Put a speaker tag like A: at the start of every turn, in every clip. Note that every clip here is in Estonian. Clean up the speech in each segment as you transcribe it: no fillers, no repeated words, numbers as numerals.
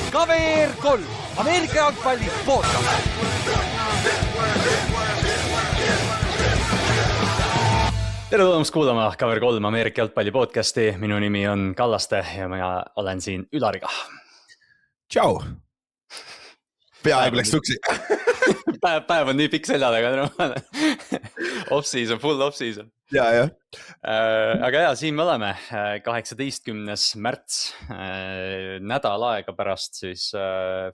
A: KVR 3, Ameerika jalgpalli podcast. Tere tulemast kuulama KVR 3 Ameerika jalgpalli podcasti. Minu nimi on Kallaste ja ma olen siin Ülariga.
B: Tšau. Peaaegu läks tuksi.
A: Päev on nii pikk selja taga. Off-season, full off-season.
B: Ja.
A: Aga ja, siin me oleme 18. märts, nädal aega pärast siis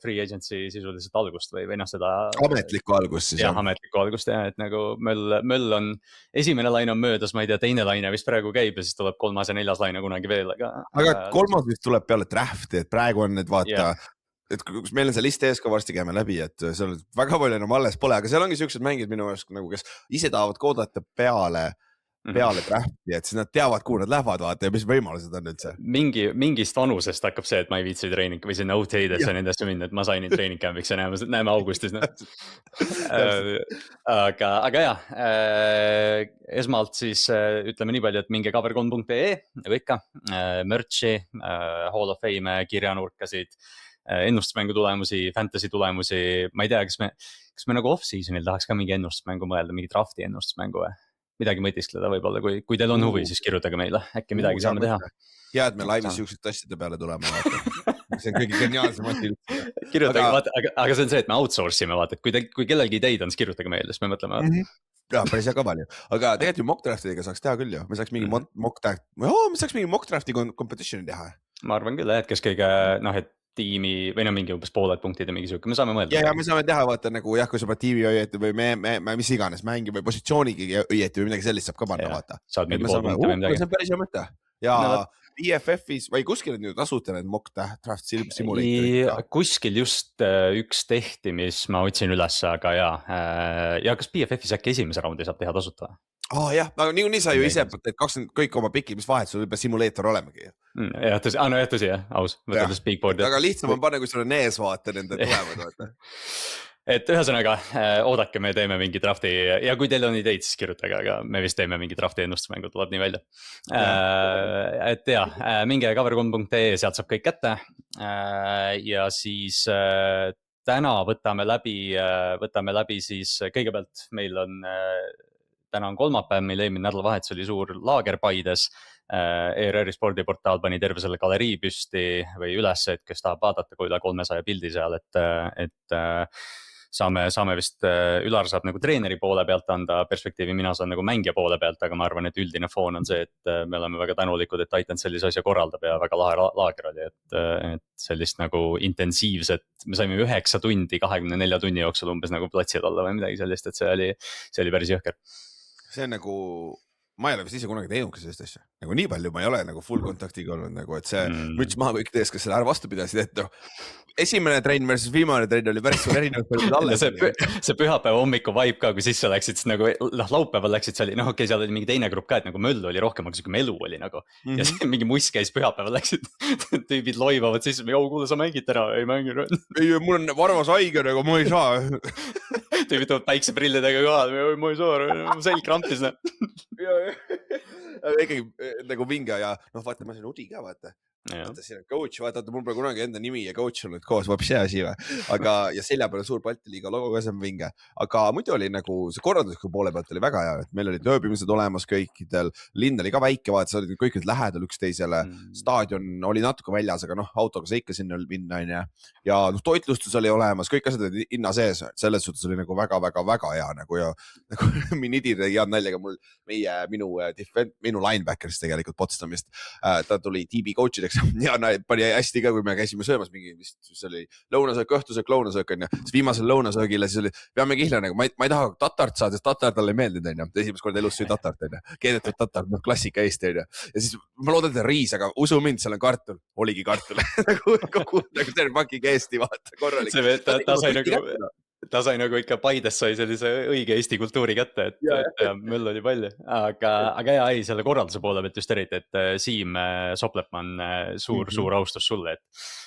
A: free agency sisuliselt algust või seda
B: ametlikku algust siis.
A: Jah, ametlikku algust jah, et nagu möll on, esimene laine on möödas, ma ei tea, teine laine vist praegu käib ja siis tuleb 3. ja 4. laine kunagi veel.
B: Aga 3. vist tuleb peale drafti, et praegu on need vaata, et kus meil on see list ees ka varsti käime läbi, et seal väga palju enam alles pole, aga seal ongi siuksed mängid minu jaoks nagu, kes ise tahavad koodata peale drafti, et siis nad teavad, kuhu nad lähevad, vaata ja mis võimalused on üldse.
A: Mingist vanusest hakkab see, et ma ei viitsi treening või sinna OTA-desse nendesse minna, et ma sain treening camp'iks ja näeme augustis. Aga jah, esmalt siis ütleme nii palju, et minge kavr3.ee, nagu ikka, merch'i, Hall of Fame, kirjanurkasid, ennustusmängu tulemusi, fantasy tulemusi, ma ei tea, kas me nagu off-seasonil tahaks ka mingi ennustusmängu mõelda, mingi drafti ennustusmängu või midagi mõtiskleda võib-olla, kui teil on huvi, siis kirjutage meile, äkki midagi saame teha.
B: Ja, et me laivis siuksed asjade peale tulema, vaata. See on kõige geniaalsem asi.
A: Kirjutage, aga see on see, et me outsource ime, vaata, et kui kellelgi ideid on, siis kirjutage meile, siis me mõtleme.
B: Ja, päris hea kaval ju. Aga tegelikult ju mock draftiga saaks teha küll ju. Me saaks mingi mock drafti competitioni teha.
A: Ma arvan küll, et kes kõige, et tiimi või mingi umbes pooled punktid ja mingi siuke, me saame mõelda.
B: Ja me saame teha vaata nagu jah, kui sa pead tiimi õieti või me mis iganes mängi või positsioonigi õieti või midagi sellist saab ka panna vaata.
A: Saad mingi pool punkti või midagi.
B: See on päris hea mõte. Ja BFF-is või kuskil on ju tasuta need mock draft simulator.
A: Kuskil just üks tehti, mis ma otsin üles, aga ja kas BFF-is äkki esimese raundi saab teha tasuta?
B: Jah, aga nii sa ju ise, et 20 kõik oma pikid, mis vahet sul võib simuleetor olemegi.
A: Jah, tõsi, aus.
B: Aga lihtsam on panna, kui sul on ees vaata nende tulevad vaata.
A: Et ühesõnaga, oodake, me teeme mingi drafti ja kui teil on ideid, siis kirjutage, aga me vist teeme mingi drafti ennustusmängu, tuleb nii välja. Et minge kavr3.ee, sealt saab kõik kätte ja siis täna võtame läbi siis kõigepealt meil on täna on kolmapäev, meil eelmine nädalavahetus oli suur laager Paides. ERR spordiportaal pani terve selle galerii püsti või üles, et kes tahab vaadata, kui üle 300 pildi seal, et saame vist, Ülar saab nagu treeneri poole pealt anda perspektiivi, mina saan nagu mängija poole pealt, aga ma arvan, et üldine foon on see, et me oleme väga tänulikud, et Titan sellise asja korraldab ja väga lahe laager oli, et sellist nagu intensiivset, me saime 9 tundi 24 tunni jooksul umbes nagu platsil olla või midagi sellist, et see oli päris jõhker.
B: See on nagu, ma ei ole vist ise kunagi teinudki sellist asja. Nagu nii palju ma ei ole nagu full kontaktiga olnud, nagu, et see müts maha kõik tees, kes selle ära vastu pidasid, et esimene trenn versus viimane trenn oli päris suur erinevalt.
A: See pühapäeva hommiku vibe ka, kui sisse läksid, siis nagu laupäeval läksid, seal seal oli mingi teine grupp ka, et nagu möllu oli rohkem, aga siuke melu oli nagu. Ja siis mingi muss käis pühapäeval, läksid tüübid loivavad sisse, kuule, sa mängid täna, ei mängi.
B: Ei, mul on varvas haige, nagu ma ei saa.
A: Tüübid tulevad päikseprillidega kohal, ma ei saa, selg krampis.
B: Ikkagi nagu vinga ja vaata, ma siin Udi ka vaata. Vaata siin on coach, vaata, mul pole kunagi enda nimi ja coach olnud koos, vabs see asi või. Aga, ja selja peale suur Balti liiga logo ka see on vinge. Aga muidu oli nagu, see korraldusliku poole pealt oli väga hea, et meil olid ööbimised olemas kõikidel, linn oli ka väike, vaata, sa olid kõik lähedal üksteisele, staadion oli natuke väljas, aga autoga sa ikka sinna minna ja toitlustus oli olemas, kõik asjad olid inna sees, selles suhtes oli nagu väga hea nagu ja nagu Minidir tegi head naljaga minu linebackerist tegelikult Potsdamist, ta tuli TB coachideks ja pani hästi ka, kui me käisime söömas mingi, mis oli lõunasöök, õhtusöök, lõunasöök on ja siis viimasel lõunasöögile siis oli, peame kihla nagu, ma ei taha tatart saada, sest tatar talle ei meeldinud on ja esimest korda elus sõi tatart on ja keedetud tatart, klassika Eesti on ja siis ma loodan, et riis, aga usu mind, seal on kartul, oligi kartul nagu terve pakiga Eesti vaata korralik.
A: ta sai nagu ikka Paides sai sellise õige Eesti kultuuri kätte, et möll oli palju, aga ja ei, selle korralduse poole pealt just eriti, et Siim Soplepmann, suur austus sulle,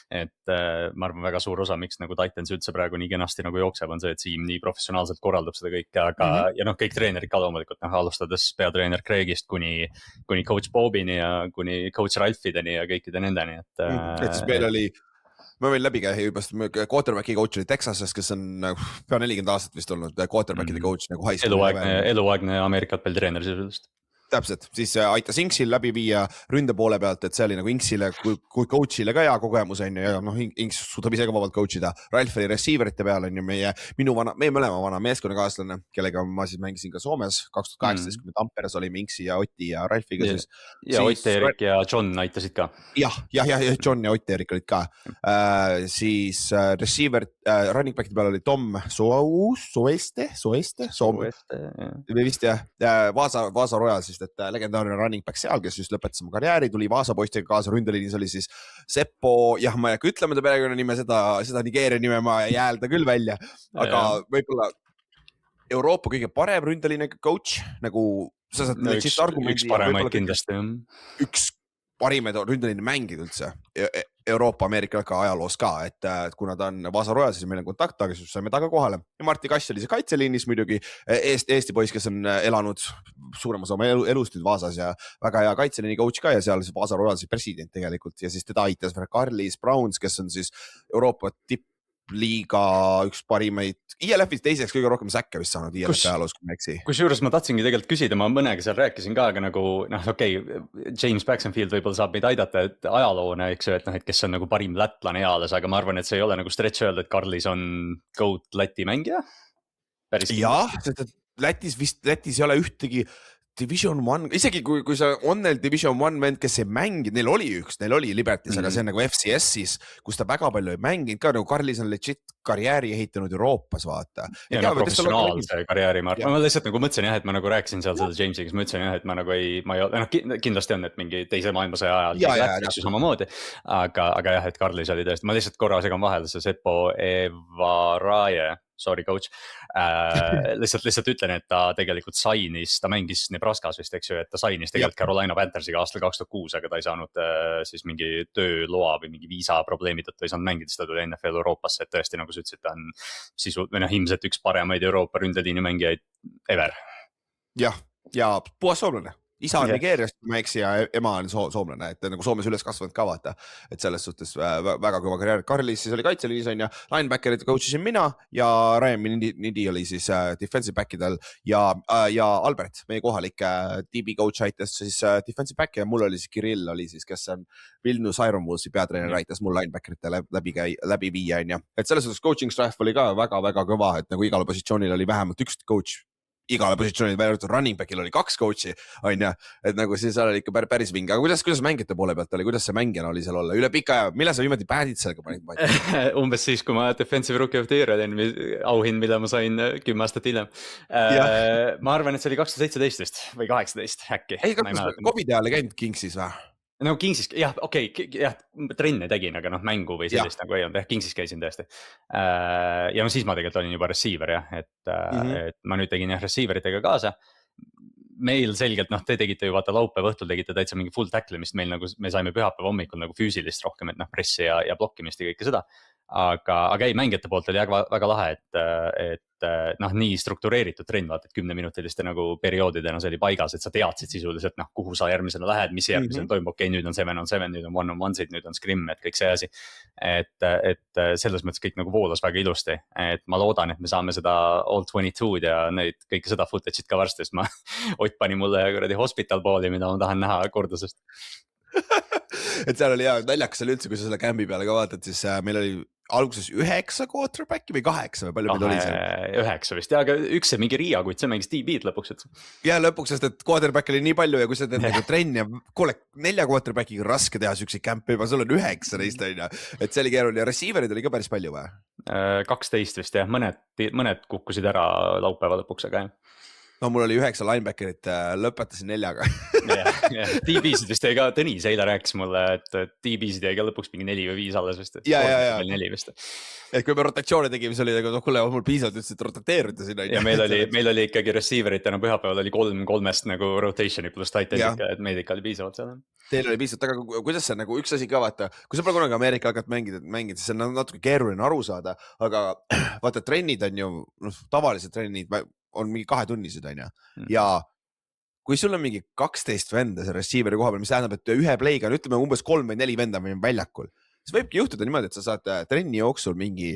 A: et ma arvan, väga suur osa, miks nagu Titans üldse praegu nii kenasti nagu jookseb, on see, et Siim nii professionaalselt korraldab seda kõike, aga ja noh, kõik treenerid ka loomulikult, alustades peatreener Craigist kuni coach Bobini ja kuni coach Ralfideni ja kõikide nendeni,
B: et siis meil oli, ma võin läbi käia juba, quarterbacki coach oli Texases, kes on pea 40 aastat vist olnud quarterbackide coach nagu high school.
A: Eluaegne Ameerika treener sisuliselt.
B: Täpselt, siis aitas Inksil läbi viia ründe poole pealt, et see oli nagu Inksile kui coach'ile ka hea kogemus on ju, ja noh, Inks suudab ise ka vabalt coach ida. Ralf oli receiverite peal on ju meie mõlema vana meeskonnakaaslane, kellega ma siis mängisin ka Soomes 2018, kui me Tamperes olime Inksi ja Oti ja Ralfiga siis.
A: Ja Ott-Erik ja John aitasid ka.
B: Ja John ja Ott-Erik olid ka. Siis receiver, running back'ide peal oli Tom Soeste, vist jah, Vaasa Royal siis, et legendaarne running back seal, kes just lõpetas oma karjääri, tuli Vaasa poistega kaasa, ründeliinis oli siis Seppo, jah, ma ei hakka ütlema ta perekonna nime, seda Nigeeria nime ma ei häälda küll välja, aga võib-olla Euroopa kõige parem ründeliine coach, nagu sa saad legit argumendi.
A: Üks paremaid kindlasti.
B: Üks parimaid ründeliine mängid üldse Euroopa, Ameerika ajaloos ka, et kuna ta on Vaasa Royal, siis meil on kontakt, aga siis saime taga kohale. Ja Martti Kass oli see kaitseliinis muidugi, Eesti poiss, kes on elanud suuremas oma elust nüüd Vaasas ja väga hea kaitseliini coach ka ja seal siis Vaasa Royal siis president tegelikult ja siis teda aitas Carlis Browns, kes on siis Euroopa tippliiga üks parimaid, ILF-is teiseks kõige rohkem säkke vist saanud ILF ajaloos, kui ma eksi.
A: Kusjuures ma tahtsingi tegelikult küsida, ma mõnega seal rääkisin ka, aga nagu okei, James Baxenfield võib-olla saab meid aidata, et ajaloone, eks ju, et noh, et kes on nagu parim lätlane eales, aga ma arvan, et see ei ole nagu stretch öelda, et Carlis on GOAT Läti mängija.
B: Jah, Lätis ei ole ühtegi Division 1, isegi kui sa on neil Division 1 vend, kes ei mängi, neil oli Libertis, aga see on nagu FCS-is, kus ta väga palju ei mänginud ka, nagu Carlis on legit karjääri ehitanud Euroopas, vaata.
A: Ja no professionaalse karjääri, ma lihtsalt nagu mõtlesin jah, et ma nagu rääkisin seal seda Jamesiga, ma ütlesin jah, et ma nagu kindlasti on, et mingi teise maailmasõja ajal läks ju samamoodi, aga jah, et Carlis oli tõesti, ma lihtsalt korra segan vahel, see Seppo Evaraie, sorry coach, lihtsalt ütlen, et ta tegelikult ta mängis Nebraskas vist, eks ju, et ta sainis tegelikult Carolina Panthersiga aastal 2006, aga ta ei saanud siis mingi tööloa või mingi viisa probleemi tõttu ei saanud mängida, seda tuli NFL Euroopasse, et tõesti nagu sa ütlesid, ta on ilmselt üks paremaid Euroopa ründeliini mängijaid ever.
B: Jah, ja puhas soomlane. Isa on Nigeeriast, ma eksi, ja ema on soomlane, et nagu Soomes üles kasvanud ka vaata, et selles suhtes väga kõva karjäär. Carlis siis oli kaitseliinis on ja linebackerit coachisin mina ja Ryan Nidi oli siis defensive backidel ja Albert, meie kohalik DB coach aitas siis defensive back ja mul oli siis Kirill oli siis, kes on Vilnius Iron Wolvesi peatreener aitas mul linebackerite läbi viia on ja. Et selles suhtes coaching staff oli ka väga-väga kõva, et nagu igale positsioonil oli vähemalt üks coach. Igale positsioonil välja arvatud running back'il oli 2 coach'i, on ja, et nagu siis oli ikka päris vinge. Aga kuidas mängijate poole pealt oli, kuidas see mängijana oli seal olla? Üle pika aja, millal sa viimati päädid sellega panid?
A: Umbes siis, kui ma defensive rookie of the year olin, auhind, mida ma sain 10 aastat hiljem. Ma arvan, et see oli 2017 vist või 18 äkki.
B: Ei, COVID ajal ei käinud Kingsis või?
A: No Kingsis, jah, okei, trenne tegin, aga noh, mängu või sellist nagu ei olnud, Kingsis käisin tõesti. Ja no siis ma tegelikult olin juba receiver jah, et ma nüüd tegin jah receiveritega kaasa. Meil selgelt, noh, te tegite ju vaata laupäeva õhtul tegite täitsa mingi full tacklemist, meil nagu, me saime pühapäeva hommikul nagu füüsilist rohkem, et noh, pressi ja blokkimist ja kõike seda. Aga ei, mängijate poolt oli väga lahe, et noh, nii struktureeritud trenn, vaata, et 10-minutiliste nagu perioodidena see oli paigas, et sa teadsid sisuliselt, noh, kuhu sa järgmisena lähed, mis järgmisena toimub, okei, nüüd on 7-on-7, nüüd on 1-on-1-sid, nüüd on scrim, et kõik see asi. Et selles mõttes kõik nagu voolas väga ilusti, et ma loodan, et me saame seda All 22 ja neid kõike seda footage'it ka varsti, sest Ott pani mulle kuradi hospital balli, mida ma tahan näha kordusest.
B: Et seal oli hea, naljakas oli üldse, kui sa selle campi peale ka vaatad, siis meil oli alguses 9 quarterbacki või 8 või palju meid oli seal?
A: 9 vist, ja aga üks see mingi Riia, kuid see mängis DB-d lõpuks.
B: Ja lõpuks, sest et quarterback oli nii palju ja kui sa teed nagu trenni ja kuule, 4 quarterbackiga raske teha süksik campi, juba sul on 9 neist on ja, et see oli keeruline ja receiverid oli ka päris palju või?
A: 12 vist jah, mõned kukkusid ära laupäeva lõpuks, aga jah.
B: no mul oli 9 linebackerit, lõpetasin 4-ga.
A: DB-sid vist jäi ka, Tõnis eile rääkis mulle, et DB-sid jäi ka lõpuks mingi 4 või 5 alles vist.
B: Ja.
A: 4 vist.
B: Et kui me rotatsioone tegime, siis oli nagu, kuule, mul piisavalt ütles, et rotateerida sinna.
A: Ja meil oli ikkagi receiver'itena pühapäeval oli 3-3 nagu rotationi pluss tight end'iga, et meid ikka oli piisavalt seal.
B: Teil oli piisavalt, aga kuidas see nagu üks asi ka vaata, kui sa pole kunagi Ameerika hakkad mängida, siis on natuke keeruline aru saada, aga vaata trennid on ju, tavalised trennid on mingi 2-tunnised on ju. Ja kui sul on mingi 12 venda see receiver'i koha peal, mis tähendab, et ühe play'ga on, ütleme umbes 3 või 4 venda väljakul, siis võibki juhtuda niimoodi, et sa saad trenni jooksul mingi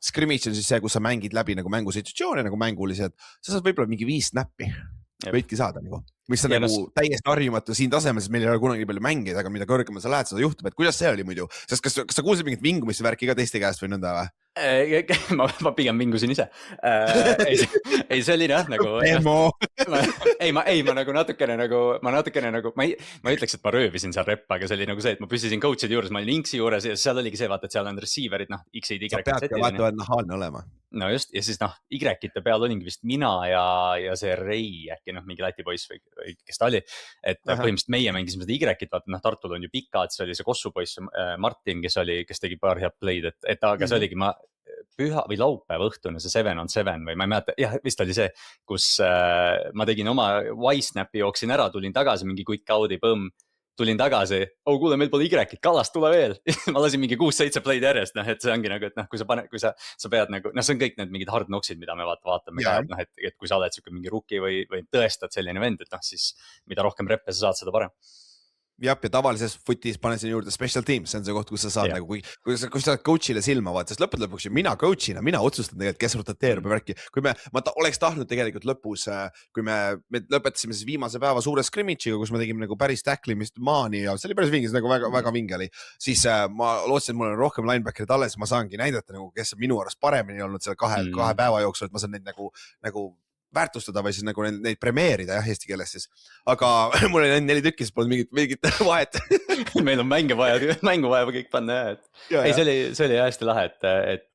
B: scrimmage on siis see, kus sa mängid läbi nagu mängusituatsioone, nagu mängulised, sa saad võib-olla mingi 5 snappi, võidki saada nagu. Mis on nagu täiesti harjumatu siin tasemel, sest meil ei ole kunagi palju mängida, aga mida kõrgema sa lähed, seda juhtub, et kuidas see oli muidu? Sest kas sa kuulsid mingit vingumisse värki ka teiste käest või nõnda või?
A: Ma pigem vingusin ise. Ei, see oli jah nagu. Ma natukene nagu, ma ei ütleks, et ma röövisin seal reppa, aga see oli nagu see, et ma püsisin coach'ide juures, ma olin Inksi juures ja seal oligi see, vaata, et seal on receiver'id, X-id,
B: Y-id. Sa peadki vaata nahaalne olema.
A: No just, ja siis Y-ite peal olingi vist mina ja see Rei äkki mingi Läti poiss või kes ta oli. Et põhimõtteliselt meie mängisime seda Y-it, vaata, Tartul on ju pikad, see oli see Kossu poiss Martin, kes tegi paar head play'd, et aga see oligi püha või laupäeva õhtune, see 7-on-7 või ma ei mäleta, jah, vist oli see, kus ma tegin oma Y-snap'i, jooksin ära, tulin tagasi mingi quick out'i, põmm, tulin tagasi, kuule, meil pole Y-it, Kallast, tule veel. Ma lasin mingi 6-7 play'd järjest, et see ongi nagu, et kui sa pead nagu, see on kõik need mingid hard knocksid, mida me vaatame ka, et kui sa oled siuke mingi rookie või tõestad selline vend, et siis mida rohkem reppe sa saad, seda parem.
B: Ja tavalises footis panen siin juurde special teams, see on see koht, kus sa saad nagu, kui sa saad coach'ile silma vaata, sest lõpuks mina coach'ina, mina otsustan tegelikult, kes rotateerub ja värki. Kui ma oleks tahtnud tegelikult lõpus, kui me lõpetasime siis viimase päeva suure scrimmage'iga, kus me tegime nagu päris tacklimist maani ja see oli päris vinge, see nagu väga vinge oli, siis ma lootsin, et mul on rohkem linebackerid alles, ma saangi näidata nagu, kes on minu arust paremini olnud selle kahe päeva jooksul, et ma saan neid nagu väärtustada või siis nagu neid premeerida eesti keeles siis. Aga mul oli 4 tükki, siis polnud mingit vahet.
A: Meil on mängu vaja kõik panna. Ei, see oli hästi lahe, et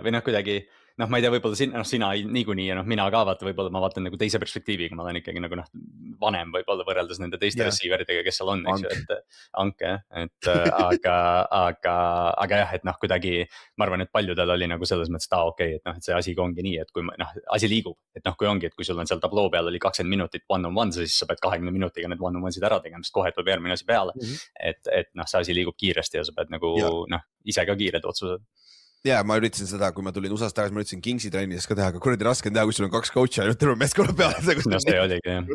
A: või kuidagi, ma ei tea, võib-olla sina niikuinii ja mina ka vaata, võib-olla ma vaatan nagu teise perspektiiviga, ma olen ikkagi nagu vanem võib-olla võrreldes nende teiste receiveridega, kes seal on, eks ju, et Anke, aga jah, et kuidagi ma arvan, et paljudel oli nagu selles mõttes, et et see asi ongi nii, et kui asi liigub, et kui ongi, et kui sul on seal tabloo peal oli 20 minutit one-on-one, siis sa pead 20 minutiga need one-on-one'sid ära tegema, sest kohe tuleb järgmine asi peale, et see asi liigub kiiresti ja sa pead nagu ise ka kiired otsused.
B: Ja ma üritasin seda, kui ma tulin USA-st tagasi, ma üritasin Kingsi trennides ka teha, aga kuradi raske on teha, kui sul on 2 coach'i ja terve meeskonna peale.
A: No see oligi, jah.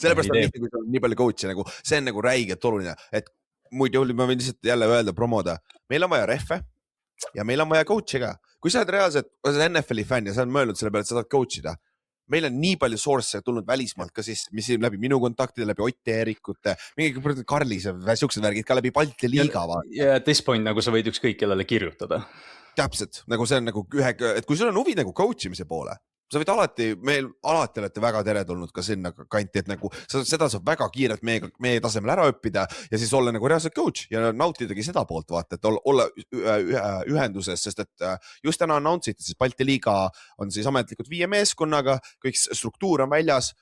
B: Sellepärast on lihtne, kui sul on nii palju coach'i, nagu see on nagu räigelt oluline, et muidu ma võin lihtsalt jälle öelda, promoda. Meil on vaja ref'e ja meil on vaja coach'i ka. Kui sa oled reaalselt, kui sa oled NFL-i fänn ja sa oled mõelnud selle peale, et sa saad coach'ida, meil on nii palju source'e tulnud välismaalt ka siis, mis läbi minu kontaktide, läbi Ott Eerikute, mingi Karlis ja siuksed värgid ka läbi Balti liiga.
A: Ja at this point nagu sa võid ükskõik kellele kirjutada.
B: Täpselt, nagu see on nagu et kui sul on huvi nagu coach imise poole, sa võid alati olete väga teretulnud ka sinna kanti, et nagu seda saab väga kiirelt meie tasemel ära õppida ja siis olla nagu reaalselt coach ja nautidagi seda poolt vaata, et olla ühenduses, sest et just täna announce iti, siis Balti liiga on siis ametlikult 5 meeskonnaga, kõik struktuur on väljas,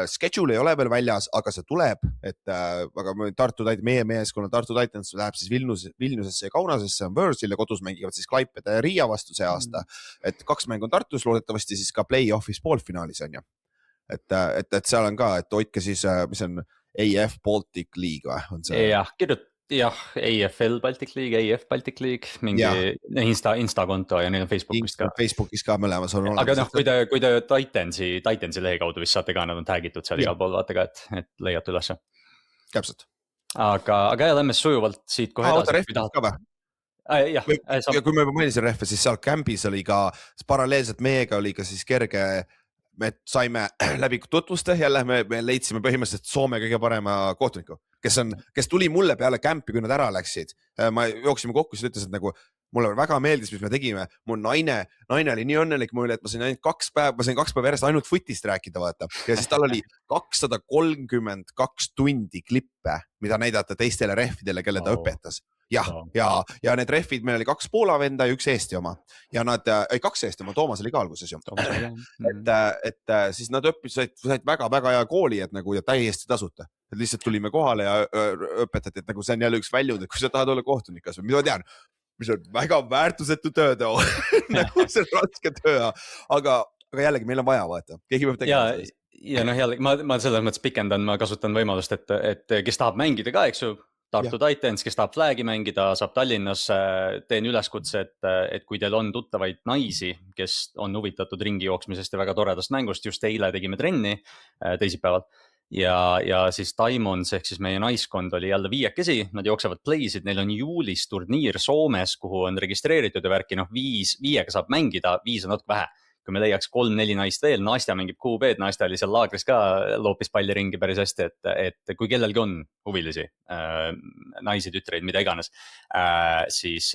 B: schedule ei ole veel väljas, aga see tuleb, et aga meie meeskonna Tartu Titans läheb siis Vilniusesse ja Kaunasesse on Võrsil ja kodus mängivad siis Klaipeda ja Riia vastu see aasta, et 2 mängu on Tartus, loodetavasti siis ka play-off'is poolfinaalis on ju, et seal on ka, et hoidke siis, mis on AF Baltic League või on see?
A: Jah, AFL Baltic League, AF Baltic League, mingi Insta-konto ja neil on
B: Facebookis ka mõlemas on olemas.
A: Aga kui te Titansi lehe kaudu vist saate ka, nad on tag'itud seal igal pool, vaata ka, et leiate üles.
B: Täpselt.
A: Aga lähme sujuvalt siit kohe edasi.
B: Oota rehvist ka või? Ja kui me juba mainisin rehve, siis seal campis oli ka, paralleelselt meiega oli ka siis kerge, me saime läbi tutvuste, jälle me leidsime põhimõtteliselt Soome kõige parema kohtuniku, kes tuli mulle peale campi, kui nad ära läksid. Ma jooksime kokku, siis ütles, et nagu mulle väga meeldis, mis me tegime, mu naine oli nii õnnelik mu üle, et ma sain 2 päeva järjest ainult footist rääkida, vaata. Ja siis tal oli 232 tundi klippe, mida näidata teistele rehvidele, kelle ta õpetas. Ja need rehvid, meil oli 2 Poola venda ja 1 Eesti oma ja nad, 2 Eesti oma, Toomas oli ka alguses ju. et siis nad said väga-väga hea kooli, et nagu ja täiesti tasuta. Et lihtsalt tulime kohale ja õpetati, et nagu see on jälle üks väljund, et kui sa tahad olla kohtunik, kas või mida ma tean, mis on väga väärtusetu töö too. Nagu see on raske töö, aga jällegi meil on vaja vaata, keegi peab tegema.
A: Ja noh, jällegi ma selles mõttes pikendan, ma kasutan võimalust, et kes tahab mängida ka, eks ju, Tartu Titans, kes tahab flagi mängida, saab Tallinnas, teen üleskutse, et kui teil on tuttavaid naisi, kes on huvitatud ringi jooksmisest ja väga toredast mängust, just eile tegime trenni teisipäeval ja siis Diamonds ehk siis meie naiskond oli jälle 5 nad jooksevad playsid, neil on juulis turniir Soomes, kuhu on registreeritud ja värki, 5 saab mängida, 5 on natuke vähe. Kui me leiaks 3-4 naist veel, Nastja mängib QB-d, Nastja oli seal laagris ka, loopis palli ringi päris hästi, et kui kellelgi on huvilisi, naisi, tütreid, mida iganes, siis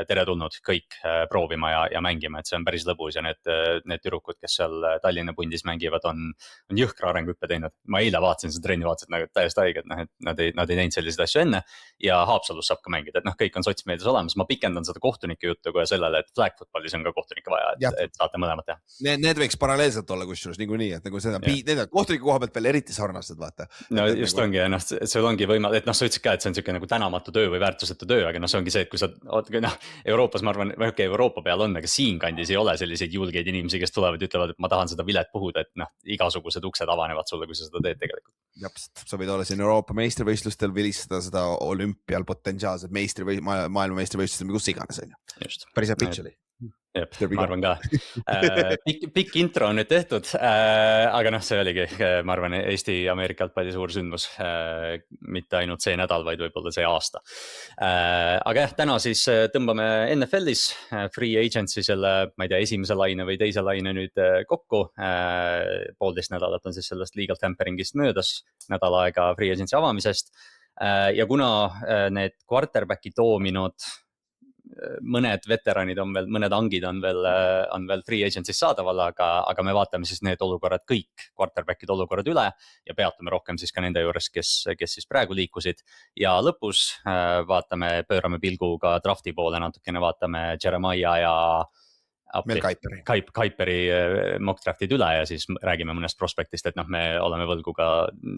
A: tere tulnud kõik proovima ja mängima, et see on päris lõbus ja need türukud, kes seal Tallinna pundis mängivad, on jõhkra arenguhüppe teinud. Ma eile vaatasin seda trenni, vaatasin nagu täiesti haiged, et nad ei teinud selliseid asju enne ja Haapsalus saab ka mängida, et kõik on sotsmeedias olemas. Ma pikendan seda kohtunike juttu kohe sellele, et flag footballis on ka kohtunikke vaja, et saate mõlemad teha.
B: Need võiks paralleelselt olla kusjuures niikuinii, et nagu seda, need on kohtunike koha pealt veel eriti sarnased, vaata.
A: No just ongi, ja seal ongi võimalik, et sa ütlesid ka, et see on selline nagu tänamatu töö või väärtusetu töö, aga see ongi see, et kui sa, Euroopas ma arvan, Euroopa peal on, aga siinkandis ei ole selliseid julgeid inimesi, kes tulevad ja ütlevad, et ma tahan seda vilet puhuda, et igasugused uksed avanevad sulle, kui sa seda teed tegelikult.
B: Japst, sa võid olla siin Euroopa meistrivõistlustel, vilistada seda olümpial potentsiaalset maailma meistrivõistlustel, kus iganes on ju. Päris hea pitch oli.
A: Jep, ma arvan ka. Pikk intro on nüüd tehtud, aga see oligi, ma arvan, Eesti-Ameerika jalgpalli suur sündmus, mitte ainult see nädal, vaid võib-olla see aasta. Aga täna siis tõmbame NFL-is free agency selle, ma ei tea, esimese laine või teise laine nüüd kokku. 1,5 nädalat on siis sellest legal tamperingist möödas, nädal aega free agency avamisest. Ja kuna need quarterbacki toominud mõned veteranid on veel, mõned angid on veel free agency's saadaval, aga me vaatame siis need olukorrad, kõik quarterback'id olukorrad üle ja peatume rohkem siis ka nende juures, kes siis praegu liikusid. Ja lõpus pöörame pilgu ka drafti poole natukene, vaatame Jeremiah ja Kuiperi mock draftid üle ja siis räägime mõnest prospektist, et me oleme võlgu ka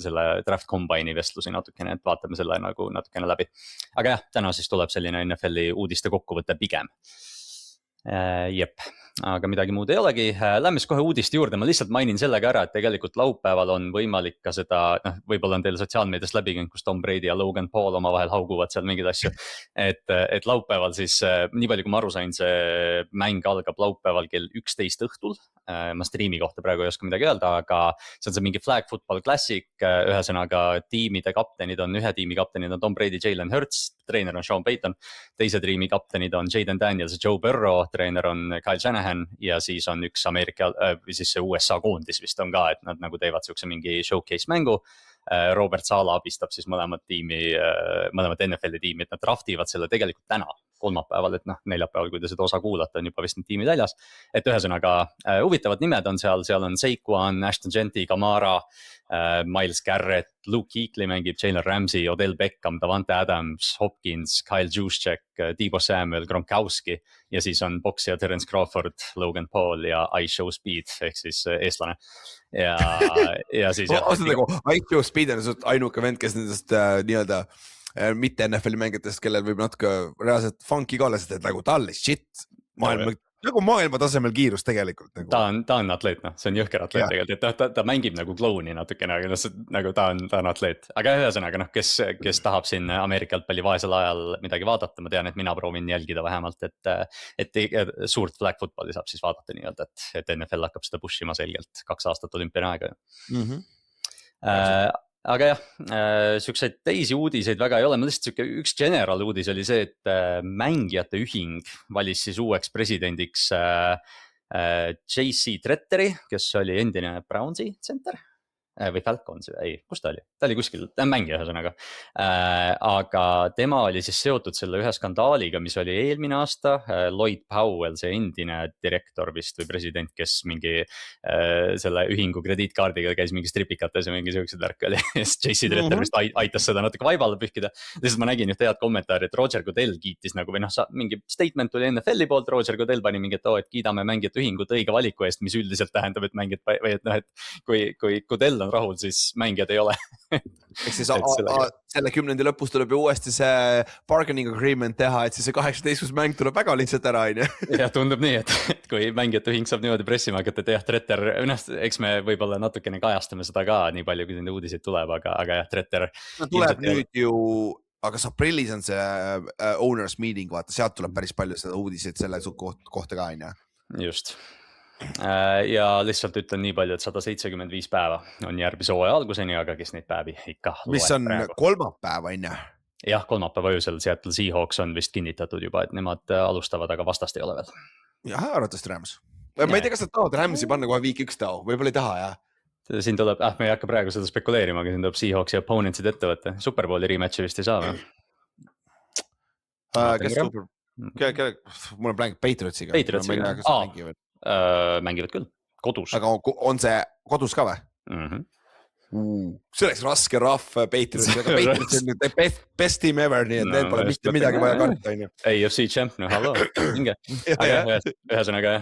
A: selle draft combine'i vestlusi natukene, et vaatame selle nagu natukene läbi. Aga jah, täna siis tuleb selline NFL-i uudiste kokkuvõte pigem. Jep, aga midagi muud ei olegi. Lähme siis kohe uudiste juurde, ma lihtsalt mainin sellega ära, et tegelikult laupäeval on võimalik ka seda, võib-olla on teil sotsiaalmeediast läbi käinud, kus Tom Brady ja Logan Paul omavahel hauguvad seal mingeid asju. Et laupäeval siis, nii palju kui ma aru sain, see mäng algab laupäeval kell 11 õhtul. Ma striimi kohta praegu ei oska midagi öelda, aga see on see mingi flag football classic. Ühesõnaga tiimide kaptenid on, ühe tiimi kaptenid on Tom Brady, Jalen Hurts, treener on Sean Payton. Teise tiimi kaptenid on Jaden Daniels, Joe Burrow, treener on Kyle Shanahan ja siis on üks Ameerika, siis see USA koondis vist on ka, et nad nagu teevad siukse mingi showcase mängu. Robert Sala abistab siis mõlemat NFL-i tiimi, et nad draftivad selle tegelikult täna, kolmapäeval, et neljapäeval, kui te seda osa kuulata, on juba vist need tiimid väljas. Et ühesõnaga huvitavad nimed on seal on Saquon, Ashton Jeanty, Kamara, Miles Garrett, Luke Kuechly mängib, Jalen Ramsey, Odell Beckham, Davante Adams, Hopkins, Kyle Juszczyk, Deebo Samuel, Gronkowski ja siis on boksija Terence Crawford, Logan Paul ja I Show Speed ehk siis eestlane. Ja siis
B: I Show Speed on ainuke vend, kes nendest nii-öelda mitte NFL-i mängijatest, kellel võib natuke reaalselt funky ka olla, sest et nagu tal shit maailma tasemel kiirus tegelikult nagu.
A: Ta on atleet, see on jõhker atleet tegelikult, et ta mängib nagu klouni natukene, aga nagu ta on atleet. Aga ühesõnaga, kes tahab siin Ameerika jalgpalli vaesel ajal midagi vaadata, ma tean, et mina proovin jälgida vähemalt, et suurt flag footballi saab siis vaadata nii-öelda, et NFL hakkab seda push ima selgelt 2 aastat olümpiane aega. Aga jah, siukseid teisi uudiseid väga ei ole, ma lihtsalt üks general uudis oli see, et mängijate ühing valis siis uueks presidendiks J.C. Tretteri, kes oli endine Brownsi center. või Falcons, ei, kus ta oli kuskil, ta on mängija ühesõnaga. Aga tema oli siis seotud selle ühe skandaaliga, mis oli eelmine aasta. Lloyd Powell, see endine direktor vist või president, kes mingi selle ühingu krediitkaardiga käis mingi stripikates ja mingi siuksed värk oli. JC Tretter vist aitas seda natuke vaibale pühkida. Lihtsalt ma nägin ühte head kommentaari, et Roger Goodell kiitis nagu, või noh, mingi statement tuli NFL-i poolt, Roger Goodell pani mingi, et kiidame mängijate ühingut õige valiku eest, mis üldiselt tähendab, et mängijad või et noh, et kui Goodell on rahul, siis mängijad ei ole.
B: Ehk siis selle 10. lõpus tuleb ju uuesti see bargaining agreement teha, et siis see 18. mäng tuleb väga lihtsalt ära, on ju.
A: Ja tundub nii, et kui mängijate ühing saab niimoodi pressima hakata, et jah, Tretter, eks me võib-olla natukene kajastame seda ka nii palju, kui nende uudiseid tuleb, aga jah, Tretter.
B: Tuleb nüüd ju, aga aprillis on see owners meeting, vaata, sealt tuleb päris palju seda uudiseid selle kohta ka, on ju.
A: Just. Ja lihtsalt ütlen nii palju, et 175 päeva on järgmise hooaja alguseni, aga kes neid päevi ikka loeb.
B: Mis on praegu kolmapäev, on ju?
A: Jah, kolmapäeva öösel Seattle Seahawks on vist kinnitatud juba, et nemad alustavad, aga vastast ei ole veel.
B: Jah, arvatavasti Rams. Ma ei tea, kas nad tahavad Ramsi panna kohe week 1 tao, võib-olla ei taha, jah.
A: Siin tuleb, me ei hakka praegu seda spekuleerima, aga siin tuleb Seahawksi opponentsid ette võtta. Superbowli rematchi vist ei saa või?
B: Kes super? Mul on blank Patriotsiga.
A: Patriotsiga, mängivad küll, kodus.
B: Aga on see kodus ka või? See oleks raske rahv Patriots, aga Patriots on best team ever, nii et neil pole mitte midagi vaja karta.
A: AFC champ, no hallo, minge. Ühesõnaga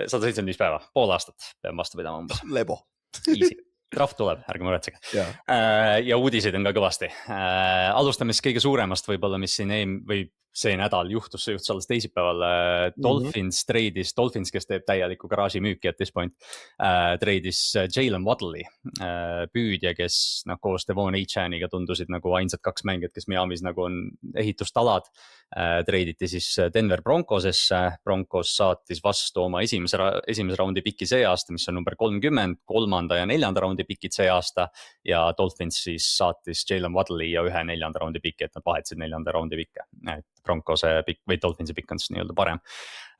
A: 175 päeva, pool aastat peab vastu pidama umbes.
B: Lebo.
A: Easy. Trahv tuleb, ärge muretsege. Ja uudiseid on ka kõvasti. Alustame siis kõige suuremast võib-olla, mis siin või see nädal juhtus alles teisipäeval. Dolphins treidis, kes teeb täieliku garaaži müüki at this point, treidis Jalen Waddle'i püüdja, kes koos Devon Achaniga tundusid nagu ainsad 2 mängijad, kes Miamis nagu on ehitustalad. Treiditi siis Denver Broncosesse. Broncos saatis vastu oma esimese raundi piki see aasta, mis on number 30, 3. ja 4. raundi pikid see aasta. Ja Dolphins siis saatis Jalen Waddle'i ja 1 4. raundi piki, et nad vahetasid 4. raundi pikke. Broncose pikk või Dolphinsi pikk on siis nii-öelda parem.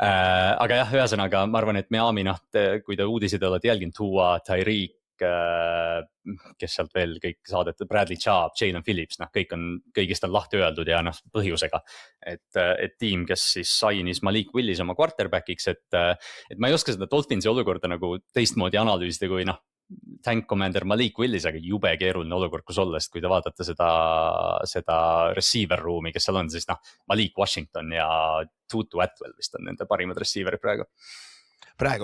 A: Aga jah, ühesõnaga ma arvan, et Miami, kui te uudiseid olete jälginud, Tua, Tyreek, kes sealt veel kõik saadet, Bradley Chubb, Jalen Phillips, kõigist on lahti öeldud ja põhjusega. Et tiim, kes siis sainis Malik Willis oma quarterbackiks, et ma ei oska seda Dolphinsi olukorda nagu teistmoodi analüüsida kui tank commander Malik Willis, aga jube keeruline olukord, kus olla, sest kui te vaatate seda receiver ruumi, kes seal on, siis Malik Washington ja Tutu Atwell vist on nende parimad receiverid praegu,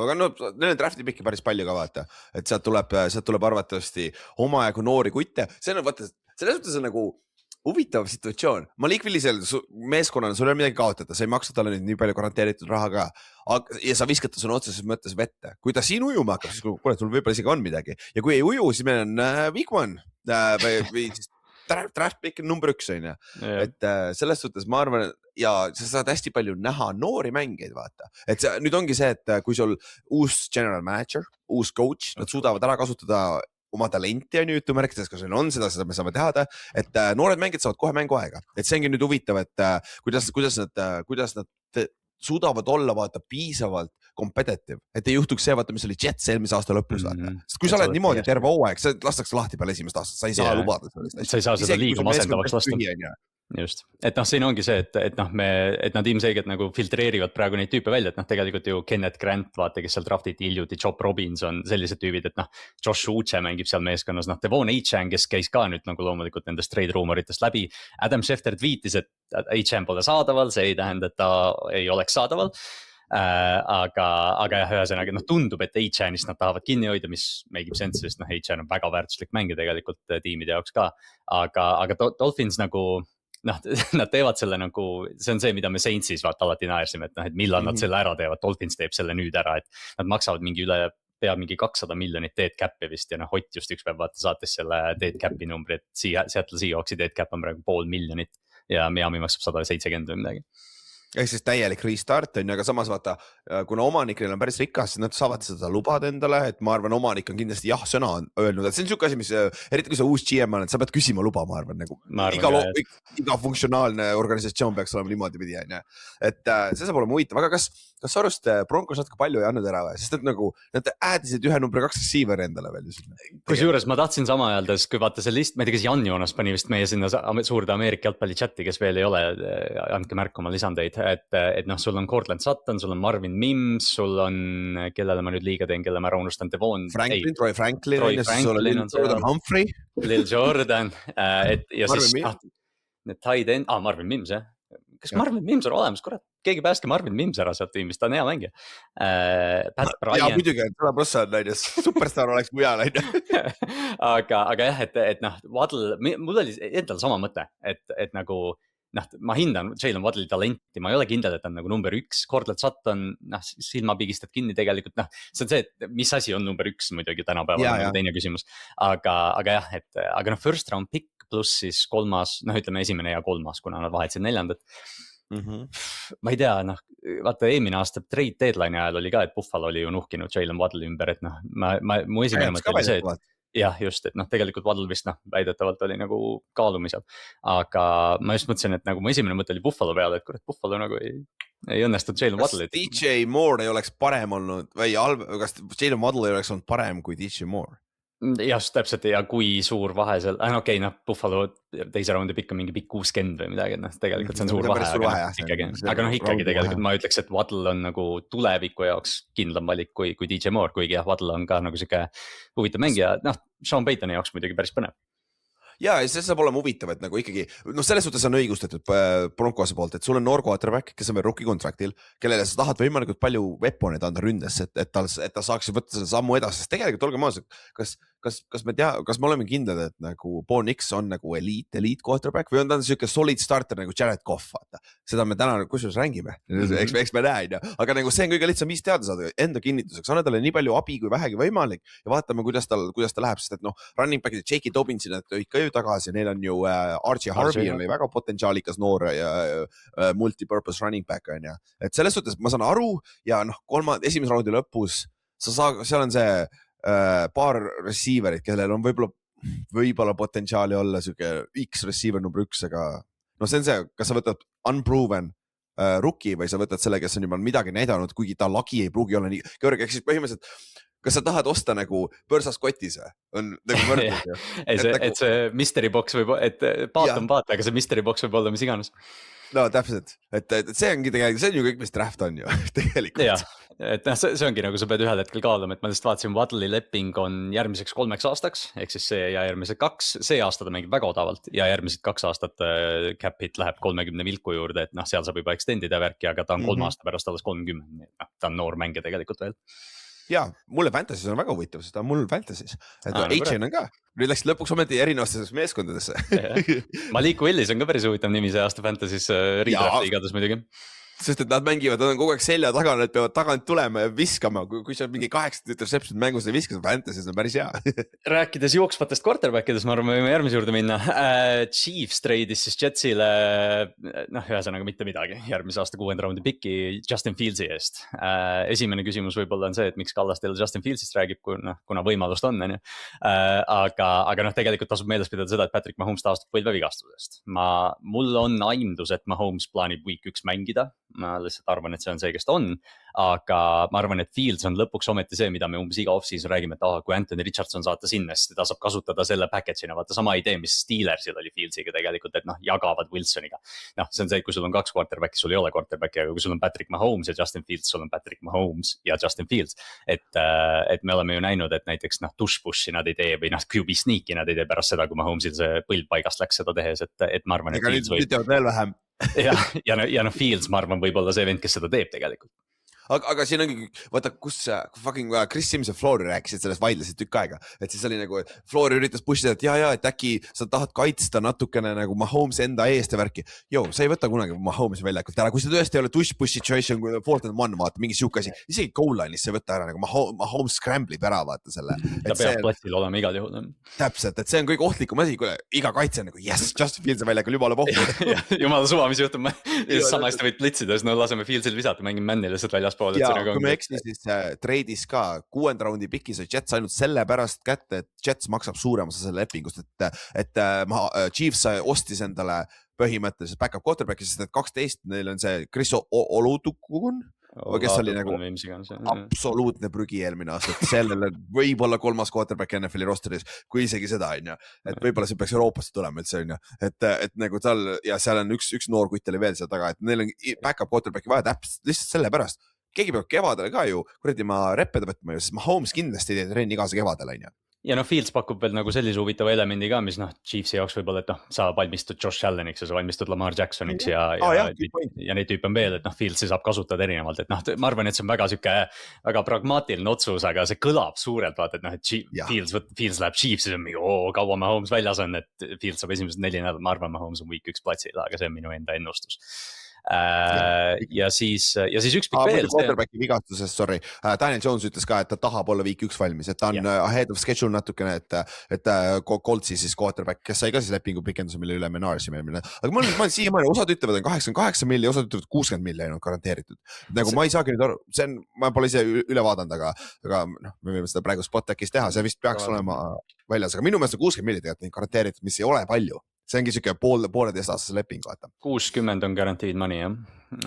B: aga neil on drafti pikki päris palju ka vaata, et sealt tuleb arvatavasti omajagu noori kutte, see on vaata, selles mõttes on nagu huvitav situatsioon. Malik Willisel meeskonnana sul ei ole midagi kaotada, sa ei maksa talle nüüd nii palju garanteeritud raha ka ja sa viskad ta sõna otseses mõttes vette. Kui ta siin ujuma hakkab, siis kuule, sul võib-olla isegi on midagi ja kui ei uju, siis meil on week 1 või siis draft pick number 1 on ju, et selles suhtes ma arvan ja sa saad hästi palju näha noori mängeid vaata, et see, nüüd ongi see, et kui sul uus general manager, uus coach, nad suudavad ära kasutada oma talenti on jutumärkides, kas on seda me saame teada, et noored mängijad saavad kohe mänguaega, et see ongi nüüd huvitav, et kuidas nad suudavad olla vaata piisavalt competitive, et ei juhtuks see vaata, mis oli Jets eelmise aasta lõpus vaata, sest kui sa oled niimoodi terve hooaeg, sa lastakse lahti peale esimest aastat, sa ei saa lubada sellest.
A: Sa ei saa seda liiga masendavaks lasta. Just, et siin ongi see, et nad ilmselgelt nagu filtreerivad praegu neid tüüpe välja, et tegelikult ju Kenneth Grant, vaata, kes seal draftiti hiljuti, Chop Robinson, sellised tüübid, et Josh Uche mängib seal meeskonnas, Devon Achane, kes käis ka nüüd nagu loomulikult nendest trade ruumoritest läbi. Adam Schefter tweetis, et Achane pole saadaval, see ei tähenda, et ta ei oleks saadaval. Aga jah, ühesõnaga tundub, et Achane'ist nad tahavad kinni hoida, mis make ib sense, sest Achane on väga väärtuslik mängija tegelikult tiimide jaoks ka, aga Dolphins nagu nad teevad selle nagu, see on see, mida me Saintsis vaata alati naersime, et millal nad selle ära teevad, Dolphins teeb selle nüüd ära, et nad maksavad mingi mingi 200 miljonit dead cap'i vist ja Ott just üks päev vaata saates selle dead cap'i numbri, et Seattle Seahawksi dead cap on praegu $500,000 ja Miami maksab 170 või midagi.
B: ehk siis täielik restart on ju, aga samas vaata, kuna omanik neil on päris rikas, siis nad saavad seda lubada endale, et ma arvan, omanik on kindlasti jah sõna öelnud, et see on niisugune asi, mis eriti kui sa uus GM on, et sa pead küsima luba, ma arvan, nagu iga funktsionaalne organisatsioon peaks olema niimoodi pidi, on ju. Et see saab olema huvitav, aga kas sa arvast Broncos natuke palju ei andnud ära või? Sest et nagu nad äädisid ühe number 2 receiver endale veel.
A: Kusjuures ma tahtsin sama öelda, sest kui vaata see list, ma ei tea, kes Jan Joonas pani vist meie sinna suurde Ameerika jalgpalli chati, kes veel ei ole, andke märku, ma lisan teid, et noh, sul on Cortland Sutton, sul on Marvin Mims, sul on, kellele ma nüüd liiga teen, kelle ma ära unustan,
B: Troy Franklin, Jordan Humphrey.
A: Lil Jordan, ja siis need tight end, Marvin Mims, jah. Kas Marvin Mims on olemas, kurat, keegi pääske Marvin Mims ära sealt tiimist, ta on hea mängija.
B: Ja muidugi, et on superstar oleks mujal.
A: aga jah, et noh, Waddle, mul oli endal sama mõte, et nagu noh, ma hindan Jalen Waddle'i talenti, ma ei ole kindel, et on nagu number 1, Cortland Sutton, noh, silma pigistad kinni tegelikult, noh, see on see, et mis asi on number 1 muidugi tänapäeval, nagu teine küsimus, aga jah, aga noh, first round pick pluss siis 3., noh, ütleme 1. ja 3., kuna nad vahetasid 4. Ma ei tea, noh, vaata eelmine aasta trade deadline'i ajal oli ka, et Buffalo oli ju nuhkinud Jalen Waddle'i ümber, et noh, mu esimene mõte oli see, et jah, just, et noh, tegelikult Waddle vist noh, väidetavalt oli nagu kaalumisel, aga ma just mõtlesin, et nagu mu esimene mõte oli Buffalo peale, et kurat, Buffalo nagu ei õnnestunud Jalen Waddle'it.
B: Kas DJ Moore ei oleks parem olnud või kas Jalen Waddle ei oleks olnud parem kui DJ Moore?
A: Just täpselt, ja kui suur vahe seal, okei, noh, Buffalo teise raundi pikk on mingi pikk 60 või midagi, noh, tegelikult see on suur vahe, aga noh, ikkagi tegelikult ma ütleks, et Waddle on nagu tuleviku jaoks kindlam valik kui DJ Moore, kuigi jah, Waddle on ka nagu siuke huvitav mängija, noh, Sean Paytoni jaoks muidugi päris põnev.
B: Ja see saab olema huvitav, et nagu ikkagi, noh, selles suhtes on õigustatud Broncose poolt, et sul on noor quarterback, kes on veel rookie contractil, kellele sa tahad võimalikult palju weapon'id anda ründes, et ta saaks võtta selle sammu edasi, sest tegelikult olgem ausad, kas me oleme kindlad, et nagu Bo Nix on nagu elite quarterback või on ta siuke solid starter nagu Jared Goff, vaata. Seda me täna kusjuures räägime, eks me näe, aga nagu see on kõige lihtsam viis teada saada enda kinnituseks, anna talle nii palju abi kui vähegi võimalik ja vaatame, kuidas ta läheb, sest et noh, running back'id, J.K. Dobbinsi nad tõid ka ju tagasi, neil on ju Archie Harvey oli väga potentsiaalikas noor ja multipurpose running back on ja, et selles suhtes ma saan aru ja noh, esimese raundi lõpus seal on see paar receiverit, kellel on võib-olla potentsiaali olla siuke X receiver number 1, aga no see on see, kas sa võtad unproven rookie või sa võtad selle, kes on juba midagi näidanud, kuigi ta lagi ei pruugi olla nii kõrge, ehk siis põhimõtteliselt kas sa tahad osta nagu börsas kotis või? On nagu võrdus.
A: et see mystery box võib, et paat on paat, aga see mystery box võib olla mis iganes.
B: No täpselt, et see ongi tegelikult, see on ju kõik, mis draft on ju tegelikult.
A: Ja, et noh, see ongi nagu sa pead ühel hetkel kaaluma, et ma lihtsalt vaatasin, Waddle'i leping on järgmiseks 3 aastaks, ehk siis see ja järgmised 2, see aasta ta mängib väga odavalt ja järgmised 2 aastat cap hit läheb 30 vilku juurde, et noh, seal saab juba extendida värki, aga ta on 3 aasta pärast alles 30, noh, ta on noor mängija tegelikult veel.
B: Ja, mulle Fantasy's on väga huvitav, sest ta on mul Fantasy's. Et H.N. on ka. Nüüd läksid lõpuks ometi erinevates meeskondadesse.
A: Malik Willis on ka päris huvitav nimi see aasta Fantasy's redrafti igades muidugi.
B: Sest et nad mängivad, nad on kogu aeg selja taga, nad peavad tagant tulema ja viskama. Kui sa mingi 8 interception mängus ja viskas Fantasy's on päris hea.
A: Rääkides jooksvatest quarterbackidest, ma arvan, võime järgmise juurde minna. Chiefs treidis siis Jetsile, noh, ühesõnaga mitte midagi. Järgmise aasta 6. raundi piki Justin Fields'i eest. Esimene küsimus võib-olla on see, et miks Kallas teile Justin Fields'ist räägib, kuna võimalust on. Aga noh, tegelikult tasub meeles pidada seda, et Patrick Mahomes taastub põlvevigastusest. Mul on aimdus, et Mahomes plaanib week 1 mängida. Ma lihtsalt arvan, et see on see, kes ta on, aga ma arvan, et Fields on lõpuks ometi see, mida me umbes iga off-season räägime, et kui Anthony Richardson saata sinna, siis teda saab kasutada selle package'ina, vaata sama idee, mis Steelersil oli Fields'iga tegelikult, et noh, jagavad Wilsoniga. Noh, see on see, kui sul on 2 quarterbacki, sul ei ole quarterbacki, aga kui sul on Patrick Mahomes ja Justin Fields, sul on Patrick Mahomes ja Justin Fields, et me oleme ju näinud, et näiteks noh, tush-push'i nad ei tee või noh, QB sneak'i nad ei tee pärast seda, kui Mahomesil see põld paigast läks seda tehes, et ma arvan, et
B: ja noh,
A: Fields, ma arvan, võib-olla see vend, kes seda teeb tegelikult.
B: aga siin ongi, vaata, kus fucking Chris Sims ja Flory rääkisid sellest, vaidlesid tükk aega, et siis oli nagu, Flory üritas pushida, et ja, et äkki sa tahad kaitsta natukene nagu Mahomes enda eest ja värki. Sa ei võta kunagi Mahomes väljakult ära, kui see tõesti ei ole tush-push situation, kui 4-1, vaata, mingi siuke asi, isegi goal line'is sa ei võta ära, nagu Mahomes scramble'ib ära, vaata selle.
A: Ta peab platsil olema igal juhul.
B: Täpselt, et see on kõige ohtlikum asi, kui iga kaitse on nagu yes, Justin Fields on väljakul, jumala pohku.
A: Jumala suva, mis juhtub, sama hästi võid plitsida, siis no laseme Fieldsil visata, mängin Manni lihtsalt väljaspool.
B: Ja kui me eksin, siis treidis ka 6. raundi piki sai Jets ainult sellepärast kätte, et Jets maksab suurema selle lepingust, et Chiefs ostis endale põhimõtteliselt backup quarterback'i, sest et 12, neil on see Chris Olutukun, kes oli nagu absoluutne prügi eelmine aasta, et sellele võib olla 3. quarterback NFL-i rosteris, kui isegi seda on ju, et võib-olla see peaks Euroopasse tulema üldse on ju, et nagu tal ja seal on üks noor kutt oli veel seal taga, et neil on backup quarterback'i vaja täpselt lihtsalt sellepärast. Keegi peab kevadele ka ju, kuradi ma reppeda võtma ju, sest Mahomes kindlasti teed trenni iga kevadel on ju.
A: Ja Fields pakub veel nagu sellise huvitava elemendi ka, mis Chiefsi jaoks võib-olla, et sa valmistud Josh Alleniks ja sa valmistud Lamar Jacksoniks ja neid tüüpe on veel, et Fields saab kasutada erinevalt, et ma arvan, et see on väga pragmaatiline otsus, aga see kõlab suurelt, vaata, et Fields läheb Chiefsi, see on mingi, kaua Mahomes väljas on, et Fields saab esimesed 4 nädalat, ma arvan, Mahomes on week 1 platsil, aga see on minu enda ennustus. Ja siis üks pikk veel.
B: Quarterbacki vigastusest, sorry. Daniel Jones ütles ka, et ta tahab olla week 1 valmis, et ta on ahead of schedule natukene, et Coltsi siis quarterback, kes sai ka siis lepingu pikenduse, mille üle me naarsime. Aga ma olen siiamaani, osad ütlevad on 88 milli, osad ütlevad 60 milli on garanteeritud. Nagu ma ei saagi nüüd aru, ma pole ise üle vaadanud, aga me võime seda praegu Spotakis teha, see vist peaks olema väljas, aga minu meelest on 60 milli tegelikult garanteeritud, mis ei ole palju. See ongi siuke pooleteist aastase leping, vaata.
A: 60 on guaranteed money, jah.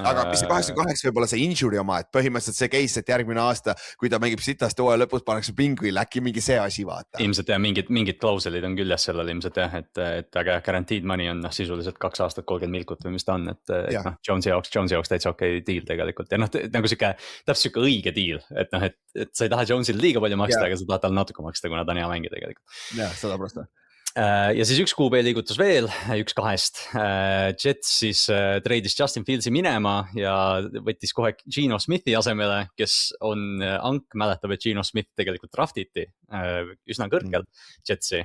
B: Aga mis see 88 võib olla see injury oma, et põhimõtteliselt see case, et järgmine aasta, kui ta mängib sitast hooaja lõpus, pannakse pingvil, äkki mingi see asi, vaata.
A: Ilmselt jah, mingid klauselid on küljes sellel ilmselt jah, et aga guaranteed money on sisuliselt 2 aastat 30 milkut või mis ta on, et Jonesi jaoks täitsa okei deal tegelikult. Ja nagu täpselt siuke õige deal, et sa ei taha Jonesil liiga palju maksta, aga sa tahad tal natuke maksta, kuna ta on hea mängida tegelikult.
B: Jah, 100%.
A: Ja siis üks QB liigutus veel, 1-2. Jets siis treidis Justin Fieldsi minema ja võttis kohe Geno Smithi asemele, kes on mäletab, et Geno Smith tegelikult draftiti üsna kõrgel Jetsi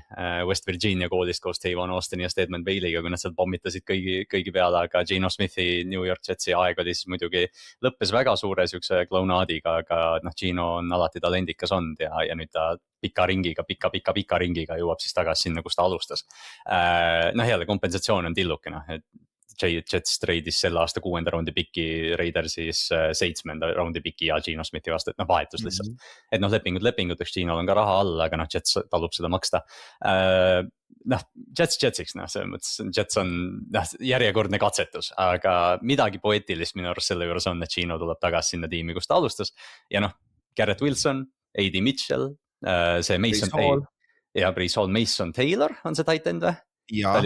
A: West Virginia koolist koos Tavon Austin ja Stedman Bailey'ga, kui nad sealt pommitasid kõigi peale, aga Geno Smithi New York Jetsi aeg oli siis muidugi lõppes väga suure siukse klaunaadiga, aga Geno on alati talendikas olnud ja nüüd ta pika ringiga jõuab siis tagasi sinna, kus ta alustas. Jälle kompensatsioon on tillukena, et Jets treidis selle aasta 6. raundi piki, Raider siis 7. raundi piki ja Geno Smithi vastu, et vahetus lihtsalt. Et lepinguteks Genol on ka raha all, aga Jets talub seda maksta. Jetsiks, selles mõttes Jets on järjekordne katsetus, aga midagi poeetilist minu arust selle juures on, et Geno tuleb tagasi sinna tiimi, kus ta alustas. Ja Garrett Wilson, A.D. Mitchell, see Mason Taylor ja Breece Hall, Mason Taylor on see tight end või?
B: Ja ta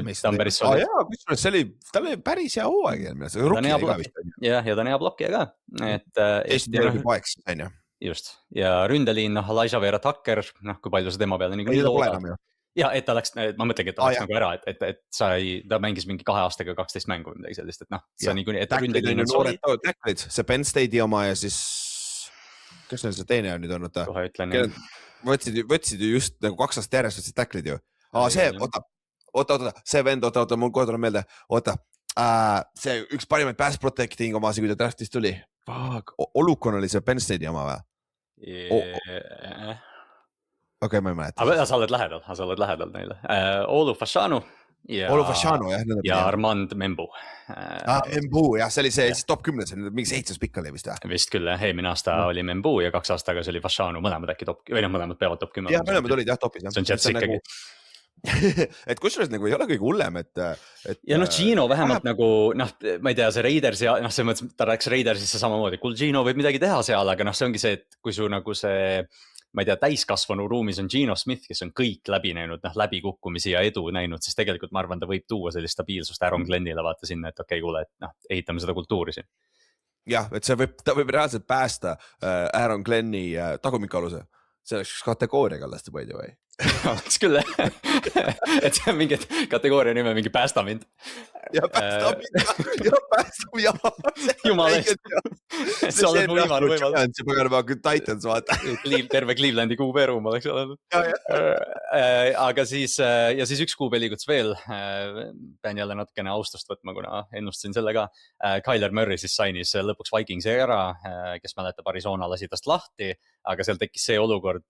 B: oli päris hea hooaeg.
A: Ja ta on hea blokkija ka. Just. Ja ründeliin, Elijah Vera Tucker, kui palju see tema peale nii loodab. Ja et ta läks, ma mõtlengi, et ta läks nagu ära, et ta mängis mingi 2 aastaga 12 mängu või midagi sellist, et see on nii, et ründeliin on solid.
B: See Penn State'i oma ja siis kas neil see teine on nüüd olnud?
A: Kohe ütlen, jah.
B: Võtsid ju just nagu 2 aastat järjest võtsid tacklid ju. Oota, see vend, mul kohe tuleb meelde. See üks parimaid pass protecting omasi, kui ta draftist tuli. Olukon oli see Penn State'i oma või? Okei, ma ei mäleta.
A: Aga sa oled lähedal neile. Olu Fashanu. Ja Armand Membu.
B: Membu, jah, see oli see top 10, see mingi 7 pikk oli vist või?
A: Vist küll, eelmine aasta oli Membu ja 2 aastat tagasi oli Fashanu, mõlemad äkki top, või mõlemad peavad top 10.
B: Jah, mõlemad olid jah topis.
A: See on Jets ikkagi.
B: Et kusjuures nagu ei ole kõige hullem, et...
A: Ja Geno vähemalt nagu, ma ei tea, see Raiders ja see mõttes, ta rääks Raidersisse samamoodi, Geno võib midagi teha seal, aga see ongi see, et kui su nagu see... ma ei tea, täiskasvanu ruumis on Geno Smith, kes on kõik läbi näinud, läbikukkumisi ja edu näinud, siis tegelikult ma arvan, ta võib tuua sellist stabiilsust Aaron Glennile vaata sinna, et okei, kuule, et ehitame seda kultuuri siin.
B: Jah, et ta võib reaalselt päästa Aaron Glenni tagumikaluse. See oleks üks kategooria kallast by the way.
A: Oleks küll, et see on mingi kategooria nime, mingi päästa mind.
B: ja päästab ja päästab ja.
A: Jumal eest. Sa oled mu viimane võimalus.
B: See paganama Titans, vaata.
A: Terve Clevelandi QB-ruum oleks olnud. Aga siis, ja siis üks QB liigutus veel. Pean jälle natukene austust võtma, kuna ennustasin selle ka. Kyler Murray siis sainis lõpuks Vikingsi ära, kes mäletab Arizona lasi tast lahti, aga seal tekkis see olukord,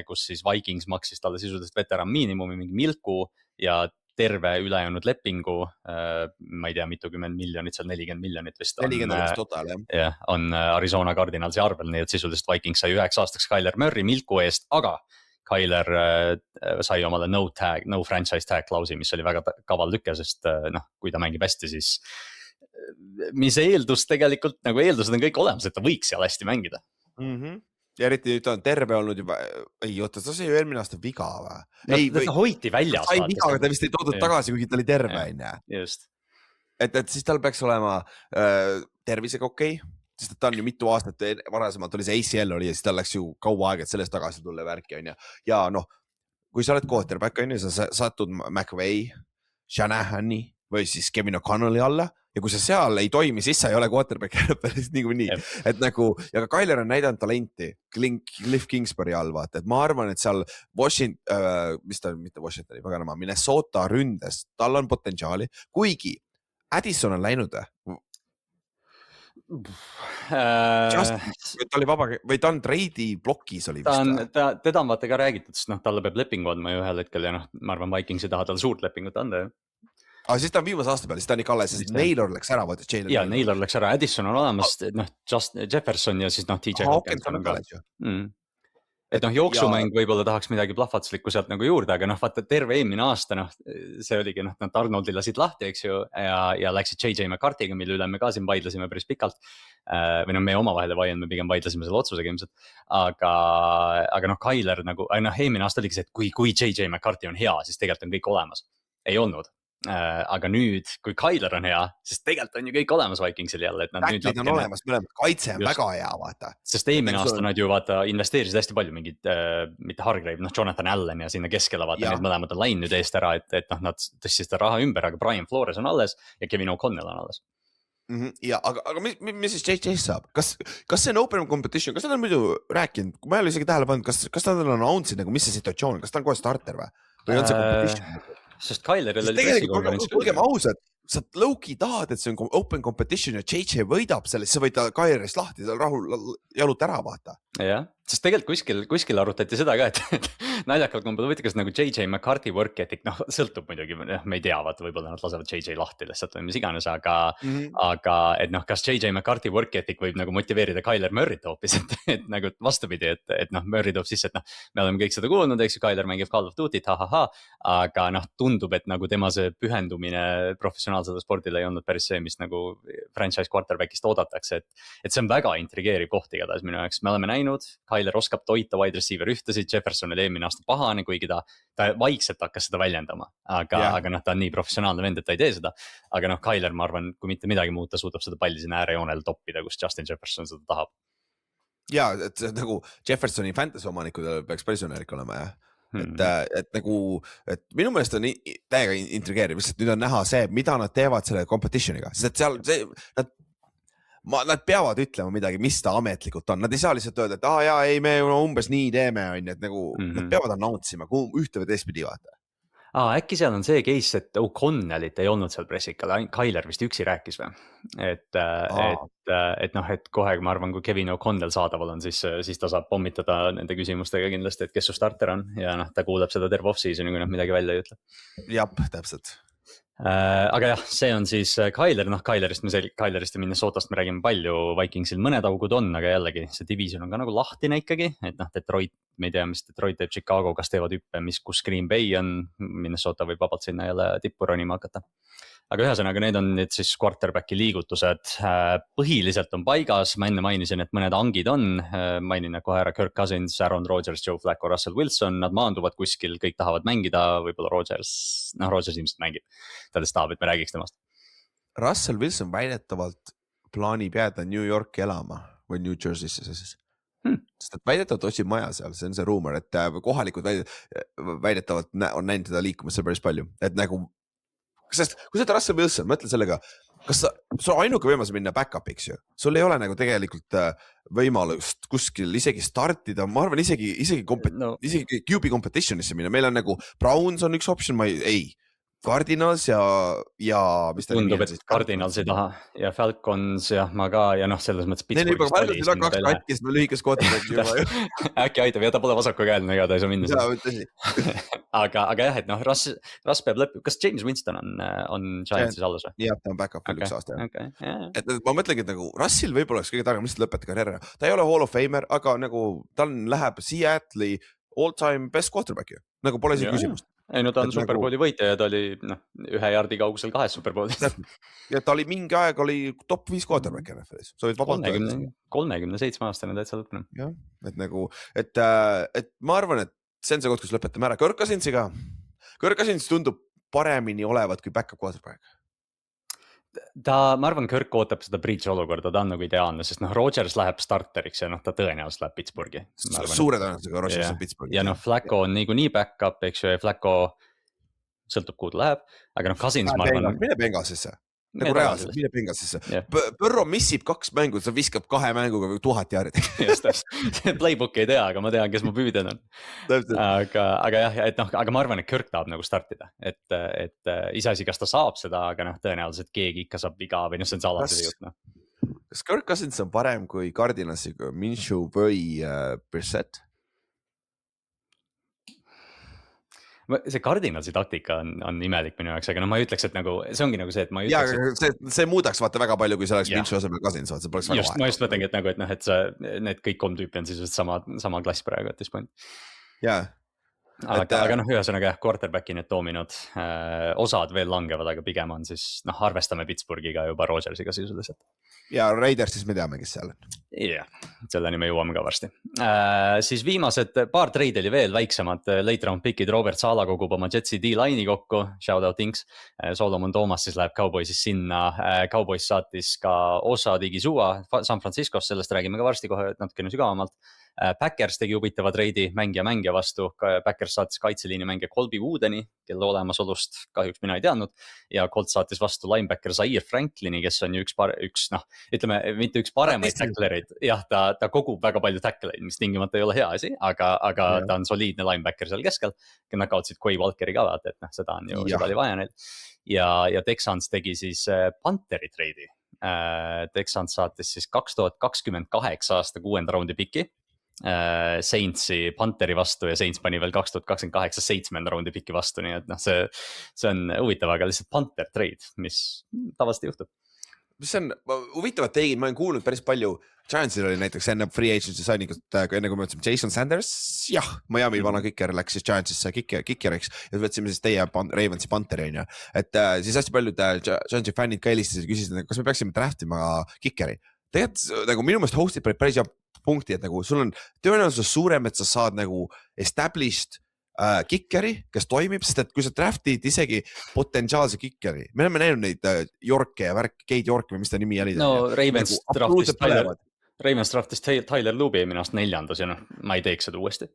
A: kus siis Vikings maksis talle sisuliselt veteran miinimumi, mingi milku ja terve ülejäänud lepingu, ma ei tea, mitukümmend miljonit, seal 40 miljonit vist on.
B: 40 total,
A: jah. On Arizona Cardinalsi arvel, nii et sisuliselt Vikings sai 9 aastaks Kyler Murray milku eest, aga Kyler sai omale no franchise tag klausi, mis oli väga kaval lüke, sest kui ta mängib hästi, siis mis eeldus tegelikult, nagu eeldused on kõik olemas, et ta võiks seal hästi mängida.
B: Ja eriti nüüd on terve olnud juba, ei oota, ta sai ju eelmine aasta viga või?
A: Ta hoiti väljas.
B: Ta sai viga, aga ta vist ei toodud tagasi, kuigi ta oli terve,
A: just.
B: Et siis tal peaks olema tervisega okei, sest ta on ju mitu aastat varasemalt oli see ACL oli ja siis tal läks ju kaua aega, et sellest tagasi tulla värki, on ju. Ja kui sa oled quarterback, on ju, sa satud McVay, Shanahani või siis Kevin O'Connelli alla ja kui sa seal ei toimi, siis sa ei ole quarterback niikuinii. Et nagu, ja ka Kyler on näidanud talenti Cliff Kingsbury all, vaata, et ma arvan, et seal mitte Washingtoni, Minnesota ründes, tal on potentsiaali, kuigi Addison on läinud. Ta oli vaba, või ta on treidi blokis oli vist.
A: Teda on vaata ka räägitud, sest talle peab lepingu andma ju ühel hetkel ja ma arvan, Vikings ei taha tal suurt lepingut anda.
B: Aga siis ta on viimase aasta peal, siis ta on ikka alles, sest Naylor läks ära, vaata.
A: Ja, Naylor läks ära, Addison on olemas, just Jefferson ja siis TJ Hawkinson on ka. Et jooksumäng võib-olla tahaks midagi plahvatuslikku sealt nagu juurde, aga vaata terve eelmine aasta, see oligi, nad Arnoldi lasid lahti, eks ju, ja läksid JJ McCarthy'ga, mille üle me ka siin vaidlesime päris pikalt. Või me omavahel me pigem vaidlesime selle otsusega ilmselt. Aga Kyler nagu, eelmine aasta oligi see, et kui JJ McCarthy on hea, siis tegelikult on kõik olemas. Ei olnud. Aga nüüd, kui Kyler on hea, siis tegelikult on ju kõik olemas Vikingsil jälle.
B: Täklid on olemas, mõlemad, kaitse on väga hea, vaata.
A: Sest eelmine aasta nad ju investeerisid hästi palju mingid, mitte Hargrave, Jonathan Allen ja sinna keskele vaata, need mõlemad on lain nüüd eest ära, et nad tõstis seda raha ümber, aga Brian Flores on alles ja Kevin O'Connell on alles.
B: Ja, aga mis siis JJ saab? Kas see on open competition? Kas nad on muidu rääkinud? Kui ma ei ole isegi tähele pannud, kas nad on announced nagu, mis see situatsioon? Kas ta on kohe starter või on see competition?
A: Sest Kyleril oli pressikonverents.
B: Olgem ausad, sa low-key tahad, et see on open competition ja JJ võidab selle, siis sa võid Kylerist lahti, ta rahul jalut ära vaata.
A: Jah, sest tegelikult kuskil arutati seda ka, et naljakalt on võtikas nagu JJ McCarthy work ethic, sõltub muidugi, me ei tea, vaata, võib-olla nad lasevad JJ lahti lihtsalt või mis iganes, aga et kas JJ McCarthy work ethic võib nagu motiveerida Kyler Murray't hoopis, et nagu vastupidi, et Murray toob sisse, et me oleme kõik seda kuulnud, eks ju, Kyler mängib Call of Duty't, aga tundub, et nagu tema see pühendumine professionaalsele spordile ei olnud päris see, mis nagu franchise quarterback'ist oodatakse, et see on väga intrigeeriv koht igatahes minu jaoks, me oleme näinud, Kyler oskab toita wide receiver ühtesid, Jefferson oli eelmine aasta pahane, kuigi ta vaikselt hakkas seda väljendama, aga ta on nii professionaalne vend, et ta ei tee seda, aga Kyler, ma arvan, kui mitte midagi muuta, suudab seda palli sinna äärejoonel toppida, kus Justin Jefferson seda tahab.
B: Ja, et nagu Jeffersoni fantasy omanikudel peaks päris õnnelik olema, jah. Et nagu, et minu meelest on täiega intrigeeriv, sest nüüd on näha see, mida nad teevad selle competitioniga, sest et seal nad peavad ütlema midagi, mis ta ametlikult on, nad ei saa lihtsalt öelda, et me umbes nii teeme, on, et nagu nad peavad announcima ühte või teistpidi vaata.
A: Äkki seal on see case, et O'Connellit ei olnud seal pressikal, Kyler vist üksi rääkis või? Et kohe, ma arvan, kui Kevin O'Connell saadaval on, siis ta saab pommitada nende küsimustega kindlasti, et kes su starter on ja ta kuuleb seda terve off-seasoni, kui nad midagi välja ei ütle.
B: Jah, täpselt.
A: Aga jah, see on siis Kyler, Kylerist ja Minnesotast me räägime palju, Vikingsil mõned augud on, aga jällegi see division on ka nagu lahtine ikkagi, et Detroit, me ei tea, mis Detroit teeb, Chicago, kas teevad hüppe, kus Green Bay on, Minnesota võib vabalt sinna jälle tippu ronima hakata. Aga ühesõnaga, need on nüüd siis quarterbacki liigutused, põhiliselt on paigas, ma enne mainisin, et mõned angid on, mainin kohe ära Kirk Cousins, Aaron Rodgers, Joe Flacco, Russell Wilson, nad maanduvad kuskil, kõik tahavad mängida, võib-olla Rodgers ilmselt mängib, ta tahab, et me räägiks temast.
B: Russell Wilson väidetavalt plaanib jääda New Yorki elama või New Jersey'sse siis. Sest et väidetavalt otsib maja seal, see on see ruumor, et kohalikud väidetavalt on näinud teda liikumas seal päris palju, et nagu sest kui sa oled Russell Wilson, mõtle sellega, kas sul on ainuke võimalus minna back-up'iks ju, sul ei ole nagu tegelikult võimalust kuskil isegi startida, ma arvan isegi QB competitionisse minna, meil on nagu Browns on üks option, ei. Cardinals ja mis ta
A: tundub, et Cardinals ei taha ja Falcons ja ma ka ja selles mõttes
B: Pittsburghist oli. Neil juba 2 katkist, me lühikest quarterback juba ju.
A: Äkki aitab ja ta pole vasakukäeline, ega ta ei saa minna. aga jah, et Russ peab lõpp, kas James Winston on Giantsis alles või?
B: Jah, ta on back-up veel 1 aasta. Et ma mõtlengi, et nagu Russil võib-olla oleks kõige targem lihtsalt lõpetada karjääri. Ta ei ole Hall of Famer, aga nagu tal läheb Seattle'i all-time best quarterback ju, nagu pole isegi küsimust.
A: Ei no ta on Superbowli võitja ja ta oli 1 jaardi kaugusel 2 Superbowlist.
B: Ja ta oli mingi aeg top 5 quarterback NFL-is.
A: 37 aastane täitsa lõppenud.
B: Jah, et nagu, et ma arvan, et see on see koht, kus lõpetame ära. Kirk Cousinsiga. Kirk Cousins tundub paremini olevat kui backup quarterback.
A: Ma arvan, Kirk ootab seda bridge olukorda, ta on nagu ideaalne, sest Rodgers läheb starteriks ja ta tõenäoliselt läheb Pittsburghi.
B: Suure tõenäolisega Rodgers on Pittsburghi.
A: Ja Flacco on niikuinii back-up, eks ju, ja Flacco sõltub kuud läheb, aga Cousins ma arvan.
B: Mine Bengalsisse, nagu reaalselt, mine Bengalsisse. Põrro missib 2 mängu, ta viskab 2 mänguga 1000 jaardi.
A: Playbook ei tea, aga ma tean, kes mu püüdjad on. Aga jah, aga ma arvan, et Kirk tahab nagu startida, et iseasi, kas ta saab seda, aga tõenäoliselt keegi ikka saab viga või see on see alati jutt.
B: Kas Kirk Cousins on parem kui Cardinalsiga Minshew või Brissett?
A: See Cardinalsi taktika on imelik minu jaoks, aga ma ei ütleks, et nagu, see ongi nagu see, et ma ei
B: ütleks, et... see muudaks vaata väga palju, kui see oleks Minshew asemel Cousins, see poleks väga
A: vahe. Ma just mõtlengi, et need kõik 3 tüüpi on siis sama klass praegu, et this point.
B: Jaa.
A: Aga ühesõnaga jah, quarterbacki need toominud, osad veel langevad, aga pigem on siis, arvestame Pittsburghiga juba Rodgersiga sisuliselt.
B: Ja Raiders siis me teame, kes seal on.
A: Jah, selleni me jõuame ka varsti. Siis viimased paar treid oli veel väiksemad late round pickid, Robert Sala kogub oma Jetsi D-line'i kokku, shout out Inks, Solomon Thomas siis läheb Cowboysis sinna, Cowboys saatis ka Osa Digizua San Franciscos, sellest räägime ka varsti kohe natukene sügavamalt. Packers tegi huvitava treidi mängija vastu, Packers saatis kaitseliini mängija Colby Woodeni, kelle olemasolust kahjuks mina ei teadnud, ja Colt saatis vastu linebacker Zaire Franklini, kes on ju üks ütleme, mitte üks paremaid tacklereid, jah, ta kogub väga palju tacklereid, mis tingimata ei ole hea asi, aga ta on soliidne linebacker seal keskel, nad kaotsid Quay Walkeri ka vaata, et seda on ju, seda oli vaja neil, ja Texans tegi siis Pantheri treidi, Texans saatis siis 2028 aasta 6. raundi piki, Saintsi Pantheri vastu ja Saints pani veel 2028 7. raundi piki vastu, nii et see on huvitav, aga lihtsalt Panther trade, mis tavaliselt juhtub.
B: Mis on huvitavad tegid, ma olen kuulnud päris palju, Giantsil oli näiteks enne free agency signing'ut, enne kui me võtsime Jason Sanders, jah, Miami vana kiker läks siis Giantsisse kikeriks ja võtsime siis teie Ravensi Pantheri on ju, et siis hästi paljud Giantsi fännid ka helistasid ja küsisid, kas me peaksime draftima kikeri. Tegelikult nagu minu meelest hostid panid päris hea punkti, et nagu sul on tõenäoliselt suurem, et sa saad nagu established kikeri, kes toimib, sest et kui sa draftid isegi potentsiaalse kikeri, me oleme näinud neid Yorke ja värk, Kate York või mis ta nimi oli.
A: No Ravens draftis Tyler Luby minu aast 4. ja ma ei teeks seda uuesti.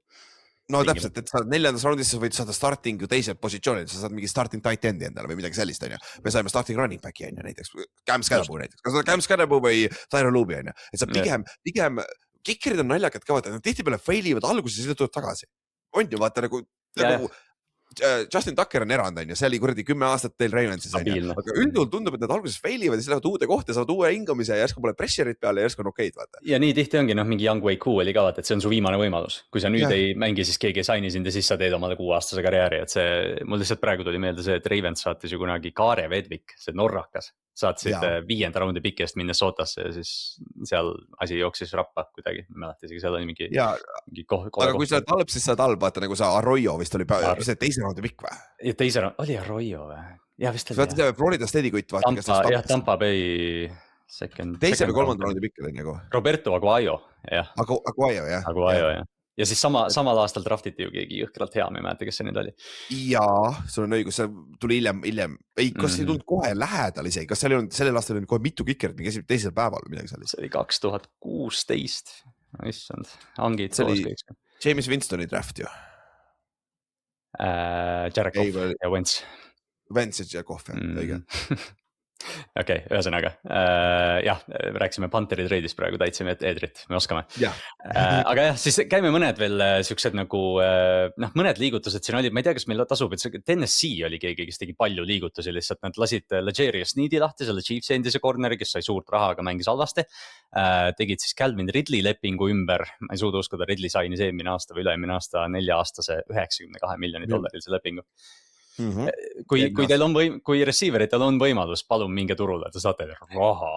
B: No täpselt, et sa 4. raundis võid saada starting teised positsioonid, sa saad mingi starting tight endi endale või midagi sellist on ju. Me saime starting running back'i on ju näiteks, Cam Scadaboo näiteks, kas Cam Scadaboo või Tyler Luby on ju, et sa pigem kikerid on naljakad ka vaata, nad tihti peale failivad alguses ja tuleb tagasi. On ju vaata nagu Justin Tucker on erand on ju, see oli kuradi 10 aastat teil Ravensis on ju, aga üldjuhul tundub, et nad alguses failivad ja siis lähevad uude kohta, saavad uue hingamise ja järsku pole pressure'it peale ja järsku on okeid vaata.
A: Ja nii tihti ongi mingi Young Wei Koo oli ka vaata, et see on su viimane võimalus, kui sa nüüd ei mängi, siis keegi ei saini sind ja siis sa teed omale 6-aastase karjääri, et see, mul lihtsalt praegu tuli meelde see, et Ravens saatis ju kunagi Kaare Vedvik, see norrakas, saatsid 5. raundi pikest Minnesotasse ja siis seal asi jooksis rappa kuidagi, ma mäletan isegi seal oli mingi
B: aga kui sa oled halb, siis sa oled halb, vaata nagu sa Arroyo vist oli teise raundi pikk või?
A: Ja teise raundi, oli Arroyo või? Ja vist oli.
B: Vaata Florida Steady kutt vaata.
A: Tampa Bay second.
B: Teise või 3. raundi pikk oli nagu.
A: Roberto Aguayo, jah.
B: Aguayo, jah.
A: Aguayo, jah. Ja siis samal aastal draftiti ju keegi jõhkralt hea, ma ei mäleta, kes see nüüd oli.
B: Jaa, sul on õigus, see tuli hiljem. Ei, kas ei tulnud kohe lähedal isegi, kas sellel aastal oli kohe mitu kikerit, mis käisid teisel päeval või midagi sellist?
A: See oli 2016, issand, hangid.
B: See oli James Winstoni draft ju.
A: Jared Goff ja Wentz.
B: Vance ja Kohv, õige.
A: Okei, ühesõnaga jah, rääkisime Pantheri treidist praegu, täitsime eedrit, me oskame. Aga jah, siis käime mõned veel siuksed nagu mõned liigutused siin olid, ma ei tea, kas meil tasub, et see Tennessee oli keegi, kes tegi palju liigutusi, lihtsalt nad lasid L'Jarius Sneedi lahti, selle Chiefs endise corneri, kes sai suurt raha, aga mängis halvasti. Tegid siis Calvin Ridley lepingu ümber, ma ei suuda uskuda, Ridley sainis eelmine aasta või üle-eelmine aasta 4-aastase $92 miljonit lepingu. Kui teil on kui receiver'itel on võimalus, palun minge turule, te saate raha.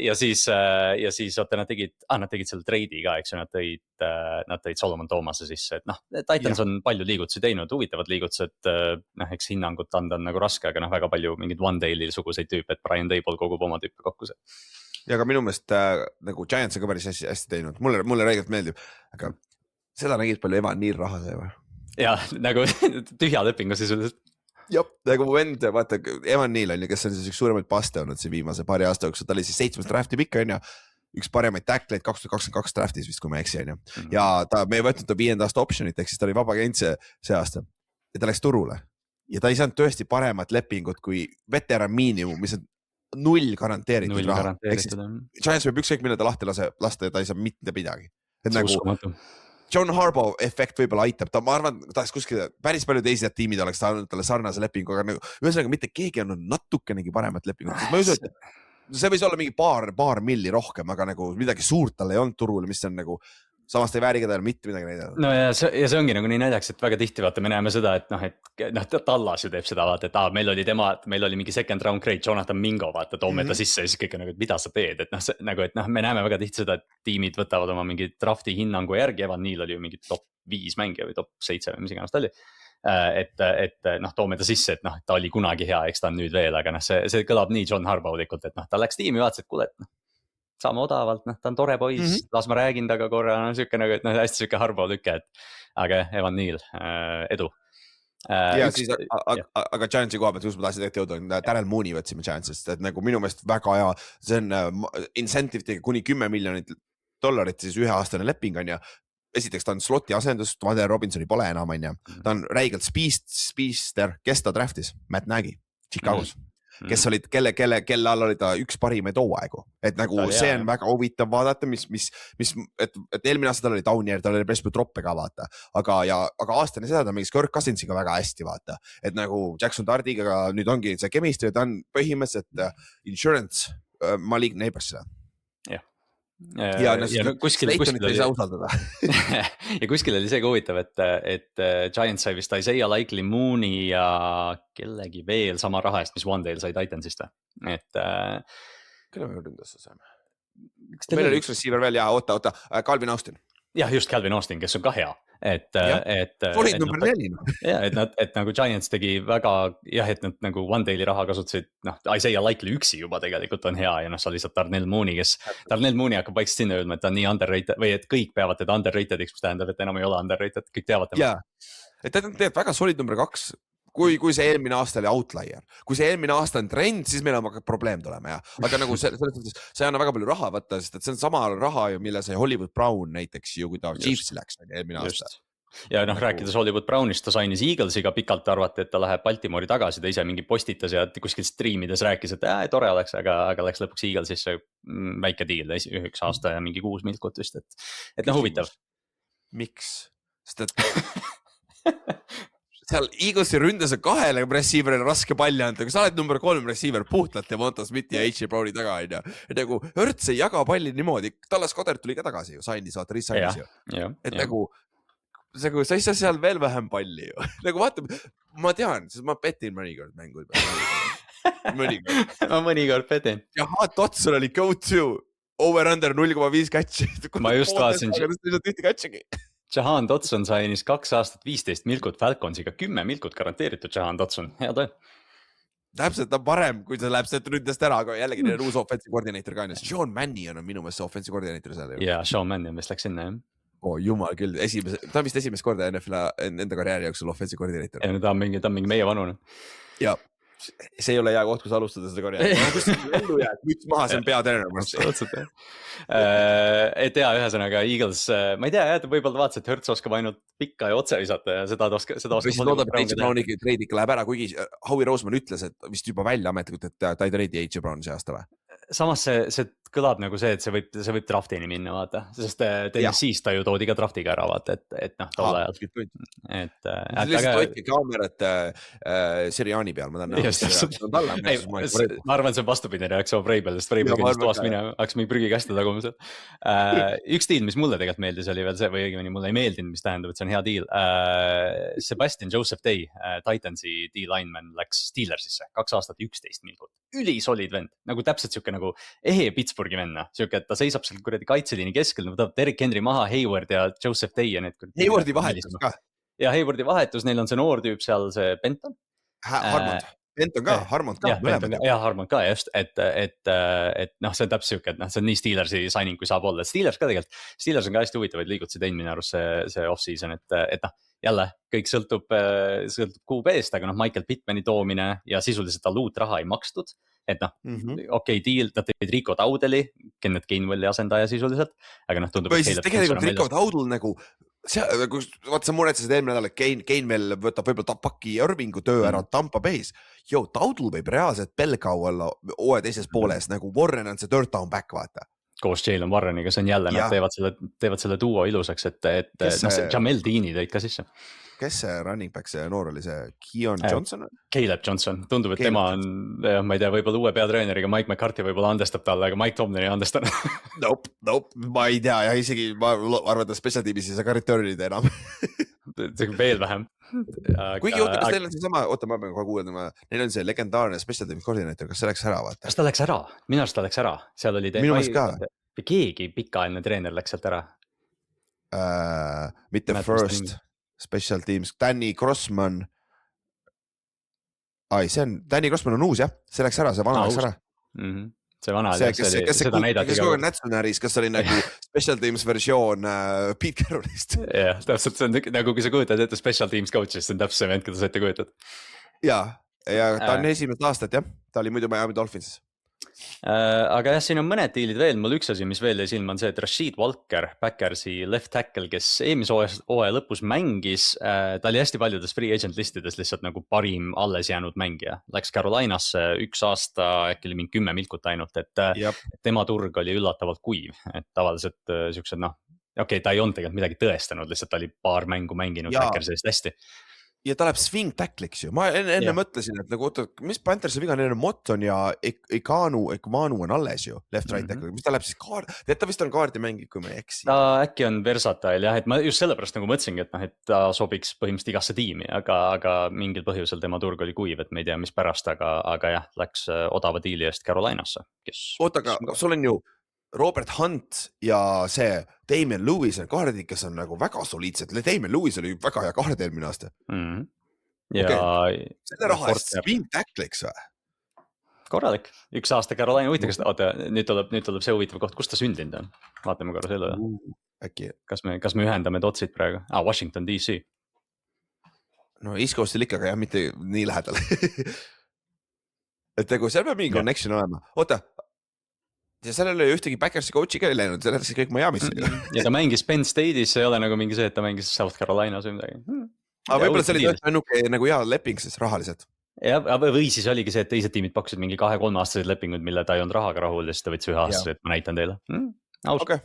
A: ja siis oota, nad tegid selle treidi ka, eks ju, nad tõid Solomon Thomase sisse, et Titans on palju liigutusi teinud, huvitavad liigutused, eks hinnangut anda on nagu raske, aga väga palju mingid One Day'li suguseid tüüpe, et Brian Daboll kogub oma tüüpe kokku see.
B: Ja aga minu meelest nagu Giants on ka päris hästi teinud, mulle räigelt meeldib, aga seda nägid palju Evan Neal raha sai või?
A: Ja nagu tühja lepingu sisuliselt.
B: Jah, nagu vend, vaata Evan Neal on ju, kes on siis üks suuremaid paste olnud see viimase paari aasta jooksul, ta oli siis 7. drafti pikk on ju, üks paremaid tackleid 2022 draftis vist, kui ma eksi on ju. Ja me ei võtnud ta 5. aasta optionit, ehk siis ta oli vaba agent see aasta ja ta läks turule ja ta ei saanud tõesti paremat lepingut kui veteran miinimum, mis on 0 garanteeritud raha. Giants võib ükskõik mille ta lahti lasta ja ta ei saa mitte midagi. Et nagu John Harbaugh efekt võib-olla aitab, ma arvan, tahaks kuskil päris palju teised tiimid oleks saanud talle sarnase lepingu, aga nagu, ühesõnaga mitte keegi on natukenegi paremat lepingut. Ma ei usu, et see võis olla mingi paar milli rohkem, aga nagu midagi suurt talle ei olnud turul, mis on nagu samas ta ei väärigi tal mitte midagi näidanud.
A: No ja see ongi nagu nii näidaks, et väga tihti vaata, me näeme seda, et Tallas ju teeb seda vaata, et meil oli mingi second round grade Jonathan Mingo, vaata, toome ta sisse ja siis kõik on nagu, et mida sa teed, et me näeme väga tihti seda, et tiimid võtavad oma mingi drafti hinnangu järgi, Evan Neal oli ju mingi top 5 mängija või top 7 või mis iganes ta oli. Et toome ta sisse, et ta oli kunagi hea, eks ta on nüüd veel, aga see kõlab nii John Harbaughlikult, et ta läks tiimi, vaatas, et kuule, et saame odavalt, ta on tore poiss, las ma räägin taga korra, siuke nagu, et hästi siuke Harbaugh lüke, et aga Evan Neal, edu.
B: Aga Giantsi koha pealt, kus ma tahtsin tegelikult jõuda, Darrell Mooney võtsime Giantsist, et nagu minu meelest väga hea, see on incentive tegi kuni $10 miljonit, siis 1-aastane leping on ja esiteks ta on sloti asendus, Vader Robinsoni pole enam on ja ta on räigelt speedster, kes ta draftis, Matt Nagy, Chicagos. Kes olid, kelle all oli ta üks parimaid hooaegu, et nagu see on väga huvitav vaadata, et eelmine aasta tal oli Downier, tal oli päris palju troppe ka vaata, aga aastane seda ta mingis Kirk Cousinsiga väga hästi vaata, et nagu Jackson Dardiga nüüd ongi see chemistry, ta on põhimõtteliselt insurance Malik Neighborsile. Ja kuskil ei saa usaldada.
A: Ja kuskil oli see ka huvitav, et Giants sai vist Isaiah Likely, Mooney ja kellegi veel sama raha eest, mis One Day'l sai Titansist.
B: Kelle me ründasse saime? Meil oli üks receiver veel ja oota, Calvin Austin.
A: Jah, just Calvin Austin, kes on ka hea.
B: Olid number 4.
A: Ja, et nagu Giants tegi väga, et nad nagu One Day'li raha kasutasid, Isaiah Likely üksi juba tegelikult on hea ja sa lihtsalt Darnell Mooney, Darnell Mooney hakkab vaikselt sinna öelma, et ta on nii underrated või et kõik peavad teda underratediks, mis tähendab, et enam ei ole underrated, kõik teavad tema.
B: Et ta teeb väga solid number 2. Kui see eelmine aasta oli outlier, kui see eelmine aasta on trend, siis meil on probleem tulema ja, aga nagu see ei anna väga palju raha võtta, sest et see on sama raha ju, mille sai Hollywood Brown näiteks ju, kui ta Chiefsi läks eelmine aasta.
A: Ja rääkides Hollywood Brownist, ta sainis Eaglesiga pikalt arvati, et ta läheb Baltimore'i tagasi, ta ise mingi postitas ja kuskil streamides rääkis, et tore oleks, aga läks lõpuks Eaglesisse väike diil, 1 aasta ja mingi 6 milkut vist, et huvitav.
B: Miks? Sest et seal Eaglesi ründas on 2 receiver'ile raske palli anda, kui sa oled number 3 receiver puhtalt ja Monta Smithi ja H.J. Browni taga on ja nagu Hurts ei jaga palli niimoodi, Dallas Goddard tuli ka tagasi ju, sainis vaata, Riss-sainis ju, et nagu sa ei saa seal veel vähem palli ju, nagu vaata, ma tean, sest ma petin mõnikord mängud.
A: Mõnikord petin.
B: Ja Dotson oli go-to, over-under 0,5 catch'i.
A: Ma just vaatasin. Jahan Dotson sai ennist 2 aastat 15 milkut Falconsiga, 10 milkut garanteeritud Jahan Dotson, hea töö.
B: Täpselt, ta on parem, kui ta läheb sealt ründest ära, aga jällegi neil uus offensive koordineeter ka on. Sean Mannion on minu meelest see offensive koordineeter seal.
A: Ja, Sean Mannion vist läks sinna, jah.
B: Jumal küll, ta on vist esimest korda NFL enda karjääri jooksul offensive koordineeter.
A: Ja ta on mingi meie vanune.
B: Ja, see ei ole hea koht, kus alustada seda karjääri. Kus ellu jääd, müts maha, see on peatreener.
A: Absoluutselt, et ja ühesõnaga Eagles, ma ei tea, võib-olla vaatas, et Hurts oskab ainult pikka ja otse visata ja seda oskab.
B: Siis loodab, et AJ Brown treid ikka läheb ära, kuigi Howie Roseman ütles, et vist juba välja ametlikult, et ta ei treidi AJ Brown see aasta või?
A: Samas see kõlab nagu see, et see võib draftini minna, vaata, sest Tennessee's ta ju toodi ka draftiga ära, vaata, et noh, tol ajal.
B: See lihtsalt hoidki kaamerat Siriani peal, ma tahan näha.
A: Ma arvan, see on vastupidi reaktsioon Vreibel, sest Vreibel kõndis toas minema, hakkas mingi prügikäste tagumisel. Üks deal, mis mulle tegelikult meeldis, oli veel see, või õigemini mulle ei meeldinud, mis tähendab, et see on hea deal. Sebastian Joseph Day, Titansi D-lineman, läks Steelersisse 2 aastat 11 milgut. Ülisolid vend, nagu täpselt siuke nagu ehe Pittsburghi venna, siuke, et ta seisab seal kuradi kaitseliini keskel, võtab Derrick Henry maha, Hayward ja Joseph Day ja need.
B: Haywardi vahetus ka.
A: Ja Haywardi vahetus, neil on see noor tüüp seal, see Benton.
B: Harmond. Benton ka, Harmond ka.
A: Ja Harmond ka, just, et noh, see on täpselt siuke, et noh, see on nii Steelersi signing, kui saab olla. Steelers ka tegelikult, Steelers on ka hästi huvitavaid liigutusi teinud minu arust see off-season, et noh, jälle kõik sõltub QB-st, aga noh, Michael Pittmani toomine ja sisuliselt tal uut raha ei makstud. Et noh, okei, deal, nad teid Rico Daudeli, Kenneth Gainwelli asendaja sisuliselt, aga noh, tundub.
B: Või siis tegelikult Rico Daudel nagu, vaata sa muretsesid eelmine nädal, et Gainwell võtab võib-olla Paki Irvingu töö ära Tampa Bay's. Daudel võib reaalselt Belgau olla oe teises pooles, nagu Warren on see third down back, vaata.
A: Koos Jalen Warreniga, see on jälle, nad teevad selle duo ilusaks, et Jamel Deani tõid ka sisse.
B: Kes see running back, see noor oli see Keon Johnson?
A: Caleb Johnson, tundub, et tema on, ma ei tea, võib-olla uue peatreeneriga, Mike McCarthy võib-olla andestab talle, aga Mike Tomlin ei andestanud.
B: Nope, ma ei tea ja isegi ma arvan, et special teamis ei saa ka returnida enam.
A: Veel vähem.
B: Kuigi oota, kas teil on see sama, oota, ma pean kohe kuulema, neil on see legendaarne special teamis koordineeter, kas see läks ära, vaata?
A: Kas ta läks ära? Minu arust ta läks ära, seal oli
B: minu arust ka.
A: Keegi pikaajaline treener läks sealt ära.
B: Mitte First special teams, Danny Grossman. Danny Grossman on uus, jah, see läks ära, see vana läks ära.
A: See vana,
B: seda näidati ka. Natsionaris, kas oli nagu special teams versioon Pete Carrollist.
A: Jah, täpselt, see on nagu, kui sa kujutad ette special teams coach'ist, see on täpselt see vend, keda sa ette kujutad.
B: Ja ta on esimest aastat, jah, ta oli muidu Miami Dolphinsis.
A: Aga jah, siin on mõned diilid veel, mul üks asi, mis veel jäi silma on see, et Rashid Walker, Packersi left tackle, kes eelmise hooaja lõpus mängis, ta oli hästi paljudes free agent listides lihtsalt nagu parim alles jäänud mängija. Läks Carolinasse 1 aasta, äkki oli mingi 10 milkut ainult, et tema turg oli üllatavalt kuiv, et tavaliselt siuksed noh, okei, ta ei olnud tegelikult midagi tõestanud, lihtsalt ta oli paar mängu mänginud Packersi eest hästi.
B: Ja ta läheb swing tackliks ju, ma enne mõtlesin, et nagu, oota, mis Panthersi viga, neil on Motton ja Ekmanu on alles ju, left-right tackle, mis ta läheb siis ta vist on kaardi mängib, kui ma ei eksi.
A: Ta äkki on versatile jah, et ma just sellepärast nagu mõtlesingi, et noh, et ta sobiks põhimõtteliselt igasse tiimi, aga mingil põhjusel tema turg oli kuiv, et me ei tea, mis pärast, aga jah, läks odava diili eest Carolinasse.
B: Oota, aga sul on ju Robert Hunt ja see Damien Lewis on kaardid, kes on nagu väga soliidsed. Damien Lewis oli väga hea kaard eelmine aasta. Selle raha eest swing tackliks või?
A: Korralik. 1 aasta Carolina huvitav, oota, nüüd tuleb see huvitav koht, kus ta sündinud on. Vaatame korra selle.
B: Äkki.
A: Kas me ühendame dotsid praegu? Washington DC.
B: No East Coastil ikka, aga jah, mitte nii lähedal. Et nagu seal peab mingi connection olema. Oota, ja sellel oli ühtegi Packersi coachi ka ei läinud, see läks kõik Miami'sse.
A: Ja ta mängis Penn State'is, see ei ole nagu mingi see, et ta mängis South Carolinas või midagi.
B: Aga võib-olla see oli nagu hea leping siis rahaliselt.
A: Ja, või siis oligi see, et teised tiimid pakkusid mingi 2-3 aastased lepingud, mille ta ei olnud rahaga rahul ja siis ta võttis 1 aastase, et ma näitan teile.
B: Okei,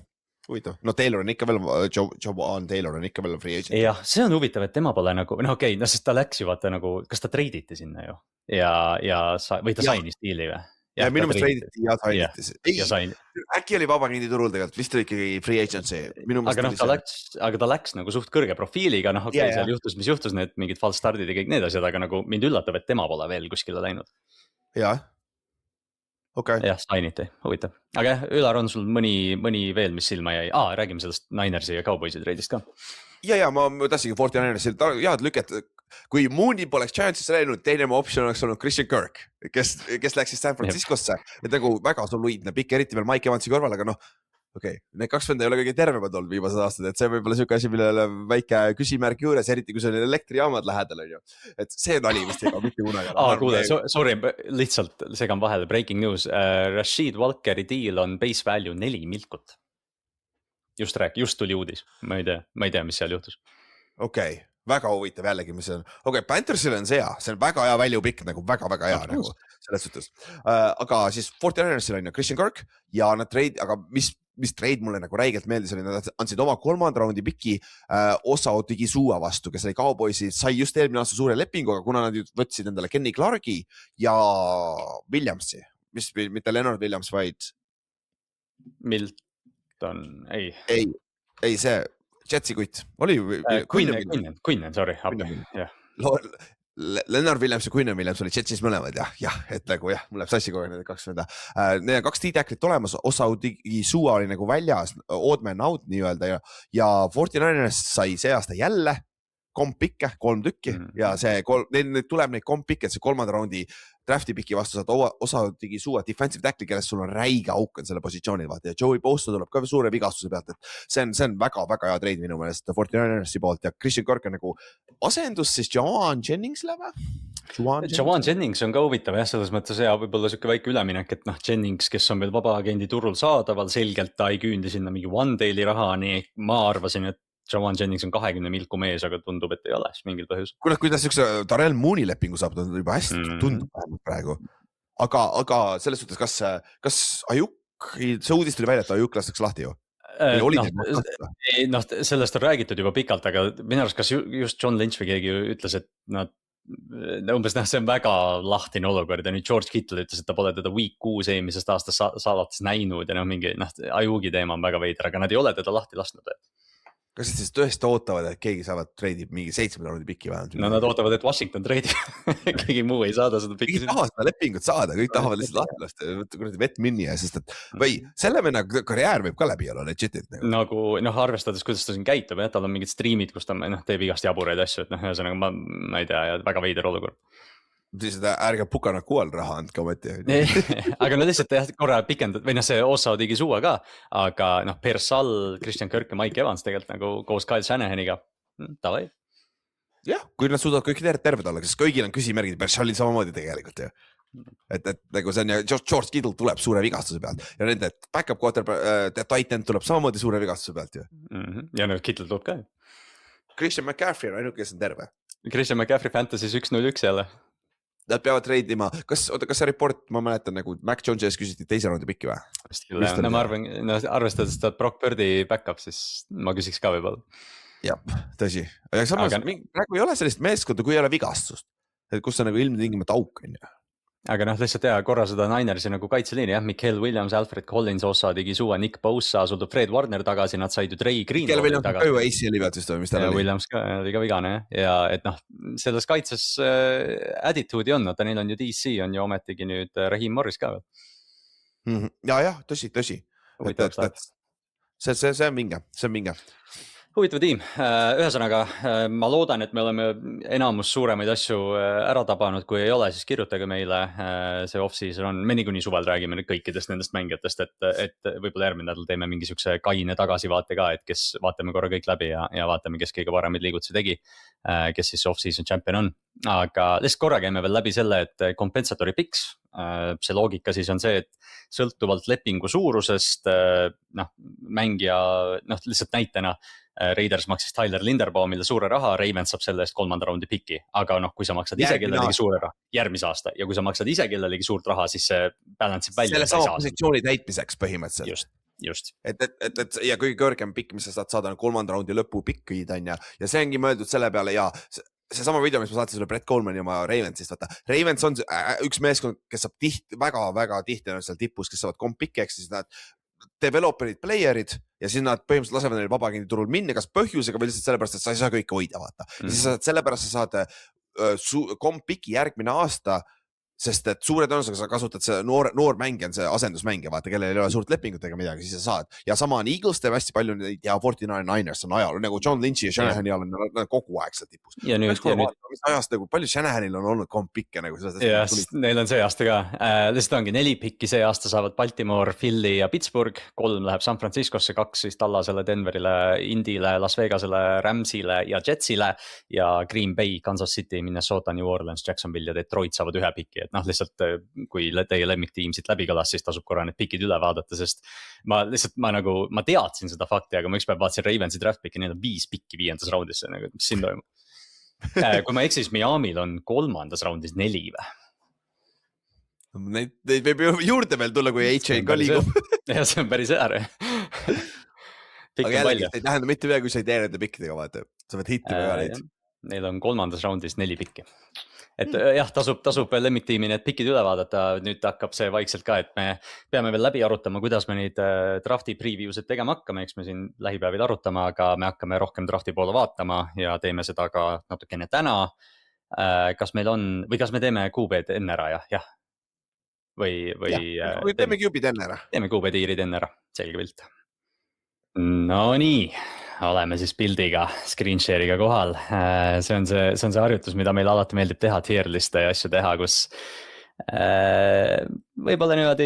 B: huvitav. No Taylor on ikka veel, Taylor on ikka veel free agent.
A: Jah, see on huvitav, et tema pole nagu, no okei, sest ta läks ju vaata nagu, kas ta treiditi sinna ju või ta sainis diili või?
B: Ja minu meelest reiditi ja sainiti. Äkki oli vabakendi turul tegelikult, vist oli ikkagi free agency.
A: Aga ta läks nagu suht kõrge profiiliga, noh okei, seal juhtus, mis juhtus, need mingid false startid ja kõik need asjad, aga nagu mind üllatab, et tema pole veel kuskile läinud.
B: Jah, okei.
A: Jah, sainiti, huvitav. Aga jah, Ülar on sul mõni veel, mis silma jäi? Räägime sellest Ninersi ja Cowboysi treidist ka.
B: Ja ma tahtsingi 49ersi, head lüket. Kui Mooney poleks Giantsisse läinud, teine optsioon oleks olnud Christian Kirk, kes läks siis San Franciscosse. Et nagu väga soliidne pikk, eriti veel Mike Evansi kõrval, aga noh, okei. Need 2 venda ei ole kõige tervemad olnud viimased aastad, et see võib olla siuke asi, millele väike küsimärk juures, eriti kui see on elektrijaamad lähedal on ju. Et see nali vist ega mitte kunagi.
A: Kuule, sorry, lihtsalt segan vahele, breaking news. Rashid Walkeri deal on base value 4 milkut. Just tuli uudis, ma ei tea, mis seal juhtus.
B: Okei. Väga huvitav jällegi, mis see on. Okei, Panthersil on see hea, see on väga hea value pick, nagu väga hea nagu selles suhtes. Aga siis 49ersil on ju Christian Kirk ja nad trade, aga mis trade mulle nagu räigelt meeldis, oli nad andsid oma 3. raundi piki Osa Odigizua vastu, kes oli Cowboysi, sai just eelmine aasta suure lepingu, aga kuna nad võtsid endale Kenny Clarki ja Williamsi, mitte Leonard Williams, vaid
A: Milton,
B: ei see Jetsi kutt, oli
A: Quinnen, sorry.
B: Leonard Williams ja Quinnen Williams oli Jetsis mõlemad, jah, et nagu mul läheb sassi kogu need 2 venda. Need on 2 D-tacklit olemas, Osa Odigizua oli nagu väljas, odd man out nii-öelda ja 49ers sai see aasta jälle kompikke, 3 tükki ja see tuleb neid kompikke, et see 3. raundi drafti piki vastu saad Osa Odigizua defensive tackli, kellest sul on räige auk on selle positsioonil, vaata, ja Joey Bosa tuleb ka suure vigastuse pealt, et see on väga hea trade minu meelest 49ersi poolt ja Christian Kirk on nagu asendus siis Jawan Jenningsile või?
A: Jawan Jennings on ka huvitav selles mõttes võib-olla siuke väike üleminek, et Jennings, kes on veel vabaagendi turul saadaval, selgelt ta ei küündi sinna mingi One Day'li raha, nii ma arvasin, et Jawan Jennings on 20 milku mees, aga tundub, et ei ole mingil põhjus.
B: Kuidas üks Darrell Mooney lepingu saab, ta juba hästi tundub vähemalt praegu. Aga selles suhtes, kas Ajuk, see uudis tuli välja, et Ajuk lastakse lahti ju?
A: Sellest on räägitud juba pikalt, aga minu arust, kas just John Lynch või keegi ütles, et umbes see on väga lahtine olukord ja nüüd George Kittle ütles, et ta pole teda week 6 eelmisest aastast saalates näinud ja mingi Ajugi teema on väga veider, aga nad ei ole teda lahti lasknud.
B: Kas siis tõesti ootavad, et keegi saavad treidib mingi 7. raundi piki vähemalt?
A: No nad ootavad, et Washington treidib. Keegi muu ei saada seda piki.
B: Kõik tahavad seda lepingut saada, kõik tahavad lihtsalt lahti lasta, kuradi vett minni ja sest, et või selle venna karjäär võib ka läbi olla legitit.
A: Nagu arvestades, kuidas ta siin käitub, tal on mingid streamid, kus ta teeb igast jaburaid asju, et ühesõnaga ma ei tea, väga veider olukord.
B: Siis ärge Pukanaku all raha andke ometi.
A: Aga lihtsalt korra pikendad, või see Osa Odigizua ka, aga Persal, Christian Kirk ja Mike Evans tegelikult nagu koos Kyle Shanahaniga, tavai.
B: Jah, kui nad suudavad kõik terved olla, sest kõigil on küsimärgid, Persalil samamoodi tegelikult ju. Et nagu see on ja George Kittle tuleb suure vigastuse pealt ja nende backup quarterback, tight end tuleb samamoodi suure vigastuse pealt ju.
A: Ja nüüd Kittle tuleb ka.
B: Christian McCaffrey on ainult, kes on terve.
A: Christian McCaffrey Fantasy's 1-0-1 jälle.
B: Nad peavad treidima, kas see report, ma mäletan nagu Mac Jones'is küsiti 2. raundi pikki või?
A: No ma arvan, arvestades seda Brock Purdy backup, siis ma küsiks ka võib-olla.
B: Jah, tõsi. Ja samas praegu ei ole sellist meeskonda, kui ei ole vigastust. Et kus on nagu ilmtingimata auk on ju.
A: Aga lihtsalt korra seda Ninersi nagu kaitseliini, Mikael Williams, Alfred Collins, Osa Odigizua, Nick Bosa, sul tuleb Fred Warner tagasi, nad said ju Trey Green.
B: Mikael Williams ka ju ACL-i pealt vist või, mis tal oli?
A: Williams ka oli ka vigane ja et selles kaitses attitude'i on, neil on ju DC, on ju ometigi nüüd Raheem Morris ka veel.
B: Ja, tõsi. See on minge.
A: Huvitav tiim, ühesõnaga ma loodan, et me oleme enamus suuremaid asju ära tabanud, kui ei ole, siis kirjutage meile see off-season on, me niikuinii suvel räägime kõikidest nendest mängijatest, et võib-olla järgmine nädal teeme mingi siukse kaine tagasivaate ka, et kes vaatame korra kõik läbi ja vaatame, kes kõige paremaid liigutusi tegi, kes siis off-season champion on, aga lihtsalt korra käime veel läbi selle, et compensatory picks, see loogika siis on see, et sõltuvalt lepingu suurusest, mängija, lihtsalt näitena, Raiders maksis Tyler Linderbaumile suure raha, Ravens saab selle eest 3. raundi piki, aga kui sa maksad ise kellelegi suure raha, järgmise aasta, ja kui sa maksad ise kellelegi suurt raha, siis see balance ib välja.
B: Selle sama positsiooni täitmiseks põhimõtteliselt.
A: Just.
B: Et ja kõige kõrgem pikk, mis sa saad saada 3. raundi lõpu pikkid on ja see ongi mõeldud selle peale ja see sama video, mis ma saatsin sulle Brett Coleman ja oma Ravensist, vaata. Ravens on üks meeskond, kes saab väga tihti on seal tipus, kes saavad kompikki, eks siis nad developerid, playerid ja siis nad põhimõtteliselt lasevad neil vabaagendi turul minna, kas põhjusega või lihtsalt sellepärast, et sa ei saa kõike hoida, vaata. Siis sellepärast sa saad kompiki järgmine aasta sest et suure tõenäosusega sa kasutad see noor mängija on see asendusmängija, vaata, kellel ei ole suurt lepingut ega midagi, siis sa saad. Ja sama on Eagles teeb hästi palju neid ja 49ers on ajal, nagu John Lynch'i ja Shanahan'i all on kogu aeg seal tipus.
A: Ja nüüd,
B: mis ajast nagu palju Shanahan'il on olnud kompikke nagu seda.
A: Ja, neil on see aasta ka. Lihtsalt ongi 4 pikki see aasta saavad Baltimore, Philly ja Pittsburgh, 3 läheb San Franciscosse, 2 siis Dallasele, Denverile, Indile, Las Vegasele, Ramsile ja Jetsile ja Green Bay, Kansas City, Minnesota, New Orleans, Jacksonville ja Detroit saavad 1 piki, et noh, lihtsalt kui teie lemmiktiim siit läbi kõlas, siis tasub korra need pikid üle vaadata, sest ma teadsin seda fakti, aga ma ükspäev vaatasin Ravensi draft piki, neil on 5 pikki 5. raundisse, nagu, mis siin toimub. Kui ma eksis, Miami'l on 3. raundis 4 või?
B: Neid võib juurde veel tulla, kui HA ka liigub.
A: Ja see on päris äär.
B: Aga jällegi, ei tähenda mitte midagi, kui sa ei tee nende pikkidega, vaata. Sa võid hittima ka neid.
A: Neil on 3. raundis 4 pikki. Et jah, tasub lemmiktiimi need pikid üle vaadata, nüüd hakkab see vaikselt ka, et me peame veel läbi arutama, kuidas me neid drafti preview'sid tegema hakkame, eks me siin lähipäevid arutama, aga me hakkame rohkem drafti poole vaatama ja teeme seda ka natukene täna. Kas meil on, või kas me teeme QB-d enne ära, jah?
B: Või teeme QB-d enne ära.
A: Teeme QB-tiirid enne ära, selge pilt. No nii. Oleme siis pildiga, screen share'iga kohal. See on see harjutus, mida meil alati meeldib teha, tier-liste ja asju teha, kus võib-olla niimoodi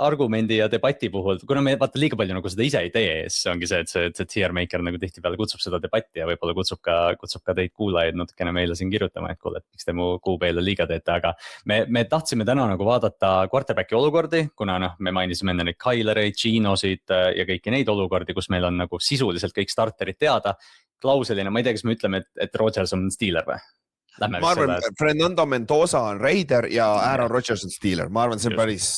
A: argumendi ja debati puhul, kuna me vaata liiga palju nagu seda ise ei tee, siis ongi see, et see tier maker nagu tihtipeale kutsub seda debatti ja võib-olla kutsub ka teid kuulajaid natukene meile siin kirjutama, et kuule, et miks te mu QB-le liiga teete, aga me tahtsime täna nagu vaadata quarterbacki olukordi, kuna me mainisime enne neid Kylereid, Ginosid ja kõiki neid olukordi, kus meil on nagu sisuliselt kõik starterid teada. Klauselina, ma ei tea, kas me ütleme, et Rodgers on Steeler või?
B: Ma arvan, Fernando Mendoza on Raider ja Aaron Rodgers on Steeler. Ma arvan, see on päris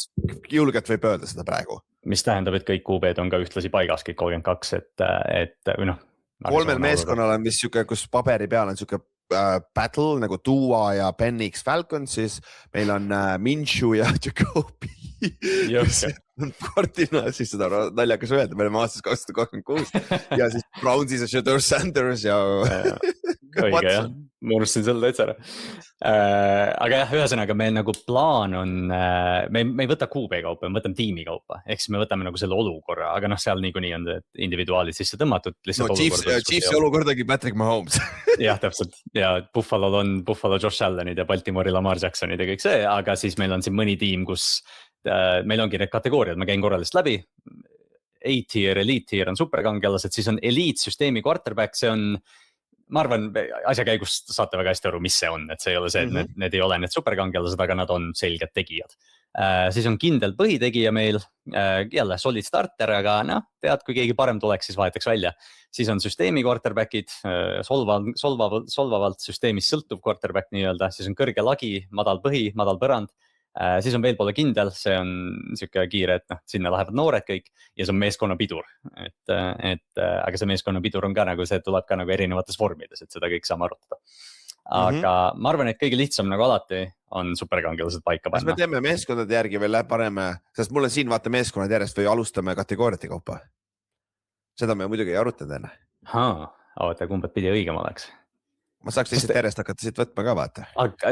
B: julgelt võib öelda seda praegu.
A: Mis tähendab, et kõik QB-d on ka ühtlasi paigas, kõik 32, et või noh.
B: 3 meeskonnal on mis siuke, kus paberi peal on siuke battle nagu Tua ja Penix Falcons, siis meil on Minshew ja Jacobi. Kordina, siis seda naljakas öelda, me oleme aastas 2026 ja siis Brownsis ja Shedeur Sanders ja
A: õige jah, ma unustasin selle täitsa ära. Aga jah, ühesõnaga meil nagu plaan on, me ei võta QB kaupa, me võtame tiimi kaupa, ehk siis me võtame nagu selle olukorra, aga noh, seal niikuinii on individuaalid sisse tõmmatud.
B: No Chiefs olukordagi Patrick Mahomes.
A: Jah, täpselt ja Buffalo'l on Buffalo Josh Allenid ja Baltimore'i Lamar Jacksonid ja kõik see, aga siis meil on siin mõni tiim, kus meil ongi need kategooriad, ma käin korralist läbi. A-tier, elite-tier on superkangelased, siis on elite-süsteemi quarterback, see on, ma arvan, asja käigust saate väga hästi aru, mis see on, et see ei ole see, et need ei ole need superkangelased, aga nad on selged tegijad. Siis on kindel põhitegija meil, jälle solid starter, aga noh, tead, kui keegi parem tuleks, siis vahetaks välja. Siis on süsteemi quarterbackid, solvavalt süsteemist sõltuv quarterback nii-öelda, siis on kõrge lagi, madal põhi, madal põrand. Siis on veel pole kindel, see on siuke kiire, et noh, sinna lähevad noored kõik ja see on meeskonna pidur. Aga see meeskonna pidur on ka nagu see, tuleb ka nagu erinevates vormides, et seda kõik saame arutada. Aga ma arvan, et kõige lihtsam nagu alati on superkangelased paika panna.
B: Kas me teeme meeskondade järgi veel pareme, sest mul on siin vaata meeskonnad järjest või alustame kategooriate kaupa. Seda me muidugi ei arutanud enne.
A: Oota, kumbat pidi õigem oleks.
B: Ma saaks lihtsalt järjest hakata siit võtma ka vaata.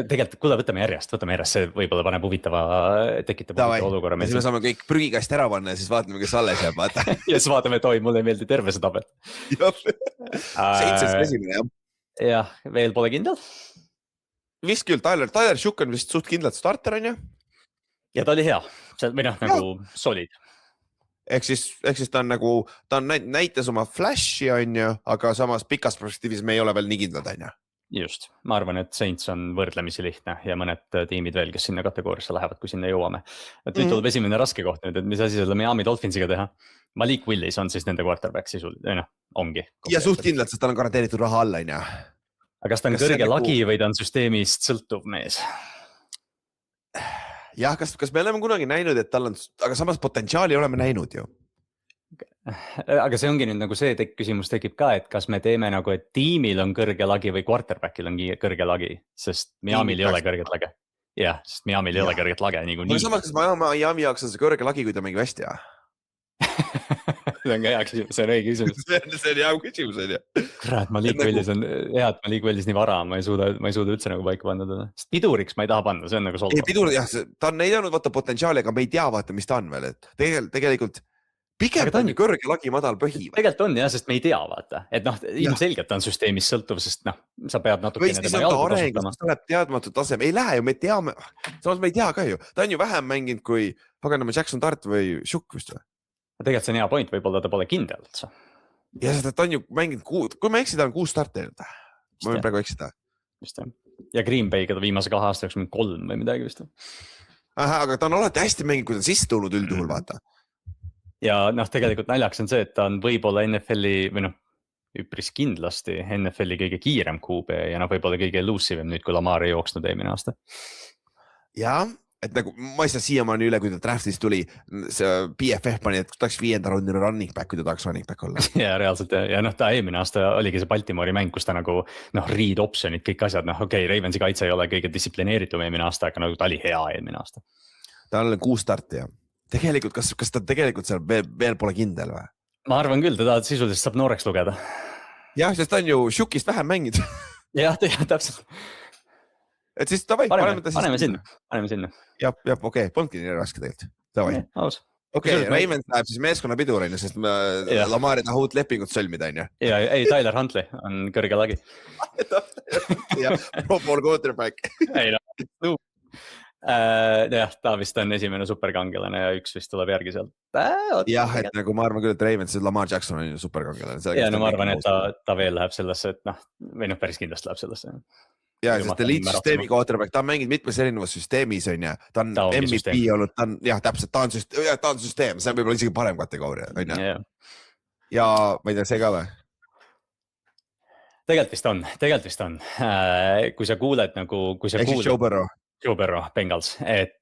A: Tegelikult, kuule, võtame järjest, see võib-olla paneb huvitava, tekitab huvitava olukorra.
B: Ja siis me saame kõik prügikast ära panna ja siis vaatame, kes alles jääb, vaata.
A: Ja siis vaatame, et mulle ei meeldi terve see tabel.
B: Seitsest esimene, jah.
A: Jah, veel pole kindel.
B: Vist küll, Tyler Shook on vist suht kindlalt starter, on ju?
A: Ja ta oli hea, või noh, nagu solid.
B: Ehk siis ta on näitas oma flash'i, on ju, aga samas pikas perspektiivis me ei ole veel nii kindlad, on ju.
A: Just, ma arvan, et Saints on võrdlemisi lihtne ja mõned tiimid veel, kes sinna kategooriasse lähevad, kui sinna jõuame. Et nüüd tuleb esimene raske koht nüüd, et mis asi selle Miami Dolphinsiga teha. Malik Willis on siis nende quarterback sisul, ongi.
B: Ja suht kindlalt, sest ta on garanteeritud raha alla, on ju.
A: Aga kas ta on kõrge lagi või ta on süsteemist sõltuv mees?
B: Jah, kas me oleme kunagi näinud, et tal on, aga samas potentsiaali oleme näinud ju.
A: Aga see ongi nüüd nagu see küsimus tekib ka, et kas me teeme nagu, et tiimil on kõrge lagi või quarterbackil on kõrge lagi, sest Miamil ei ole kõrget lage. Jah, sest Miamil ei ole kõrget lage.
B: Aga samas, kas Miami jaoks on see kõrge lagi, kui ta mängib hästi, jah?
A: see on ka hea küsimus, see on õige küsimus.
B: see on hea küsimus, on ju.
A: Kurat, Malik Willis on hea, et Malik Willis nii vara, ma ei suuda üldse nagu paika panna teda. Sest piduriks ma ei taha panna, see on nagu solvav.
B: Pidur, jah, ta on näidanud vaata potentsiaali, aga me ei tea vaata, mis ta on veel, et tegelikult pigem ta on ju kõrge lagi, madal põhi.
A: Tegelikult on jah, sest me ei tea vaata, et noh, ilmselgelt on süsteemis sõltuv, sest noh, sa pead natukene tema jalgu kasutama.
B: Ta tuleb teadmatud tasem, ei lähe ju, me teame, samas me ei tea ka ju, ta on ju vähem mänginud kui paganama Jackson Dart või Shook vist või?
A: Tegelikult see on hea point, võib-olla ta pole kindel üldse.
B: Ja sest ta on ju mänginud kui ma eksin, ta on 6 starti. Ma võin praegu eksida.
A: Just jah. Ja Green Bay'ga ta viimase 2 aasta jooksul 3 või midagi vist.
B: Aga ta on alati hästi mänginud, kui ta sisse tulnud üldjuhul vaata.
A: Ja noh, tegelikult naljaks on see, et ta on võib-olla NFL-i või noh, üpris kindlasti NFL-i kõige kiirem QB ja noh, võib-olla kõige elusiivem nüüd, kui Lamar ei jooksnud eelmine aasta.
B: Ja, et nagu ma ei saa siiamaani üle, kui ta draftist tuli, see PFF pani, et tahaks 5. raundi running back, kui ta tahaks running back olla.
A: Ja reaalselt ja noh, ta eelmine aasta oligi see Baltimore'i mäng, kus ta nagu noh, read optionid, kõik asjad, noh okei, Ravensi kaitse ei ole kõige distsiplineeritum eelmine aasta, aga nagu ta oli hea eelmine aasta.
B: Ta on 6 starti ja tegelikult, kas ta tegelikult seal veel pole kindel või?
A: Ma arvan küll, teda sisuliselt saab nooreks lugeda.
B: Jah, sest ta on ju Shookist vähem mängid.
A: Jah, täpselt.
B: Et siis tavai,
A: paneme sinna.
B: Jah, okei, polnudki nii raske tegelikult. Tavai. Okei, Ravens läheb siis meeskonna pidurina, sest Lamar ei taha uut lepingut sõlmida, on ju?
A: Ja ei, Tyler Huntley on kõrge lagi.
B: Ja, Pro Bowl quarterback.
A: Ei no. Jah, ta vist on esimene superkangelane ja üks vist tuleb järgi sealt.
B: Jah, et nagu ma arvan küll, et Ravens, Lamar Jackson on ju superkangelane.
A: Ja no ma arvan, et ta veel läheb sellesse, et noh, või noh, päris kindlasti läheb sellesse.
B: Ja, sest eliitsüsteemi quarterback, ta on mänginud mitmes erinevas süsteemis, on ju. Ta on MVP olnud, ta on, jah, täpselt, ta on süsteem, see on võib-olla isegi parem kategooria, on ju. Ja ma ei tea, see ka või? Tegelikult vist on. Kui sa kuuled nagu, Joe Burrow, Bengals, et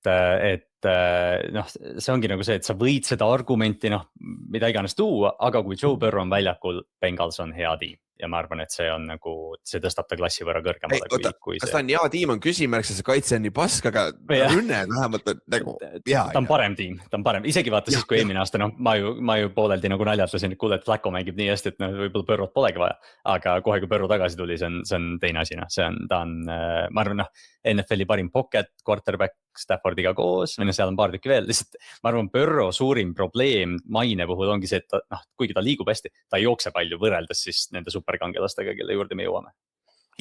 B: noh, see ongi nagu see, et sa võid seda argumenti, noh, mida iganes tuua, aga kui Joe Burrow on väljakul, Bengals on hea tiim. Ja ma arvan, et see on nagu, see tõstab ta klassi võrra kõrgemale kui see. Kas ta on hea tiim, on küsimärk, see kaitse on nii pask, aga rünne vähemalt nagu hea.
A: Ta on parem tiim, ta on parem. Isegi vaata siis, kui eelmine aasta, noh, ma ju pooleldi nagu naljatlasin, et kuule, et Flacco mängib nii hästi, et noh, võib-olla Burrow't polegi vaja. Aga kohe, kui Burrow tagasi tuli, see on teine asi, noh, ta on, ma arvan, noh, NFL-i parim pocket, quarterback Staffordiga koos, või noh, seal on paar tükki veel. Lihtsalt, ma arvan, Burrow suurim probleem maine puhul ongi see, et ta, noh, kuigi ta liigub hästi, ta ei jookse palju võrreldes siis nende superkangelastega, kelle juurde me jõuame.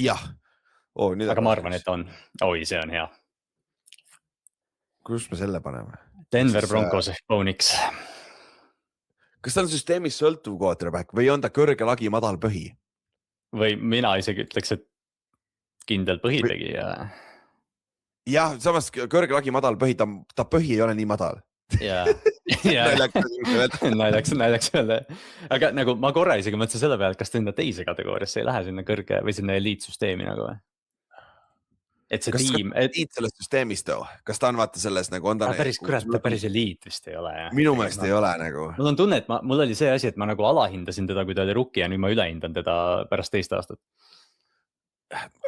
B: Jah.
A: Aga ma arvan, et on. Oi, see on hea.
B: Kus me selle paneme?
A: Denver Broncos ehk Bonix.
B: Kas ta on süsteemis sõltuv quarterback või on ta kõrge lagi, madal põhi?
A: Või mina isegi ütleks, et kindel põhitegi ja...
B: Jah, samas kõrge lagi, madal põhi, ta põhi ei ole nii madal.
A: Naljaks öelda. Aga nagu ma korra isegi mõtlesin selle peale, et kas sinna teise kategooriasse ei lähe sinna kõrge või sinna eliitsüsteemi nagu või? Et see tiim...
B: Kas eliit sellest süsteemist too? Kas ta on vaata selles nagu...
A: Ta päris eliit vist ei ole.
B: Minu meelest ei ole nagu.
A: Mul on tunne, et mul oli see asi, et ma nagu alahindasin teda, kui ta oli rookie ja nüüd ma ülehindan teda pärast teist aastat.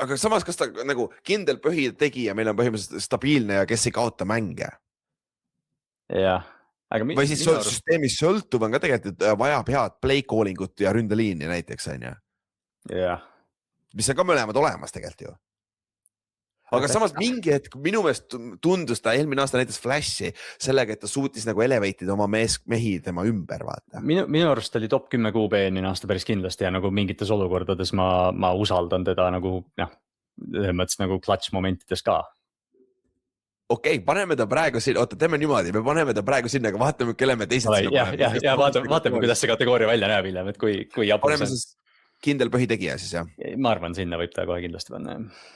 B: Aga samas, kas ta nagu kindel põhi tegi ja meil on põhimõtteliselt stabiilne ja kes ei kaota mänge?
A: Jah.
B: Või siis süsteemis sõltuv on ka tegelikult vajab head play callingut ja ründeliini näiteks, on ju?
A: Jah.
B: Mis on ka mõlemad olemas tegelikult ju. Aga samas mingi hetk minu meelest tundus ta eelmine aasta näiteks Flashi sellega, et ta suutis nagu elevatida oma mehi tema ümber, vaata.
A: Minu arust oli top 10 QB eelmine aasta päris kindlasti ja nagu mingites olukordades ma usaldan teda nagu, noh, mõttes nagu clutch momentides ka.
B: Okei, paneme ta praegu sinna, oota, teeme niimoodi, me paneme ta praegu sinna, aga vaatame, kelle me teised sinna
A: paneme. Ja vaatame, kuidas see kategooria välja näeb hiljem, et kui jabur
B: paneme siis kindel põhitegija siis, jah?
A: Ma arvan, sinna võib ta kohe kindlasti panna, jah.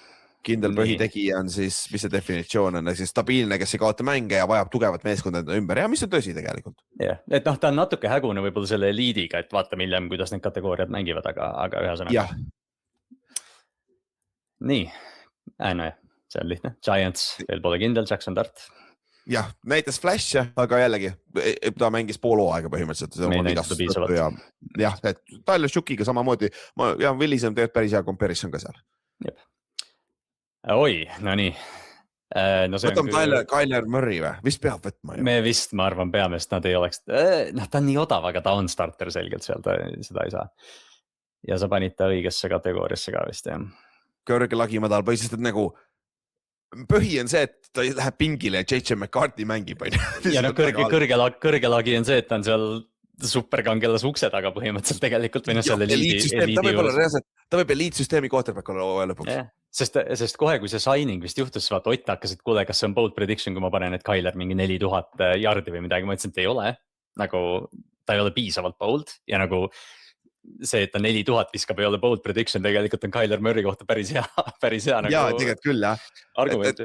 B: Kindel põhitegija on siis, mis see definitsioon on, siis stabiilne, kes ei kaota mänge ja vajab tugevat meeskonda ümber ja mis on tõsi tegelikult.
A: Jah, et noh, ta on natuke hägune võib-olla selle eliidiga, et vaatame hiljem, kuidas need kategooriad mängivad, aga ühesõnaga.
B: Jah.
A: Nii, nojah, see on lihtne. Giants veel pole kindel, Jackson Dart.
B: Jah, näitas Flash, aga jällegi, ta mängis pool hooaega põhimõtteliselt. Jah, et Tyler Shookiga samamoodi ja Willis on tegelikult päris hea comparison ka seal.
A: Jep. Oi, no nii. No see
B: võtame Kyler Murray või? Vist peab võtma ju.
A: Ma arvan, peame, sest nad ei oleks, noh, ta on nii odav, aga ta on starter selgelt seal, seda ei saa. Ja sa panid ta õigesse kategooriasse ka vist, jah.
B: Kõrge lagi madal põhi, sest et nagu põhi on see, et ta läheb pingile ja JJ McCarthy mängib.
A: Ja no kõrge lagi on see, et ta on seal superkangelase ukse taga põhimõtteliselt tegelikult. Või selle
B: ta võib eliitsüsteemi quarterback olla lõpuks.
A: Yeah. Sest kohe, kui see signing vist juhtus, vaata Ott hakkas, et kuule, kas see on bold prediction, kui ma panen, et Kyler mingi 4000 jardi või midagi, ma ütlesin, et ei ole. Nagu ta ei ole piisavalt bold ja nagu see, et ta 4000 viskab ei ole bold prediction, tegelikult on Kyler Murray kohta päris hea nagu.
B: Jaa, tegelikult küll jah.
A: Argument.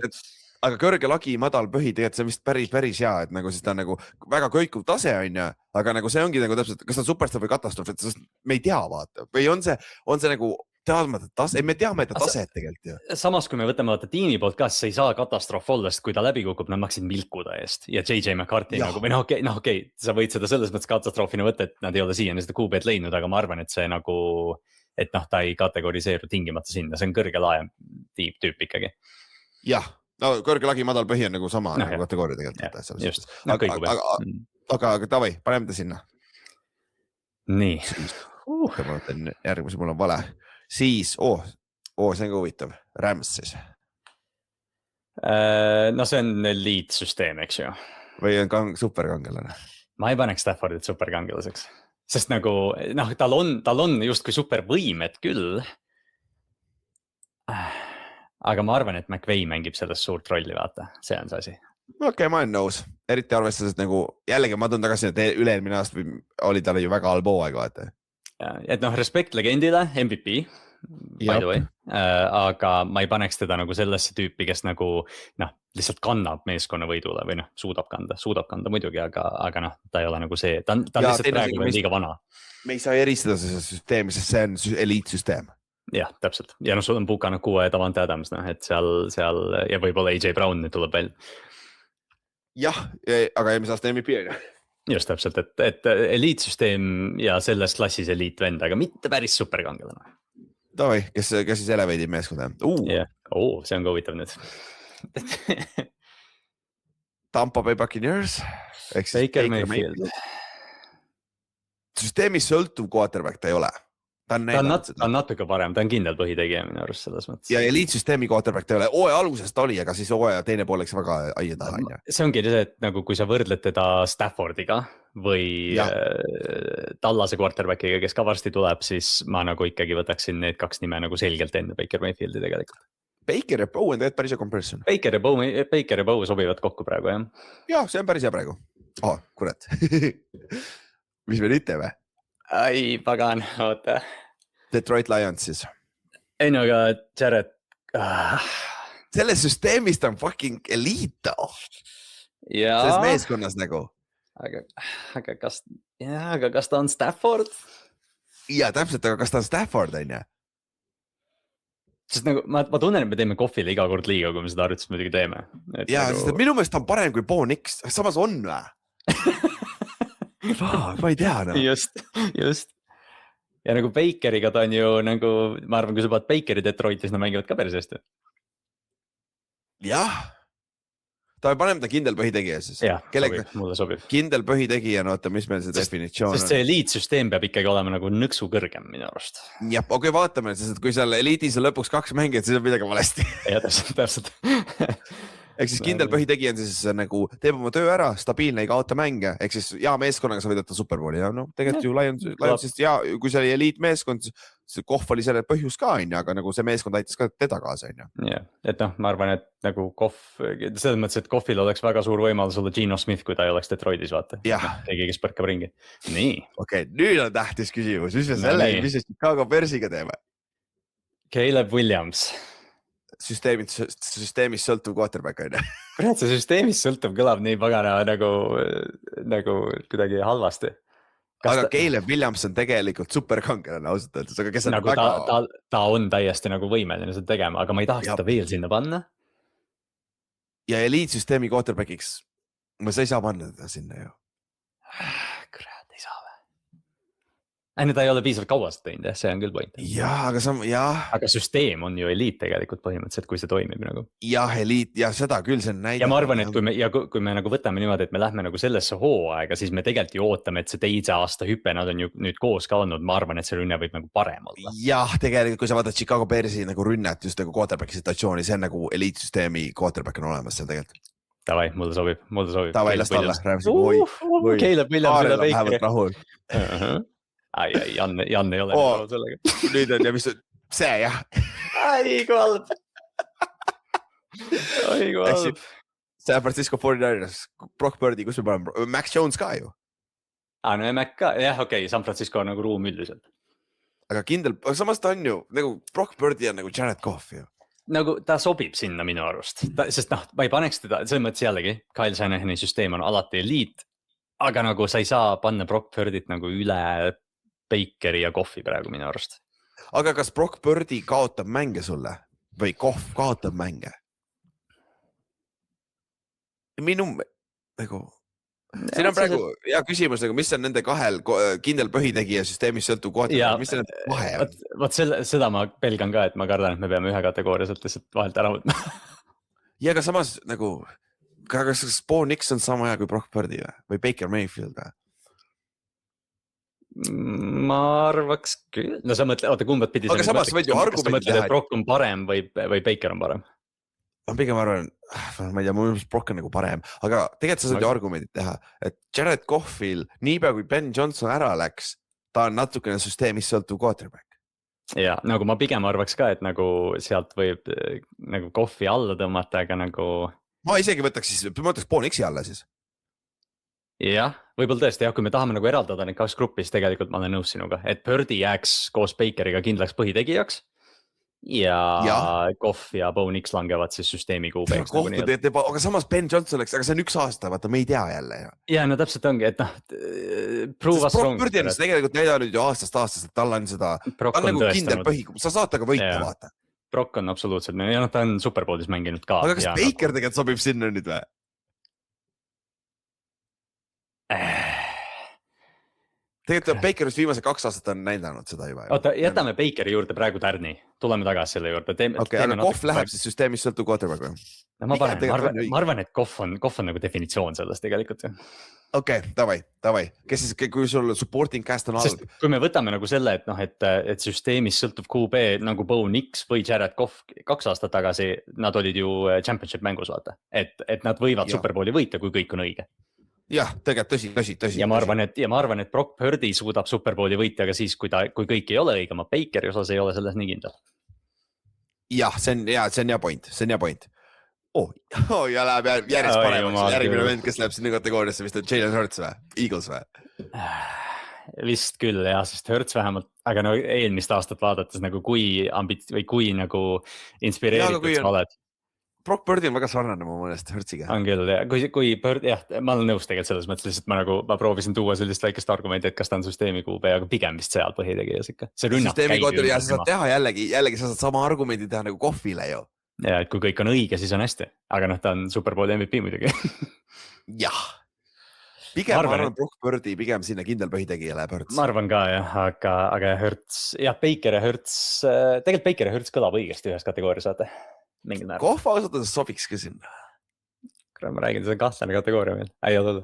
B: Aga kõrge lagi, madal põhi, tegelikult see on vist päris hea, et nagu siis ta nagu väga kõikuv tase on ja, aga nagu see ongi nagu täpselt, kas ta on superstar või katastroof, et me ei tea, vaata. Või on see nagu teadmata tase, me teame, et ta taset tegelikult ju.
A: Samas, kui me võtame vaata tiimi poolt ka, siis ei saa katastroof olla, sest kui ta läbi kukub, nad maksid milkuda eest ja JJ McCarthy nagu, või okei, sa võid seda selles mõttes katastroofina võtta, et nad ei ole siiani seda QB-d leidnud, aga ma arvan, et see nagu, et noh, ta ei kategoriseeru tingimata sinna, see on kõrge lae tüüp ikkagi.
B: Jah, no kõrge lagi, madal põhi on nagu sama nagu kategooria tegelikult.
A: Just,
B: aga davai, paneme ta sinna.
A: Nii.
B: Ma mõtlen järgmise, mul on vale. Siis, see on ka huvitav, Rams siis.
A: No see on eliitsüsteem, eks ju.
B: Või on superkangelane?
A: Ma ei paneks Staffordit superkangelaseks, sest nagu, noh, tal on justkui supervõimed küll. Aga ma arvan, et McVay mängib sellest suurt rolli, vaata, see on see asi.
B: Okei, ma olen nõus. Eriti arvestades, et nagu jällegi ma tulen tagasi, et üle-eelmine aasta oli tal ju väga halb hooaeg, vaata.
A: Et noh, respekt legendile, MVP, by the way, aga ma ei paneks teda nagu sellesse tüüpi, kes nagu noh, lihtsalt kannab meeskonna võidule või noh, suudab kanda muidugi, aga noh, ta ei ole nagu see, ta on lihtsalt praegu liiga vana.
B: Me ei saa eristada seda süsteemi, sest see on eliitsüsteem.
A: Jah, täpselt. Ja noh, sul on Puka Nakua ja Davante Adams, noh, et seal ja võib-olla AJ Brown nüüd tuleb veel.
B: Jah, aga eelmise aasta MVP on ju.
A: Just täpselt, et eliitsüsteem ja selles klassis eliitvend, aga mitte päris superkangelane.
B: Davai, kes siis elevate'i meeskonda?
A: See on ka huvitav nüüd.
B: Tampa Bay Buccaneers.
A: Baker Mayfield.
B: Süsteemis sõltuv quarterback ta ei ole. Ta
A: on natuke parem, ta on kindel põhitegija minu arust selles mõttes.
B: Ja eliitsüsteemi quarterback ta ei ole, hooaja algusest ta oli, aga siis hooaja teine pool läks väga aia taha.
A: See ongi see, et nagu kui sa võrdled teda Staffordiga või Tallase quarterbackiga, kes ka varsti tuleb, siis ma nagu ikkagi võtaksin need kaks nime nagu selgelt enne Baker Mayfieldi tegelikult.
B: Baker ja Bow on tegelikult päris hea comparison.
A: Baker ja Bow sobivad kokku praegu, jah?
B: Jah, see on päris hea praegu. Kurat. Mis me nüüd teeme?
A: Ai, pagan, oota.
B: Detroit Lions siis.
A: Ei no, aga Jared.
B: Selles süsteemis ta on fucking eliita. Selles meeskonnas nagu.
A: Aga kas ta on Stafford?
B: Ja täpselt, aga kas ta on Stafford, on ju?
A: Sest nagu ma tunnen, et me teeme Kohvile iga kord liiga, kui me seda arvutust muidugi teeme.
B: Ja, sest minu meelest ta on parem kui Bo Nix. Samas on või? Ma ei tea. No.
A: Just. Ja nagu Bakeriga ta on ju nagu, ma arvan, kui sa paad Bakeri Detroitis, nad mängivad ka päris hästi.
B: Jah. Ta paneme ta kindel põhitegija siis.
A: Jah, mulle sobib.
B: Kindel põhitegija, no oota, mis meil see definitsioon on.
A: Sest see eliitsüsteem peab ikkagi olema nagu nõksu kõrgem minu arust.
B: Jah, okei, vaatame, sest kui seal eliidis on lõpuks 2 mängijat, siis on midagi valesti.
A: Ja täpselt.
B: Ehk siis kindel põhitegija on siis nagu teeb oma töö ära, stabiilne, ei kaota mänge, ehk siis hea meeskonnaga sa võidad Superbowli ja no tegelikult ju Lionsist ja kui see oli eliitmeeskond, see Kohv oli selle põhjus ka on, aga nagu see meeskond aitas ka teda kaasa on.
A: Jah, et noh, ma arvan, et nagu Kohv, selles mõttes, et Kohvil oleks väga suur võimalus olla Geno Smith, kui ta ei oleks Detroitis, vaata. Keegi, kes põrkab ringi. Nii.
B: Okei, nüüd on tähtis küsimus, mis me Chicago Bearsiga teeme?
A: Caleb Williams.
B: Süsteemis sõltuv quarterback on.
A: Kurat, see süsteemis sõltuv kõlab nii pagana nagu kuidagi halvasti.
B: Aga Caleb Williams on tegelikult superkangelane ausalt öeldes, aga kes on
A: nagu väga... Ta on täiesti nagu võimeline seda tegema, aga ma ei tahaks seda veel sinna panna.
B: Ja eliitsüsteemi quarterbackiks, sa ei saa panna teda sinna ju.
A: Kurat, ei saa või? Ta ei ole piisavalt kaua seda teinud jah, see on küll point.
B: Aga
A: süsteem on ju eliit tegelikult põhimõtteliselt, kui see toimib nagu.
B: Jah, eliit ja seda küll, see on näide.
A: Ja ma arvan, et kui me nagu võtame niimoodi, et me lähme nagu sellesse hooaega, siis me tegelikult ju ootame, et see teise aasta hüpe, nad on ju nüüd koos ka olnud, ma arvan, et see rünne võib nagu parem olla.
B: Jah, tegelikult, kui sa vaatad Chicago Bearsi nagu rünnet just nagu quarterbacki situatsiooni, see on nagu eliitsüsteemi quarterback on olemas seal tegelikult.
A: Davai, mulle sobib.
B: Davai, las talla.
A: Caleb Williams üle
B: Bakeri.
A: Ai, Jan ei ole rahul sellega.
B: Nüüd on ja mis see jah.
A: Ai, kui halb.
B: San Francisco 49ers, Brock Purdy, kus me paneme? Max Jones ka ju.
A: No Mac ka, jah, okei, San Francisco on nagu ruum üldiselt.
B: Aga kindel, samas ta on ju, nagu Brock Purdy on nagu Jared Goff ju.
A: Nagu ta sobib sinna minu arust, sest ma ei paneks teda, selles mõttes jällegi, Kyle Shanahani süsteem on alati eliit, aga nagu sa ei saa panna Brock Purdyt nagu üle Bakeri ja Goffi praegu minu arust.
B: Aga kas Brock Purdy kaotab mänge sulle või Goff kaotab mänge? Minu nagu siin on praegu hea küsimus, nagu mis on nende kahel kindel põhitegija süsteemis sõltuv koht, mis on nende vahe on?
A: Vot seda ma pelgan ka, et ma kardan, et me peame ühe kategooria sealt lihtsalt vahelt ära võtma.
B: Ja aga samas nagu kas Bo Nix on sama hea kui Brock Purdy või Baker Mayfield või?
A: Ma arvaks küll. No sa mõtle, oota kumbad pidi.
B: Aga samas võid ju argumenti
A: teha. Brock on parem või Baker on parem?
B: Ma pigem arvan, ma ei tea, mul Brock on nagu parem, aga tegelikult sa saad ju argumendid teha, et Jared Goffil, niipea kui Ben Johnson ära läks, ta on natukene süsteemis sõltuv quarterback.
A: Ja nagu ma pigem arvaks ka, et nagu sealt võib nagu Goffi alla tõmmata, aga nagu.
B: Ma isegi võtaks Bo Nixi alla siis.
A: Jah, võib-olla tõesti jah, kui me tahame nagu eraldada need kaks gruppi, siis tegelikult ma olen nõus sinuga, et Purdy jääks koos Bakeriga kindlaks põhitegijaks ja Goff ja Bo Nix langevad siis süsteemi kuubeeks.
B: Aga samas Ben Johnson läks, aga see on 1 aasta, vaata, me ei tea jälle.
A: Ja no täpselt ongi, et prove us wrong.
B: Purdy on tegelikult näidanud ju aastast, et tal on seda, ta on nagu kindel põhi, sa saad taga võita, vaata.
A: Brock on absoluutselt, ja ta on Superbowlis mänginud ka.
B: Aga kas Baker tegelikult sobib sinna nüüd või? Tegelikult Bakerist viimase 2 aastat on näidanud seda juba.
A: Oota, jätame Bakeri juurde praegu tärni. Tuleme tagasi selle juurde.
B: Aga Goff läheb siis süsteemis sõltu quarterback või?
A: No ma arvan, et Goff on nagu definitsioon sellest tegelikult.
B: Okei, davai. Kes siis, kui sul supporting cast on halb?
A: Kui me võtame nagu selle, et süsteemis sõltub QB nagu Bo Nix või Jared Goff 2 aastat tagasi, nad olid ju championship mängus vaata. Et nad võivad Superbowli võita, kui kõik on õige.
B: Jah, tegelikult tõsi.
A: Ja ma arvan, et Brock Purdy suudab Superbowli võita, aga siis, kui kõik ei ole õige, ma Bakeri osas ei ole selles nii kindel.
B: Jah, see on hea point. Ja läheb järjest paremaks. Järgmine vend, kes läheb sinna kategooriasse, vist on Jalen Hurts või? Eagles või?
A: Vist küll jah, sest Hurts vähemalt, aga no eelmist aastat vaadates nagu kui nagu inspireeritud sa oled.
B: Brock Purdy on väga sarnane mu mõnest Hurtsiga.
A: On küll, kui Purdy, jah, ma olen nõus tegelikult selles mõttes, lihtsalt ma proovisin tuua sellist väikest argumenti, et kas ta on süsteemi QB, aga pigem vist seal põhitegijas ikka. See rünnak
B: süsteemi koodil ja sa saad teha jällegi sa saad sama argumendi teha nagu Goffile ju.
A: Ja, et kui kõik on õige, siis on hästi, aga ta on Superbowli MVP muidugi.
B: Jah. Pigem ma arvan Brock Purdy, pigem sinna kindel põhitegija läheb Hurts.
A: Ma arvan ka jah, aga Hurts, jah, Baker ja Hurts, tegelikult Baker ja Hurts kõlab õigesti ühes kategoorias, vaata.
B: Goff ausatades sobiks ka sinna.
A: Ma räägin, see on kahtlane kategooria meil. Ei ole.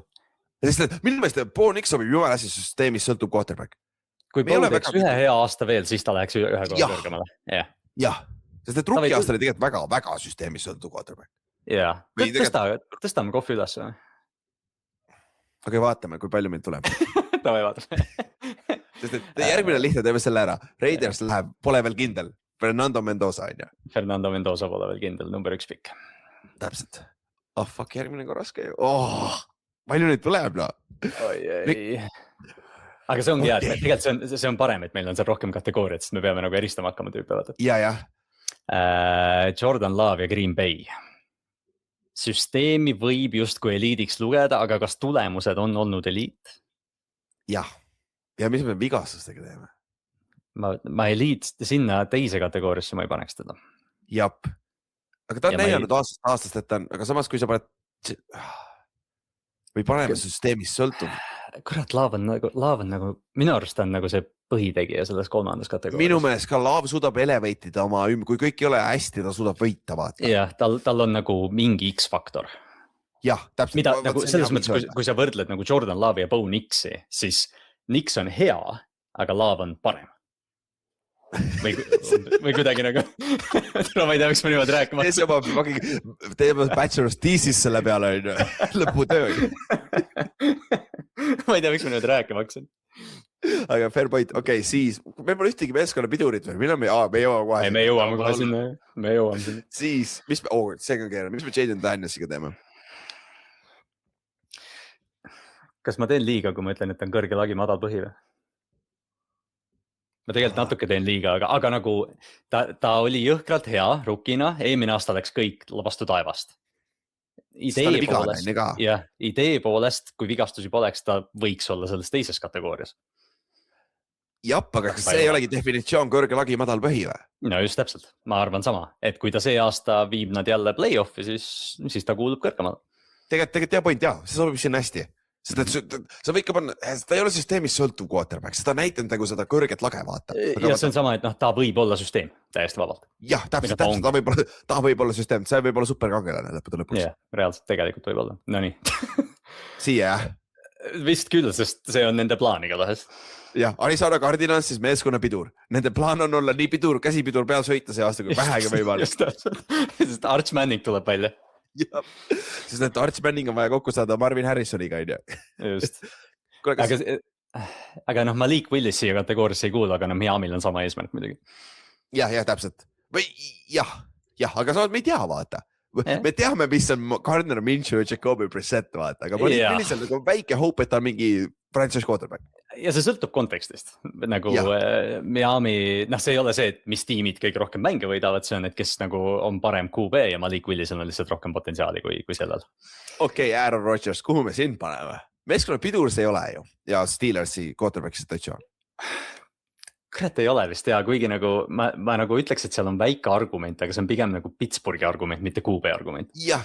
B: Minu meelest Bo Nix sobib jumala hästi süsteemis sõltub quarterback.
A: Kui Bo teeks ühe hea aasta veel, siis ta läheks ühe koha kõrgemale.
B: Jah, sest et rookie aasta oli tegelikult väga süsteemis sõltub quarterback.
A: Jah, tõstame Goffi üles või?
B: Okei, vaatame, kui palju meil tuleb.
A: Tavai vaatame.
B: Sest et järgmine lihtne teeme selle ära. Raiders läheb, pole veel kindel. Fernando Mendoza on ju.
A: Fernando Mendoza pole veel kindel, number 1 pikk.
B: Täpselt. Fuck, järgmine ka raske ju. Palju neid tuleb, no?
A: Oi. Aga see ongi hea, et tegelikult see on parem, et meil on seal rohkem kategooriat, sest me peame nagu eristama hakkama tüüpe.
B: Jah.
A: Jordan Love ja Green Bay. Süsteemi võib justkui eliidiks lugeda, aga kas tulemused on olnud eliit?
B: Jah. Ja mis me vigastustega teeme?
A: Ma eliit sinna teise kategooriasse ma ei paneks teda.
B: Jap. Aga ta on näidanud aastast, et ta on, aga samas kui sa paned või paneme süsteemis sõltuv.
A: Kurat, Love on nagu, minu arust on nagu see põhitegija selles 3. kategoorias.
B: Minu meelest ka Laav suudab elevate'ida oma kui kõik ei ole hästi, ta suudab võita, vaata.
A: Jah, tal on nagu mingi X-faktor.
B: Jah, täpselt.
A: Mida nagu selles mõttes, kui sa võrdled nagu Jordan Love'i ja Bo Nixi, siis Nix on hea, aga Love on parem. Või kuidagi nagu ma ei tea, miks ma niimoodi rääkima.
B: Teeme bachelor's thesis selle peale lõputöö.
A: Ma ei tea, miks ma niimoodi rääkima hakkasin.
B: Aga fair point, okei, siis me pole ühtegi meeskonna pidurit veel, me jõuame kohe.
A: Me jõuame kohe sinna, me jõuame sinna.
B: Siis, mis me Jaden Danielsiga teeme?
A: Kas ma teen liiga, kui ma ütlen, et on kõrge lagi, madal põhi või? Ma tegelikult natuke teen liiga, aga nagu ta oli jõhkralt hea rukkina, eelmine aasta läks kõik vastu taevast. Idee poolest, kui vigastusi poleks, ta võiks olla selles teises kategoorias.
B: Jah, aga kas see ei olegi definitsioon kõrge lagi, madal põhi või?
A: No just täpselt, ma arvan sama, et kui ta see aasta viib nad jälle play-off'i, siis ta kuulub kõrgemale.
B: Tegelikult hea point, jah, see sobib sinna hästi. Sa võid ka panna, ta ei ole süsteemis sõltuv quarterback, seda näitanud nagu seda kõrget lage vaata.
A: Ja see on sama, et ta võib olla süsteem täiesti vabalt.
B: Jah, täpselt, ta võib olla süsteem, see võib olla superkangelane lõpuks.
A: Jah, reaalselt tegelikult võib olla. No nii.
B: Siia, jah?
A: Vist küll, sest see on nende plaan igatahes.
B: Jah, Arizona Cardinals siis meeskonna pidur. Nende plaan on olla nii pidur, käsipidur peal sõita see aasta, kui vähegi võimalik.
A: Just täpselt, sest Arch Manning tuleb välja.
B: Ja, sest et Arch Manning on vaja kokku saada Marvin Harrisoniga, on ju.
A: Just. Aga Malik Willis siia kategooriasse ei kuulu, aga Miamil on sama eesmärk muidugi.
B: Jah, täpselt. Jah, aga me ei tea, vaata. Me teame, mis on Gardner Minshew ja Jacoby Brissett, vaata, aga millisel nagu väike hope, et ta on mingi franchise quarterback.
A: Ja see sõltub kontekstist. Nagu Miami, see ei ole see, et mis tiimid kõige rohkem mänge võidavad, see on, et kes nagu on parem QB ja Malik Willisel on lihtsalt rohkem potentsiaali kui sellel.
B: Okei, Aaron Rodgers, kuhu me sind paneme? Meeskonna pidurs ei ole ju ja Steelersi quarterback'i situatsioon.
A: Kurat ei ole vist hea, kuigi nagu ma nagu ütleks, et seal on väike argument, aga see on pigem nagu Pittsburghi argument, mitte QB argument.
B: Jah,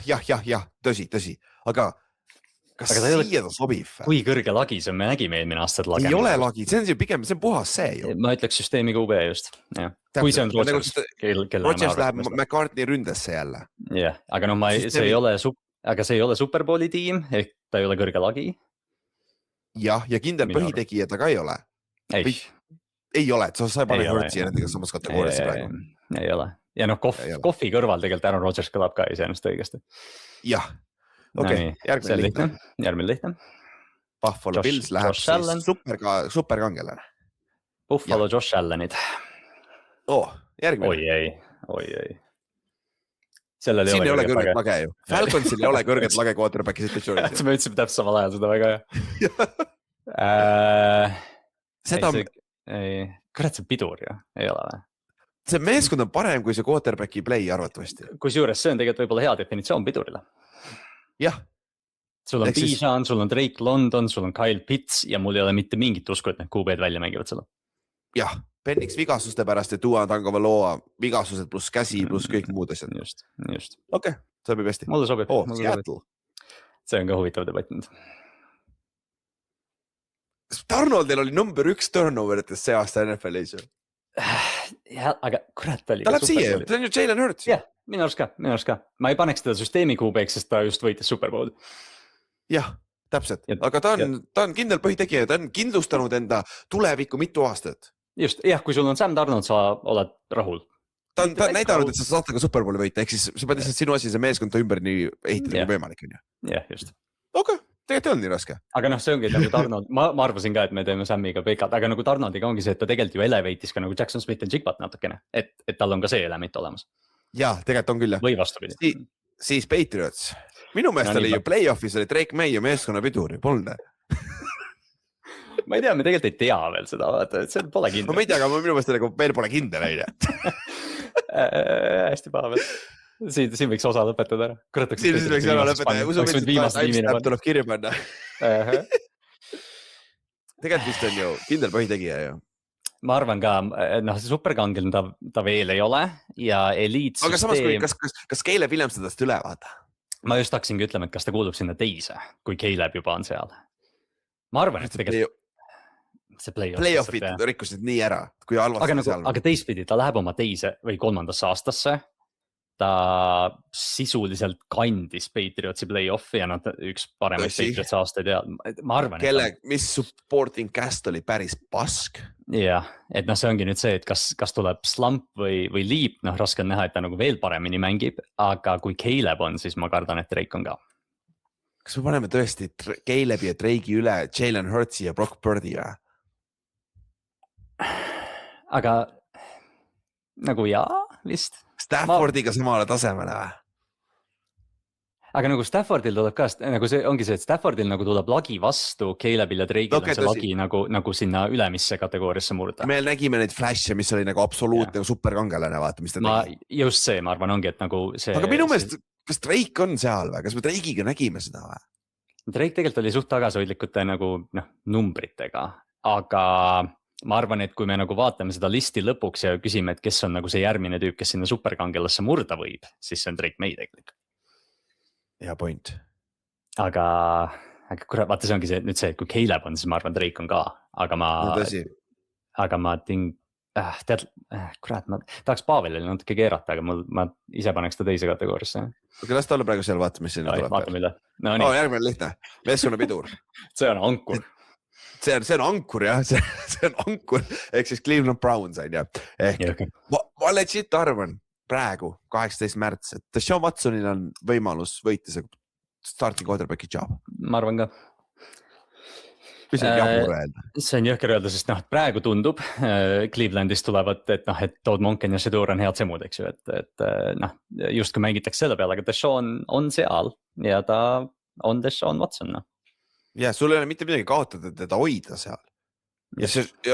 B: tõsi. Aga kas siia ta sobib?
A: Kui kõrge lagi see on, me nägime eelmine aasta lagi.
B: Ei ole lagi, see on pigem, see on puhas see ju.
A: Ma ütleks süsteemi QB just. Kui see on Rodgers.
B: Rodgers läheb McCartney ründesse jälle.
A: Jah, aga see ei ole Superbowli tiim, ehk ta ei ole kõrge lagi.
B: Jah, ja kindel põhitegija ta ka ei ole. Ei ole, et sa ei pane Hurtsi ja nendega samas kategooriasse praegu.
A: Ei ole. Ja Koffi kõrval tegelikult Aaron Rodgers kõlab ka iseenesest õigesti.
B: Jah. Okei,
A: järgmine lihtne.
B: Buffalo Bills läheb siis superkangelane.
A: Buffalo Josh Allanid.
B: Järgmine.
A: Oi.
B: Siin ei ole kõrget lage ju. Falconsil ei ole kõrget lage quarterbacki situatsioonis.
A: Me ütlesime täpselt samal ajal seda väga hea.
B: Seda
A: Kurat see pidur ju, ei ole või?
B: See meeskond on parem kui see quarterbacki play arvatavasti.
A: Kusjuures see on tegelikult võib-olla hea definitsioon pidurile.
B: Jah.
A: Sul on Bijan, sul on Drake London, sul on Kyle Pitts ja mul ei ole mitte mingit usku, et need QB-d välja mängivad seda.
B: Jah, Penix vigastuste pärast ja Tua Tagovailoa vigastused pluss käsi pluss kõik muud asjad.
A: Just.
B: Okei, sobib hästi.
A: Mulle sobib.
B: Seattle.
A: See on ka huvitav debatt nüüd.
B: Darnoldil oli number 1 turnoverites see aasta NFL-is ju.
A: Jah, aga kurat oli.
B: Ta läheb siia, ta on ju Jalen Hurts.
A: Jah, minu arust ka. Ma ei paneks teda süsteemi QB-ks, sest ta just võitis Superbowl.
B: Jah, täpselt. Aga ta on kindel põhitegija, ta on kindlustanud enda tulevikku mitu aastat.
A: Just, jah, kui sul on Sam Darnold, sa oled rahul.
B: Ta on näidanud, et sa saad ka Superbowli võita, ehk siis sa pead lihtsalt sinu asi see meeskond ümber nii ehitada kui võimalik.
A: Jah, just.
B: Okei. Tegelikult ei olnud nii raske.
A: Aga see ongi nagu Darnold, ma arvasin ka, et me teeme Samiga pikalt, aga nagu Darnoldiga ongi see, et ta tegelikult ju eleveitis ka nagu Jackson Smith ja Jigbat natukene, et tal on ka see element olemas.
B: Jaa, tegelikult on küll jah.
A: Või vastupidi.
B: Siis Patriots. Minu meelest oli ju play-offis oli Drake May ja meeskonna pidur, polnud.
A: Ma ei tea, me tegelikult ei tea veel seda, et see pole kindel.
B: Ma ei tea, aga minu meelest oli veel pole kindel eile.
A: Hästi paha veel. Siin võiks osa lõpetada ära.
B: Siin võiks ära lõpetada. Timestamp tuleb kirja panna. Tegelikult vist on ju kindel põhitegija ju.
A: Ma arvan ka, see superkangel ta veel ei ole ja eliitsüsteem.
B: Aga samas, kas Caleb Williams tast üle vaata?
A: Ma just hakkasingi ütlema, et kas ta kuulub sinna teise, kui Caleb juba on seal. Ma arvan, et tegelikult see play-off.
B: Play-offid rikkusid nii ära, kui halvasti seal.
A: Aga teistpidi, ta läheb oma teise või kolmandasse aastasse. Ta sisuliselt kandis Patriotsi play-offi ja nad üks paremaid Patriots aastaid ja ma arvan.
B: Mis supporting cast oli päris pask.
A: Jah, et see ongi nüüd see, et kas tuleb slump või leap, raske on näha, et ta nagu veel paremini mängib, aga kui Caleb on, siis ma kardan, et Drake on ka.
B: Kas me paneme tõesti Calebi ja Drake'i üle Jalen Hurtsi ja Brock Purdy või?
A: Aga nagu jaa, vist.
B: Staffordiga samale tasemele või?
A: Aga nagu Staffordil tuleb ka, nagu see ongi see, et Staffordil nagu tuleb lagi vastu, Calebil ja Drake'il on see lagi nagu sinna ülemisse kategooriasse murda.
B: Me nägime neid flash'e, mis oli nagu absoluutne superkangelane, vaata, mis ta tegi.
A: Just see, ma arvan, ongi, et nagu see.
B: Aga minu meelest, kas Drake on seal või? Kas me Drake'iga nägime seda või?
A: Drake tegelikult oli suht tagasihoidlikute nagu numbritega, aga ma arvan, et kui me nagu vaatame seda listi lõpuks ja küsime, et kes on nagu see järgmine tüüp, kes sinna superkangelasse murda võib, siis see on Drake May tegelikult.
B: Hea point.
A: Aga kurat, vaata see ongi see, nüüd see, et kui Caleb on, siis ma arvan, Drake on ka, aga ma kurat, ma tahaks Pavelile natuke keerata, aga ma ise paneks ta teise kategoorisse.
B: Okei, las ta olla praegu seal, vaata, mis sinna tuleb.
A: Vaatame üle.
B: Järgmine lihtne, meeskonna pidur.
A: See on ankur.
B: See on ankur jah, see on ankur, ehk siis Cleveland Browns on jah. Ma legit arvan praegu 18. märts, et Deshaun Watsonil on võimalus võita see starting quarterbacki job.
A: Ma arvan ka.
B: See
A: on jõhker öelda, sest praegu tundub Clevelandist tulevad, et Todd Monken ja Shedeur on head semud, eks ju, et just kui mängitakse selle peale, aga Deshaun on seal ja ta on Deshaun Watson.
B: Ja sul ei ole mitte midagi kaotada, et teda hoida seal. Ja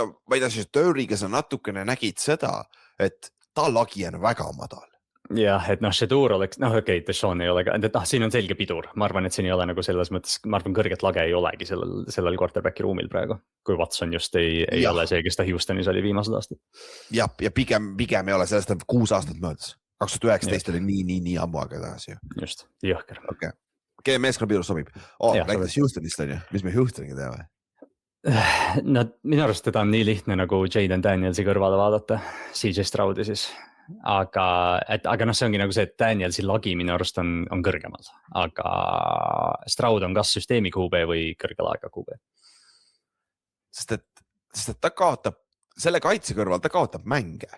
B: ma ei tea, Shedeuriga sa natukene nägid seda, et ta lagi on väga madal.
A: Jah, et Shedeur oleks, okei, Deshaun ei ole ka, et siin on selge pidur. Ma arvan, et siin ei ole nagu selles mõttes, ma arvan, kõrget lage ei olegi sellel quarterbacki ruumil praegu, kui Watson just ei ole see, kes ta Houstonis oli viimased aastad.
B: Ja pigem ei ole, sellest on 6 aastat möödas. 2019 oli nii ammu aega tagasi.
A: Just, jõhker.
B: Okei, meeskonna pidur sobib. Rääkides Houstonist on ju, mis me Houstoniga teeme?
A: Minu arust teda on nii lihtne nagu Jaden Danielsi kõrvale vaadata, CJ Stroudi siis. Aga see ongi nagu see, et Danielsi lagi minu arust on kõrgemal, aga Stroud on kas süsteemi QB või kõrge laega QB.
B: Sest et ta kaotab, selle kaitse kõrval ta kaotab mänge.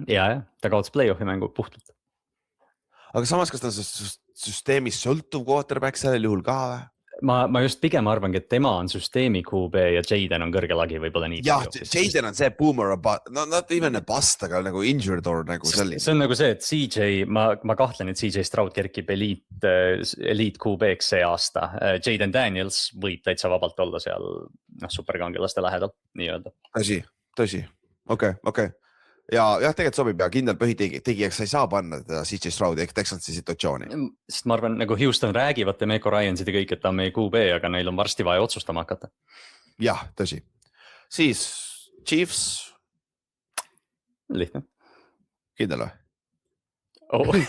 A: Ja, ta kaotas play-offi mängu puhtalt.
B: Aga samas, kas ta on süsteemis sõltuv quarterback sellel juhul ka või?
A: Ma just pigem arvangi, et tema on süsteemi QB ja Jaden on kõrge lagi võib-olla nii.
B: Jah, Jaden on see boomer, not even a bust, aga nagu injured or nagu selline.
A: See on nagu see, et CJ, ma kahtlen, et CJ Stroud kerkib elite QB-ks see aasta. Jaden Daniels võib täitsa vabalt olla seal superkangelaste lähedal, nii öelda.
B: Tõsi. Okei. Ja tegelikult sobib ja kindel põhitegijaks sa ei saa panna CJ Stroudi ehk Texansi situatsiooni.
A: Sest ma arvan, nagu Houston räägivad ja Meko Ryansid ja kõik, et ta on meie QB, aga neil on varsti vaja otsustama hakata.
B: Jah, tõsi. Siis Chiefs.
A: Lihtne.
B: Kindel või?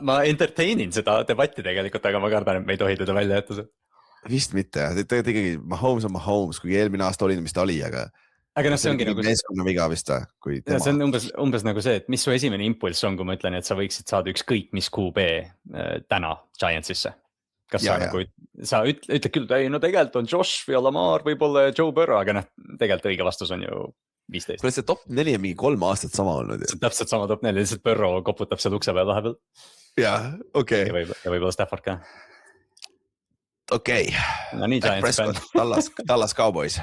A: Ma entertainin seda debatti tegelikult, aga ma kardan, et me ei tohi teda välja jätta.
B: Vist mitte. Tegelikult ikkagi Mahomes on Mahomes, kui eelmine aasta oli, mis ta oli, aga
A: see ongi nagu
B: meeskonna viga vist või?
A: See on umbes nagu see, et mis su esimene impulss on, kui ma ütlen, et sa võiksid saada ükskõik mis QB täna Giantsisse. Kas sa nagu, sa ütled küll, tegelikult on Josh või Lamar võib-olla Joe Burrow, aga tegelikult õige vastus on ju 15.
B: Kuule, see top 4 on mingi 3 aastat sama olnud.
A: See on täpselt sama top 4, lihtsalt Burrow koputab seal ukse peal vahepeal.
B: Jah, okei.
A: Ja võib-olla Stafford ka.
B: Okei.
A: No nii Giants.
B: Dallas Cowboys.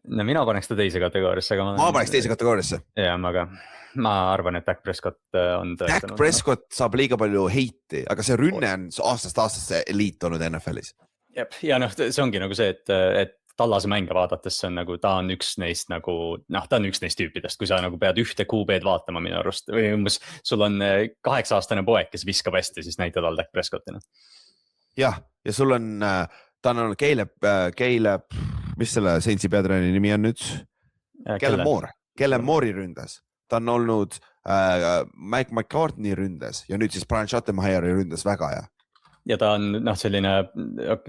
A: No mina paneks ta teise kategoorisse.
B: Ma paneks teise kategoorisse.
A: Ja, aga ma arvan, et Dak Prescott on
B: tõestanud. Dak Prescott saab liiga palju heiti, aga see rünne on aastast eliit olnud NFL-is.
A: Ja see ongi nagu see, et Tallase mänge vaadates see on nagu, ta on üks neist nagu, ta on üks neist tüüpidest, kui sa nagu pead ühte QB-d vaatama minu arust või umbes sul on 8-aastane poeg, kes viskab hästi, siis näitad all Dak Prescottina. Jah,
B: ja sul on, ta on olnud Caleb, mis selle Saintsi peatreeneri nimi on nüüd? Kellen Moore'i ründes. Ta on olnud Mike McCartney ründes ja nüüd siis Brian Schottenheieri ründes väga hea.
A: Ja ta on selline,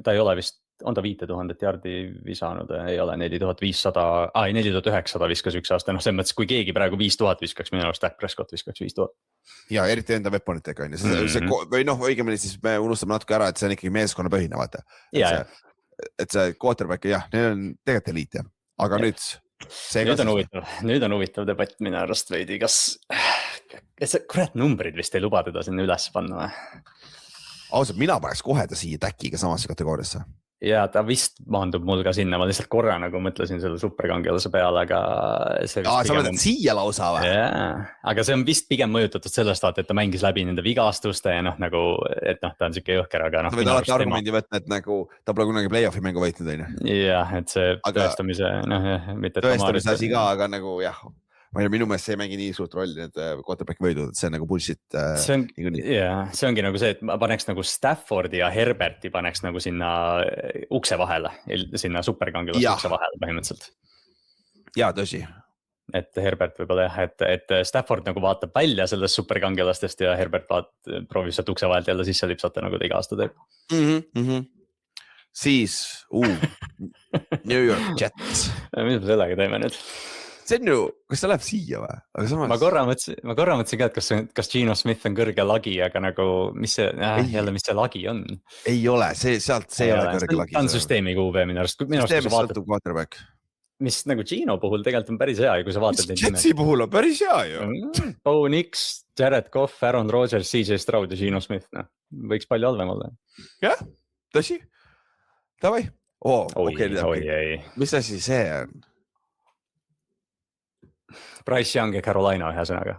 A: ta ei ole vist on ta 5000 jardi visanud, ei ole 4500, 4900 viskas üks aasta, noh, selles mõttes, kui keegi praegu 5000 viskaks, minu arust Dak Prescott viskaks 5000.
B: Ja eriti enda weaponitega on ju, või noh, õigemini siis me unustame natuke ära, et see on ikkagi meeskonnapõhine, vaata. Et see quarterback, jah, neil on tegelikult eliit, jah. Aga
A: nüüd on huvitav debatt minu arust veidi, kas kurat numbrid vist ei luba teda sinna üles panna või?
B: Ausalt, mina paneks kohe ta siia Dakiga samasse kategooriasse.
A: Ja ta vist maandub mul ka sinna, ma lihtsalt korra nagu mõtlesin selle superkangelase peale, aga
B: sa mõtled siia lausa või?
A: Aga see on vist pigem mõjutatud sellest, et ta mängis läbi nende vigastuste ja noh, nagu, et noh, ta on siuke jõhker, aga noh.
B: Sa võid alati argumendi võtta, et nagu ta pole kunagi play-off'i mängu võitnud, on ju.
A: Jah, et see tõestamise, noh jah.
B: Tõestamise asi ka, aga nagu jah. Minu meelest see ei mängi nii suurt rolli, need quarterback võidud, et see on nagu bullshit.
A: See ongi nagu see, et ma paneks nagu Staffordi ja Herberti paneks nagu sinna ukse vahele, sinna superkangelase ukse vahele põhimõtteliselt.
B: Ja, tõsi.
A: Et Herbert võib-olla jah, et Stafford nagu vaatab välja sellest superkangelastest ja Herbert proovib sealt ukse vahelt jälle sisse lipsata, nagu ta iga aasta teeb.
B: Siis, New York Jets.
A: Mis me sellega teeme nüüd?
B: See on ju, kas ta läheb siia või? Aga samas...
A: Ma korra mõtlesin ka, et kas Geno Smith on kõrge lagi, aga nagu, mis see lagi on?
B: Ei ole, see ei ole kõrge lagi.
A: Ta on süsteemi QB minu arust.
B: Süsteemis sõltub quarterback.
A: Mis nagu Geno puhul tegelikult on päris hea, kui sa vaatad.
B: Jetsi puhul on päris hea ju.
A: Bo Nix, Jared Goff, Aaron Rodgers, CJ Stroud ja Geno Smith. Võiks palju halvem olla.
B: Jah, tõsi. Davai. Mis asi see on?
A: Bryce Young ja Carolina ühe sõnaga.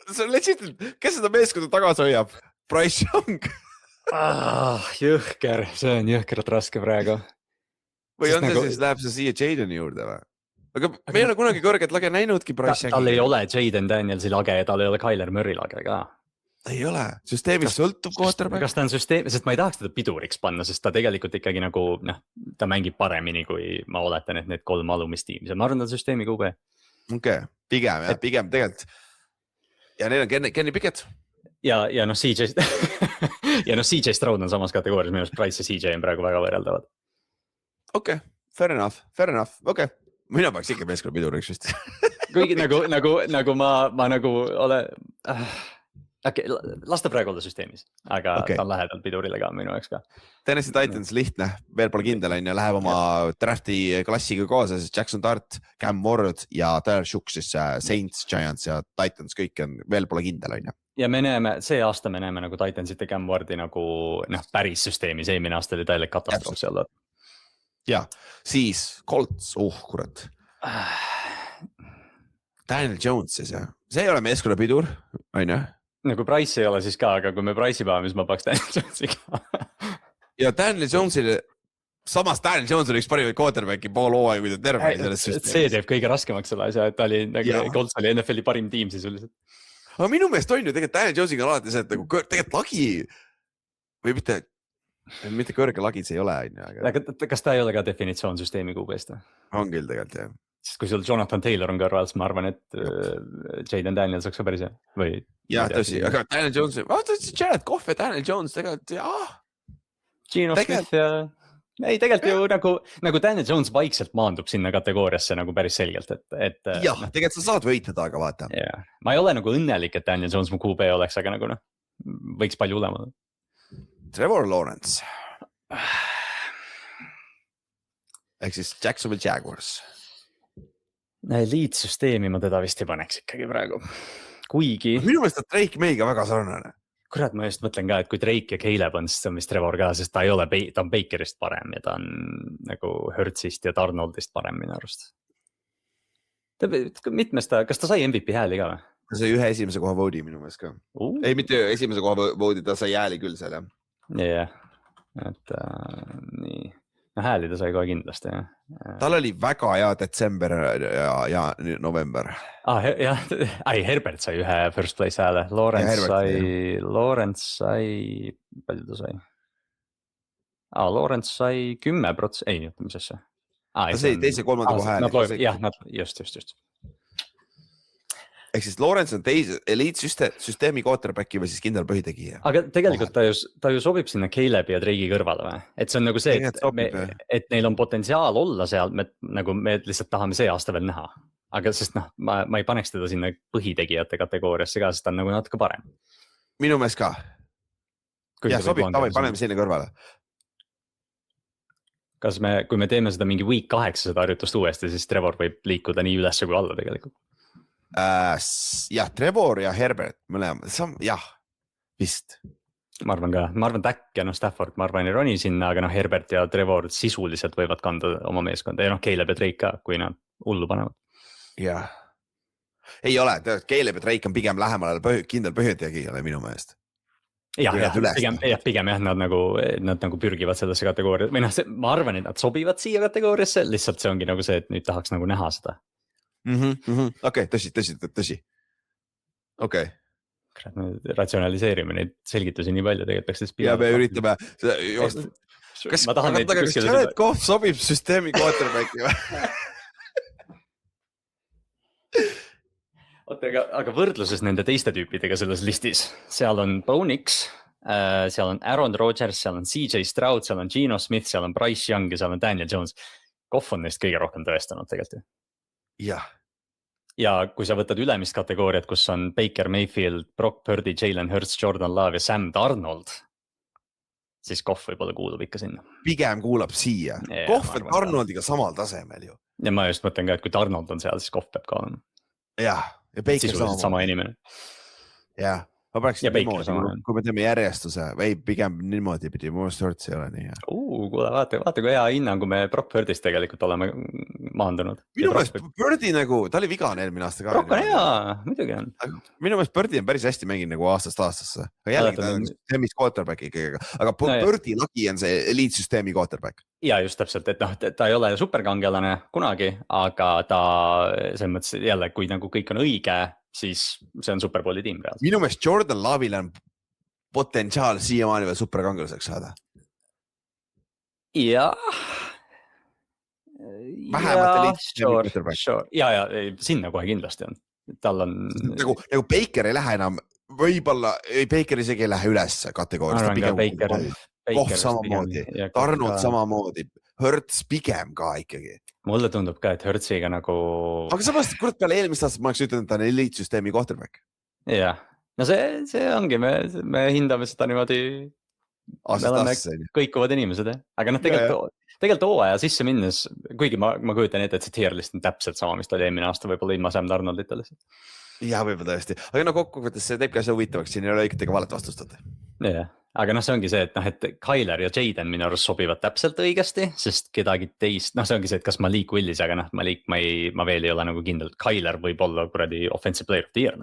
B: See on legit, kes seda meeskonda tagasi hoiab? Bryce Young.
A: Jõhker, see on jõhkrat raske praegu.
B: Või on see siis, läheb see siia Jadeni juurde või? Aga me ei ole kunagi kõrget lage näinudki Bryce Youngi.
A: Tal ei ole Jaden Danielsi lage ja tal ei ole Kyler Murray lage ka.
B: Ei ole, süsteemist sõltub quarterback.
A: Kas ta on sest ma ei tahaks teda piduriks panna, sest ta tegelikult ikkagi nagu, noh, ta mängib paremini, kui ma oletan, et need 3 alumist tiimis. Ma arvan, ta on süsteemi QB.
B: Okei, pigem tegelikult. Ja neil on Kenny Pickett.
A: Ja noh, CJ Stroud on samas kategoorias, minu arust Price ja CJ on praegu väga võrreldavad.
B: Okei, fair enough, okei. Mina peaks ikka meeskonna piduriks vist.
A: Kuigi nagu ma nagu ole... Okay, las ta praegu olla süsteemis, aga ta on lähedal pidurile ka minu jaoks ka.
B: Tennessee Titans lihtne, veel pole kindel on ja läheb oma drafti klassiga kaasa, siis Jackson Dart, Cam Ward ja Tyler Shook, siis Saints, Giants ja Titans, kõik on veel pole kindel on ja. Ja
A: see aasta me näeme nagu Titansit ja Cam Wardi nagu päris süsteemis, eelmine aasta oli täielik katastroof seal.
B: Ja, siis Colts, kurat. Daniel Jones siis jah, see ei ole meeskonna pidur, on ju?
A: Nagu Price ei ole siis ka, aga kui me Price'i päeva, mis ma paks Daniel Jonesi ka.
B: Ja Daniel Jonesile, samas Daniel Jones oli üks parimaid quarterbacki pool hooaega, kui ta terve selles süsteemis.
A: See teeb kõige raskemaks selle asja, et ta oli nagu Colts oli NFL-i parim tiim sisuliselt.
B: Aga minu meelest on ju tegelikult Daniel Jonesiga on alati see, et nagu tegelikult lagi või mitte kõrge lagi see ei ole.
A: Aga kas ta ei ole ka definitsioon süsteemi QB-st?
B: On küll tegelikult jah.
A: Sest kui sul Jonathan Taylor on kõrval, siis ma arvan, et Jaden Daniels oleks ka päris hea.
B: Jah, tõsi, aga Daniel Jones, Jared Goff ja Daniel Jones tegelikult,
A: Geno Smith ja... Ei, tegelikult ju nagu Daniel Jones vaikselt maandub sinna kategooriasse nagu päris selgelt, et...
B: Jah, tegelikult sa saad võitleda, aga vaata.
A: Ma ei ole nagu õnnelik, et Daniel Jones mu QB oleks, aga nagu võiks palju ulema.
B: Trevor Lawrence. Ehk siis Jacksonville Jaguars.
A: Liitsüsteemi ma teda vist ei paneks ikkagi praegu. Kuigi...
B: Minu meelest on Drake Mayga väga sarnane.
A: Kurat, ma just mõtlen ka, et kui Drake ja Caleb on, siis on vist Trevor ka, sest ta on Bakerist parem ja ta on nagu Hurtsist ja Darnoldist parem minu arust. Kas ta sai MVP hääli ka või?
B: Ta sai ühe esimese koha voodi minu meelest ka. Ei, mitte esimese koha voodi, ta sai hääli küll seal, jah.
A: Jah, et nii... No hääli ta sai kohe kindlasti, jah.
B: Tal oli väga hea detsember ja november.
A: Herbert sai ühe first place hääle. Lawrence sai, palju ta sai? Lawrence sai 10%, ei, mis asja?
B: Ta sai teise kolmanda koha hääle.
A: Jah, just.
B: ehk siis Lawrence on eliitsüsteemi quarterbacki või siis kindel põhitegija.
A: Aga tegelikult ta ju sobib sinna Caleb'i ja Drake'i kõrvale või? Et see on nagu see, et neil on potentsiaal olla seal, me lihtsalt tahame see aasta veel näha. Aga sest ma ei paneks teda sinna põhitegijate kategooriasse ka, sest ta on nagu natuke parem.
B: Minu meelest ka. Ja sobib, paneme sinna kõrvale.
A: Kui me teeme seda mingi week 8 seda harjutust uuesti, siis Trevor võib liikuda nii üles kui alla tegelikult.
B: Jah, Trevor ja Herbert mõlemad, jah, vist.
A: Ma arvan Dak ja Stafford, ma arvan ei roni sinna, aga Herbert ja Trevor sisuliselt võivad kanda oma meeskonda ja Caleb ja Drake ka, kui nad hullu panevad.
B: Jah, ei ole, Caleb ja Drake on pigem lähemal kindel põhitegijale minu meelest. Pigem jah, nad nagu pürgivad sellesse kategooria või ma arvan, et nad sobivad siia kategooriasse, lihtsalt see ongi nagu see, et nüüd tahaks nagu näha seda. Okei, tõsi. Okei.
A: Ratsionaliseerime neid selgitusi nii palju, tegelikult peaks
B: ja me üritame kas Jared Goff sobib süsteemi quarterbacki või?
A: Oota, aga võrdluses nende teiste tüüpidega selles listis, seal on Bo Nix, seal on Aaron Rodgers, seal on CJ Stroud, seal on Geno Smith, seal on Bryce Young ja seal on Daniel Jones. Goff on neist kõige rohkem tõestanud tegelikult.
B: Jah.
A: Ja kui sa võtad ülemist kategooriat, kus on Baker Mayfield, Brock Purdy, Jalen Hurts, Jordan Love ja Sam Darnold, siis Goff võib-olla kuulub ikka sinna.
B: Pigem kuulab siia. Goff on Darnoldiga samal tasemel ju.
A: Ja ma just mõtlen ka, et kui Darnold on seal, siis Goff peab ka olema.
B: Jah, ja Baker
A: sama inimene.
B: Jah. Ma paneks niimoodi, kui me teeme järjestuse või pigem niimoodi pidi, mu sorts ei ole nii.
A: Kuule, vaata kui hea hinnangu me Brock Purdist tegelikult oleme maandunud.
B: Minu meelest Purdy nagu, ta oli vigane eelmine aasta ka.
A: Brock on hea, muidugi on.
B: Minu meelest Purdy on päris hästi mänginud nagu aastast aastasse. Aga jällegi ta on süsteemis quarterback ikkagi. Aga Purdy lagi on see eliitsüsteemi quarterback.
A: Ja just täpselt, et ta ei ole superkangelane kunagi, aga ta selles mõttes jälle, kui nagu kõik on õige, siis see on Superbowli tiim reaalselt.
B: Minu meelest Jordan Love'il on potentsiaal siiamaani veel superkangelaseks saada.
A: Jah.
B: Vähemalt
A: sure. Ja sinna kohe kindlasti on. Tal on...
B: Nagu Baker ei lähe enam, võib-olla, Baker isegi ei lähe üles kategoorist. Goff samamoodi, Darnold samamoodi, Hurts pigem ka ikkagi.
A: Mulle tundub ka, et Hurtsiga nagu...
B: Aga samas, kurat peale eelmist aastat ma oleks ütelnud, et ta on eliitsüsteemi quarterback.
A: Jah, no see ongi, me hindame seda niimoodi, me oleme kõikuvad inimesed, aga tegelikult hooaja sisse minnes, kuigi ma kujutan ette, et see tier list on täpselt sama, mis ta oli eelmine aasta, võib-olla ilma Sam Darnoldita lihtsalt.
B: Ja võib-olla tõesti, aga kokkuvõttes see teebki asja huvitavaks, siin ei ole õiget ega valet vastustad.
A: Jah. Aga see ongi see, et Kyler ja Jaden minu arust sobivad täpselt õigesti, sest kedagi teist, see ongi see, et kas Malik Willis, aga ma veel ei ole nagu kindel, Kyler võib olla kuradi offensive player of the year.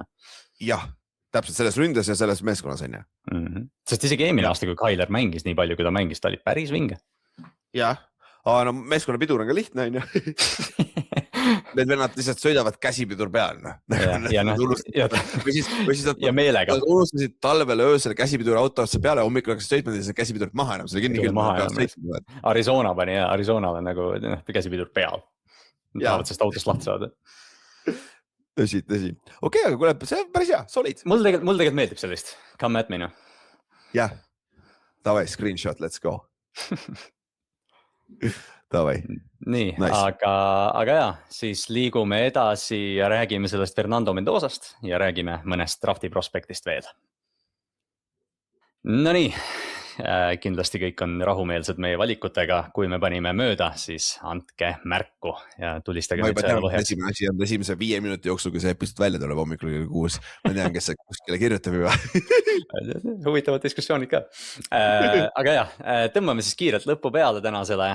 B: Jah, täpselt selles ründes ja selles meeskonnas on ju.
A: Sest isegi eelmine aasta, kui Kyler mängis nii palju, kui ta mängis, ta oli päris vinge.
B: Jah, aga meeskonna pidur on ka lihtne, on ju. Need vennad lihtsalt sõidavad käsipidur peal.
A: Ja meelega.
B: Nad unustasid talvel öösel käsipidur autosse peale, hommikul hakkas sõitma, siis käsipidurid maha enam.
A: Arizona pani ja Arizonal on nagu käsipidur peal. Tahavad sest autost lahti saada.
B: Tõsi. Okei, aga kuule, see on päris hea, solid.
A: Mul tegelikult meeldib sellist. Come at me, no.
B: Jah. Davai, screenshot, let's go. Davai.
A: Nii, nice. aga siis liigume edasi ja räägime sellest Fernando Mendozast ja räägime mõnest drafti prospektist veel. No nii, kindlasti kõik on rahumeelsed meie valikutega, kui me panime mööda, siis andke märku ja tulistage.
B: Ma juba tean, esimene asi on esimese 5 minuti jooksul, kui see episood välja tuleb hommikul 6. Ma tean, kes see kuskile kirjutab juba.
A: Huvitavad diskussioonid ka. Aga tõmbame siis kiirelt lõppu peale tänasele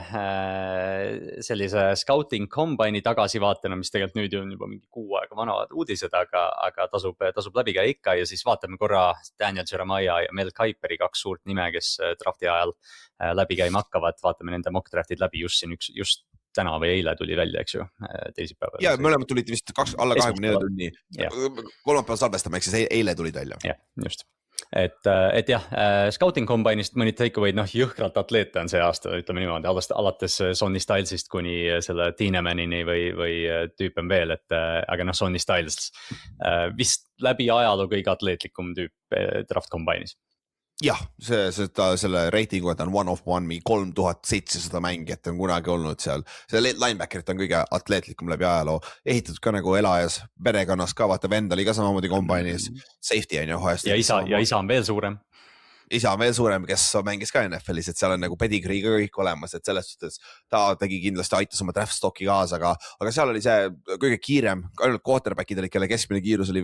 A: sellise scouting combine'i tagasivaatena, mis tegelikult nüüd on juba mingi 6 aega vanavad uudised, aga tasub läbi ka ikka ja siis vaatame korra Daniel Jeremiah ja Mel Kiperi 2 suurt nime, kes drafti ajal läbi käima hakkavad, vaatame nende mock draftid läbi just täna või eile tuli välja, eks ju, teisipäeval. Ja mõlemad tulid vist alla 24 tunni, kolmapäeval salvestame, eks siis eile tulid välja. Ja, just. et jah, Scouting Combine'ist mõni takeaway'd, noh jõhkralt atleete on see aasta, ütleme niimoodi, alates Sonny Stylesist kuni selle Tiinemanini või tüüp on veel, et aga noh, Sonny Styles vist läbi ajaloo kõige atleetlikum tüüp Draft Combine'is.
B: Jah, selle reitingu, et on one of one, 3700 mängijat on kunagi olnud seal. See linebackerit on kõige atleetlikum läbi ajaloo. Ehitatud ka nagu elajas, perekonnas ka, vaata vend oli ka samamoodi Combine'is. Safety on ju.
A: Ja isa on veel suurem.
B: Isa on veel suurem, kes mängis ka NFL-is, et seal on nagu pedigree ka kõik olemas, et selles suhtes ta tegi kindlasti, aitas oma draft stocki kaasa, aga seal oli see kõige kiirem, ainult quarterbackid olid, kelle keskmine kiirus oli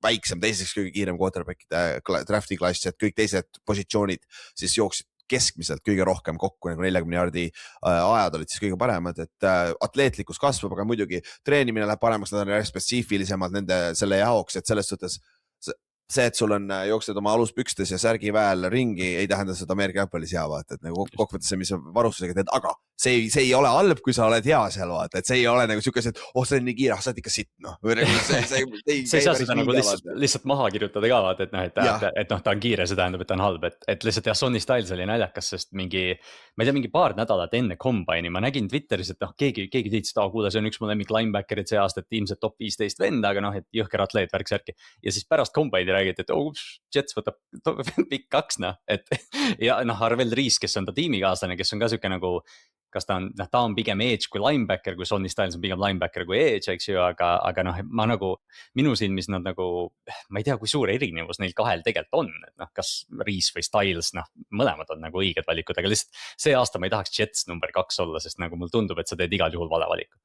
B: väiksem, teiseks kõige kiirem quarterbackide drafti klass, et kõik teised positsioonid siis jooksid keskmiselt kõige rohkem kokku, nagu 40 jardi ajad olid siis kõige paremad, et atleetlikkus kasvab, aga muidugi treenimine läheb paremaks, nad on spetsiifilisemad selle jaoks, et selles suhtes see, et sul on jooksed oma aluspükstes ja särgi väel ringi, ei tähenda seda Ameerika Apple'is hea vaata, et nagu kokkuvõttes see, mis varustusega teed, aga see ei ole halb, kui sa oled hea seal vaata, et see ei ole nagu siukesed, see on nii kiire, sa oled ikka sitt, noh.
A: See ei saa seda nagu lihtsalt maha kirjutada ka vaata, et noh, ta on kiire, see tähendab, et ta on halb, et lihtsalt jah, Sonny Styles oli naljakas, sest ma ei tea, mingi paar nädalat enne Combine'i ma nägin Twitteris, et noh, keegi tiitsis, et kuule, see on üks mu lemmik linebackerid see aasta, et ilmselt top 15 vend, aga noh, et jõhker atleet, värk särki. Ja siis pärast Combine'i räägiti, et Jets võtab pikk 2, noh, et ja noh, Arvel Rees, kes on ta tiimikaaslane, kes on ka siuke nagu, kas ta on pigem edge kui linebacker, kui Sonny Styles on pigem linebacker kui edge, eks ju, aga noh, ma nagu, minu silmis nad nagu, ma ei tea, kui suur erinevus neil kahel tegelikult on, et noh, kas Rees või Styles, noh, mõlemad on nagu õiged valikud, aga lihtsalt see aasta ma ei tahaks Jets number 2 olla, sest nagu mul tundub, et sa teed igal juhul vale valiku.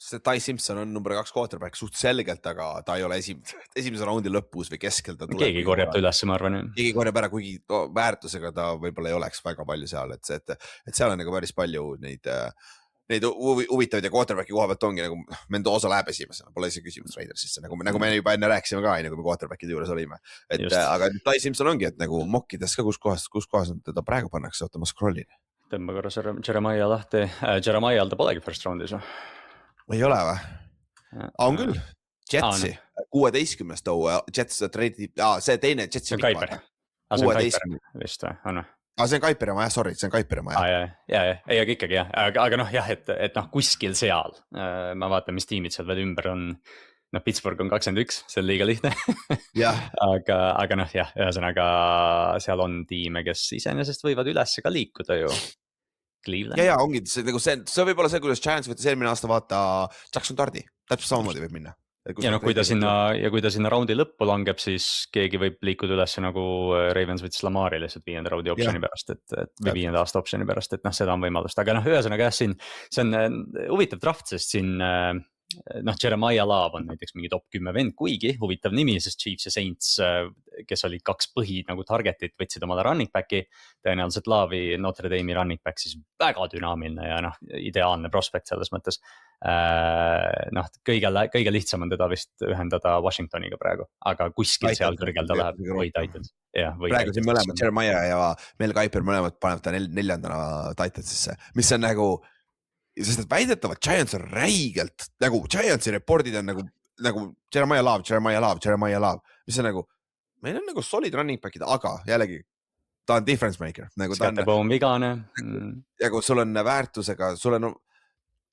B: See Ty Simpson on number 2 quarterback suht selgelt, aga ta ei ole esimese raundi lõpus või keskel.
A: Keegi korjab ta üles, ma arvan.
B: Keegi korjab ära, kuigi väärtusega ta võib-olla ei oleks väga palju seal, et seal on nagu päris palju neid huvitavaid ja quarterbacki koha pealt ongi nagu Mendoza läheb esimesena, pole isegi küsimust Raidersisse, nagu me juba enne rääkisime ka, kui me quarterbackide juures olime. Aga Ty Simpson ongi, et nagu mokkides ka, kus kohas teda praegu pannakse, oota ma scrollin.
A: Tõmba korra Jeremiah lahti, Jeremiah ta polegi first roundis või?
B: Ei ole või? On küll. Jetsi, 16. too, Jets trade, see teine Jetsi.
A: See on Kuiper. See on Kuiper vist või, on või?
B: See on Kuiperi oma, sorry, see on Kuiperi oma.
A: Ei, aga ikkagi jah, aga noh jah, et noh, kuskil seal, ma vaatan, mis tiimid seal veel ümber on, noh, Pittsburgh on 21, see on liiga lihtne. aga noh jah, ühesõnaga seal on tiime, kes iseenesest võivad üles ka liikuda ju. Cleveland.
B: Ja ongi, see võib olla see, kuidas Giants võttes eelmine aasta vaata Jackson Dardi, täpselt samamoodi võib minna.
A: Ja noh, kui ta sinna raundi lõppu langeb, siis keegi võib liikuda üles nagu Ravens võttis Lamari lihtsalt 5. raundi optioni pärast, või 5. aasta optioni pärast, et noh, seda on võimalust, aga noh, ühesõnaga jah, siin see on huvitav draft, sest siin noh, Jeremiah Love on näiteks mingi top 10 vend, kuigi huvitav nimi, sest Chiefs ja Saints, kes olid 2 põhi nagu targetit, võtsid omale running back'i, tõenäoliselt Love'i Notre Dame'i running back siis väga dünaamiline ja noh, ideaalne prospekt selles mõttes. Noh, kõige lihtsam on teda vist ühendada Washingtoniga praegu, aga kuskil seal kõrgel ta läheb või Titans.
B: Praegu siin mõlemad Jeremiah ja Mel Kiper mõlemad paneb ta 4. Titansisse, mis on nagu, sest et väidetavad Giants on räigelt, nagu Giantsi reportid on nagu Jeremiah Love, mis on nagu, meil on nagu solid running back'id, aga jällegi ta on difference maker.
A: Skateboom vigane.
B: Ja kui sul on väärtusega, sul on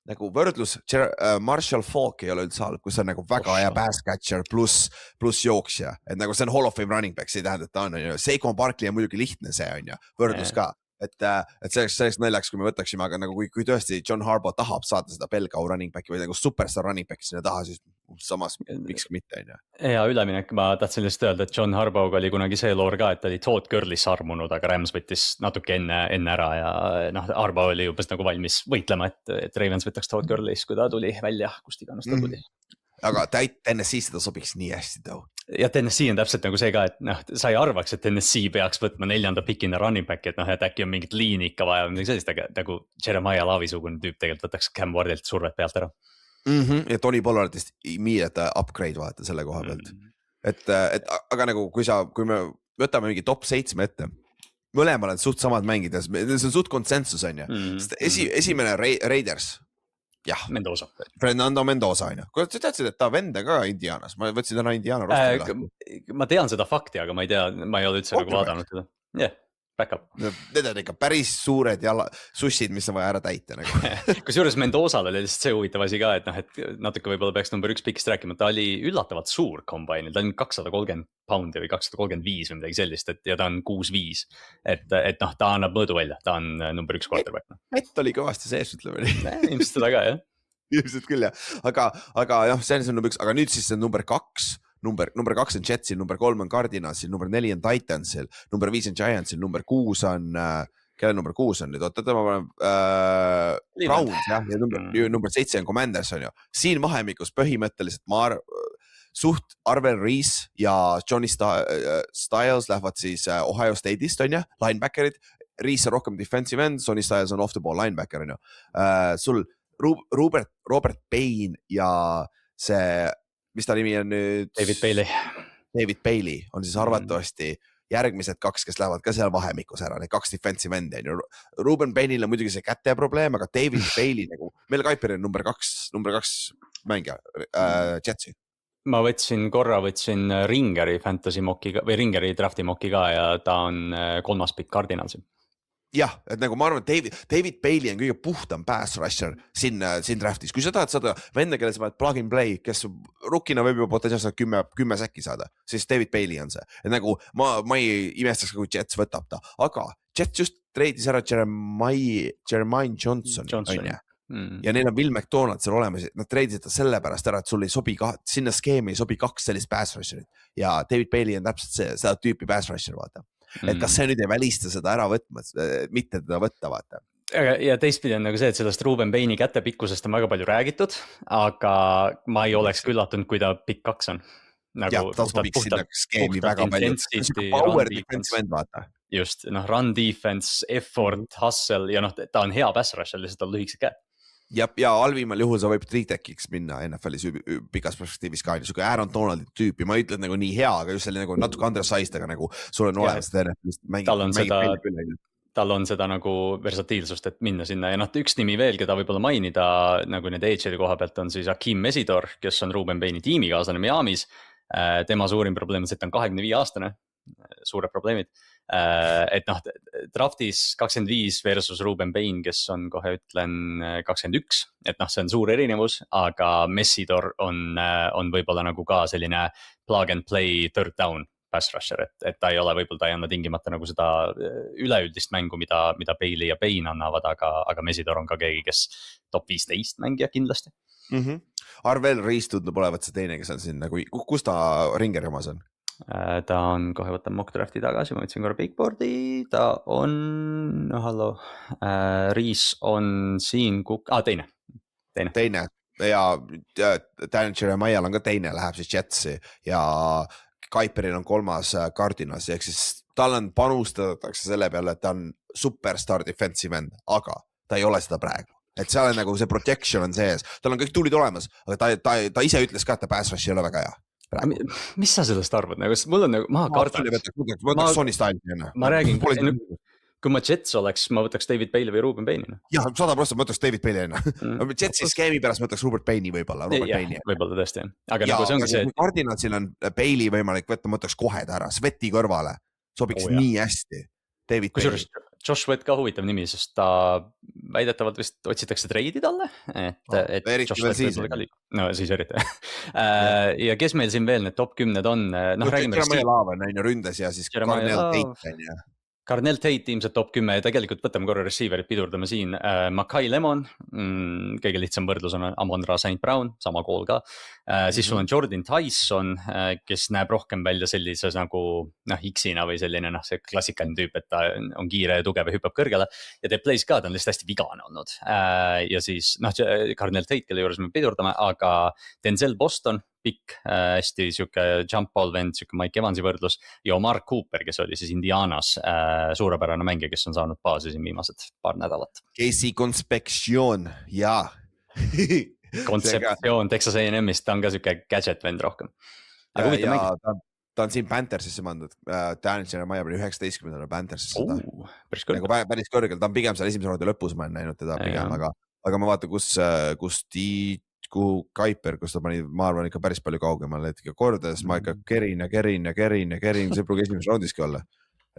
B: nagu võrdlus, Marshall Falk ei ole üldse halb, kus on nagu väga hea pass catcher pluss jooksja, et nagu see on Hall of Fame running back, see ei tähenda, et ta on, Saquon Barkley on muidugi lihtne see on ja võrdlus ka. Et selleks naljaks, kui me võtaksime, aga nagu kui tõesti John Harbaugh tahab saada seda Belgau running back'i või nagu superstar running back'i sinna taha, siis samas miks mitte on ju.
A: Ja üleminek, ma tahtsin lihtsalt öelda, et John Harbaugh oli kunagi see loor ka, et oli Todd Gurley's armunud, aga Rams võttis natuke enne ära ja noh, Harbaugh oli juba nagu valmis võitlema, et Ravens võtaks Todd Gurley's, kui ta tuli välja, kust iganes ta tuli.
B: Aga Tennessee seda sobiks nii hästi tõu.
A: Ja Tennessee on täpselt nagu see ka, et noh, sa ei arvaks, et Tennessee peaks võtma 4. pikina running back'i, et noh, et äkki on mingit liini ikka vaja või sellist, aga nagu Jeremiah Love'i-sugune tüüp tegelikult võtaks Cam Wardilt survet pealt ära.
B: Ja Tony Pollardist immediate upgrade vaata selle koha pealt. Et aga nagu kui me võtame mingi top 7 ette, mõlemal on suht samad mängides, see on suht konsensus on ju. Esimene Raiders, jah,
A: Mendoza.
B: Fernando Mendoza on ju. Kuidas sa teadsid, et ta vend on ka Indianas? Ma võtsin täna Indiana rosteri lahti.
A: Ma tean seda fakti, aga ma ei tea, ma ei ole üldse nagu vaadanud seda. Jah, back up.
B: Need on ikka päris suured sussid, mis on vaja ära täita nagu.
A: Kusjuures Mendozal oli lihtsalt see huvitav asi ka, et noh, et natuke võib-olla peaks number 1 pikist rääkima, ta oli üllatavalt suur kombainil, ta on 230 poundi või 235 või midagi sellist, ja ta on 6'5". Et noh, ta annab mõõdu välja, ta on number 1 quarterback.
B: Mett oli kõvasti sees, ütleme nii.
A: Ilmselt seda ka, jah.
B: Ilmselt küll, jah. Aga jah, see on number 1, aga nüüd siis see on number 2. Number 2 on Jetsil, number 3 on Cardinalsil, number 4 on Titansil, number 5 on Giantsil, number 6 on, kelle number 6 on nüüd, ma panen Browns, jah, ja number 7 on Commanders on ju. Siin vahemikus põhimõtteliselt suht Arvel Reese ja Johnny Styles lähevad siis Ohio State'ist on ju, linebackerid. Reese on rohkem defensive end, Johnny Styles on off the ball linebacker on ju. Sul Robert Payne ja see, mis ta nimi on nüüd? David Bailey on siis arvatavasti järgmised 2, kes lähevad ka seal vahemikus ära, need 2 defensive endi. Ruben Payne'il on muidugi see käte probleem, aga David Bailey nagu, meil Kuiperi on number 2 mängija Jetsi.
A: Ma võtsin Ringeri fantasy mockiga või Ringeri drafti mockiga ja ta on 3. pikk Cardinalsi.
B: Jah, et nagu ma arvan, David Bailey on kõige puhtam pass rusher siin draftis. Kui sa tahad saada venda, kelle sa vaid plug and play, kes rukkina võib juba potentsiaalselt 10 säkki saada, siis David Bailey on see. Et nagu ma ei imestaks, kui Jets võtab ta, aga Jets just treidis ära Jermaine Johnson. Ja neil on Will McDonald seal olemas, nad treidisid ta sellepärast ära, et sul ei sobi sinna skeemi ei sobi 2 sellist pass rusherit ja David Bailey on täpselt seda tüüpi pass rusher, vaata. Et kas see nüüd ei välista seda ära võtma, mitte teda võtta, vaata.
A: Ja teistpidi on nagu see, et sellest Ruben Payne'i kätepikkusest on väga palju räägitud, aga ma ei oleks üllatunud, kui ta pikk 2 on.
B: Jah, ta sobiks sinna skeemi väga palju. Power defense vend, vaata.
A: Just, run defense, effort, hustle ja ta on hea pass rusher, lihtsalt on lühikesed käed.
B: Ja halvimal juhul sa võib 3-tech'iks minna NFL-is pikas perspektiivis ka, niisugune Aaron Donaldi tüüpi, ma ütlen nagu nii hea, aga just selle nagu natuke undersized, aga nagu sul on olemas
A: tal on seda nagu versatiilsust, et minna sinna ja üks nimi veel, keda võib-olla mainida nagu need age'ide koha pealt on siis Hakeem Mesidor, kes on Ruben Payne'i tiimikaaslane Miamis. Tema suurim probleem on see, et ta on 25-aastane, suured probleemid. Et draftis 25 versus Ruben Payne, kes on kohe ütlen 21, et see on suur erinevus, aga Messidor on võib-olla nagu ka selline plug and play third down pass rusher, et ta ei ole, võib-olla ta ei anna tingimata nagu seda üleüldist mängu, mida Bailey ja Payne annavad, aga Messidor on ka keegi, kes top 15 mängija kindlasti.
B: Arvel Reese tundub olevat see teine, kes on siin nagu, kus ta Ringeri omas on?
A: Ta on, kohe võtan mock drafti tagasi, ma võtsin korra bigboardi, ta on, Reese on siin, teine
B: ja Daniel Jeremiah'l on ka teine, läheb siis Jetsi ja Kuiperil on 3. Cardinals, ehk siis tal on panustatakse selle peale, et ta on superstar defensive end, aga ta ei ole seda praegu. Et seal on nagu see protection on sees, tal on kõik tuulid olemas, aga ta ise ütles ka, et ta pass rush ei ole väga hea.
A: Mis sa sellest arvad? Mul on nagu, ma räägin, kui ma Jets oleks, ma võtaks David Bailey või Ruben Payne'i.
B: Jah, 100% ma võtaks David Bailey. Jetsi skeemi pärast ma võtaks Robert Payne'i võib-olla.
A: Võib-olla tõesti. Aga
B: ja,
A: nagu see ongi see, et
B: Cardinalsil on Bailey võimalik võtta, ma võtaks kohe ta ära, Sveti kõrvale. Sobiks nii hästi.
A: Kusjuures Josh Sweat ka huvitav nimi, sest ta väidetavalt vist otsitakse treidi talle, et Josh Sweat võib-olla ka liiga. No siis eriti. Ja kes meil siin veel need top 10 on?
B: Jeremiah Love on ründes ja siis
A: Carnell Tate ilmselt top 10 ja tegelikult võtame korra receiverit, pidurdame siin. Makai Lemon, kõige lihtsam võrdlus on Amon-Ra St. Brown, sama kool ka. Siis sul on Jordan Tyson, kes näeb rohkem välja sellises nagu X-ina või selline see klassikaline tüüp, et ta on kiire ja tugev ja hüppab kõrgele. Ja teeb plays ka, ta on lihtsalt hästi vigane olnud. Ja siis Carnell Tate, kelle juures me pidurdame, aga Denzel Boston, pikk, hästi siuke jump ball vend, siuke Mike Evansi võrdlus ja Omar Cooper, kes oli siis Indianas suurepärane mängija, kes on saanud baasi siin viimased paar nädalat.
B: Casey Concepcion, jaa.
A: Concepcion Texas A&Mist, ta on ka siuke gadget vend rohkem. Aga huvitav mängija.
B: Ta on siin Panthersisse mandud, Daniel Jeremiah oli 19. Panthersisse.
A: Päris kõrgel.
B: Päris kõrgel, ta on pigem seal esimese raadi lõpus, ma olen näinud teda pigem, aga aga ma vaatan, kuhu Kuiper, kus ta pani, ma arvan ikka päris palju kaugemal, et kordades ma ikka kerin, see pruugi esimeses raundiski olla.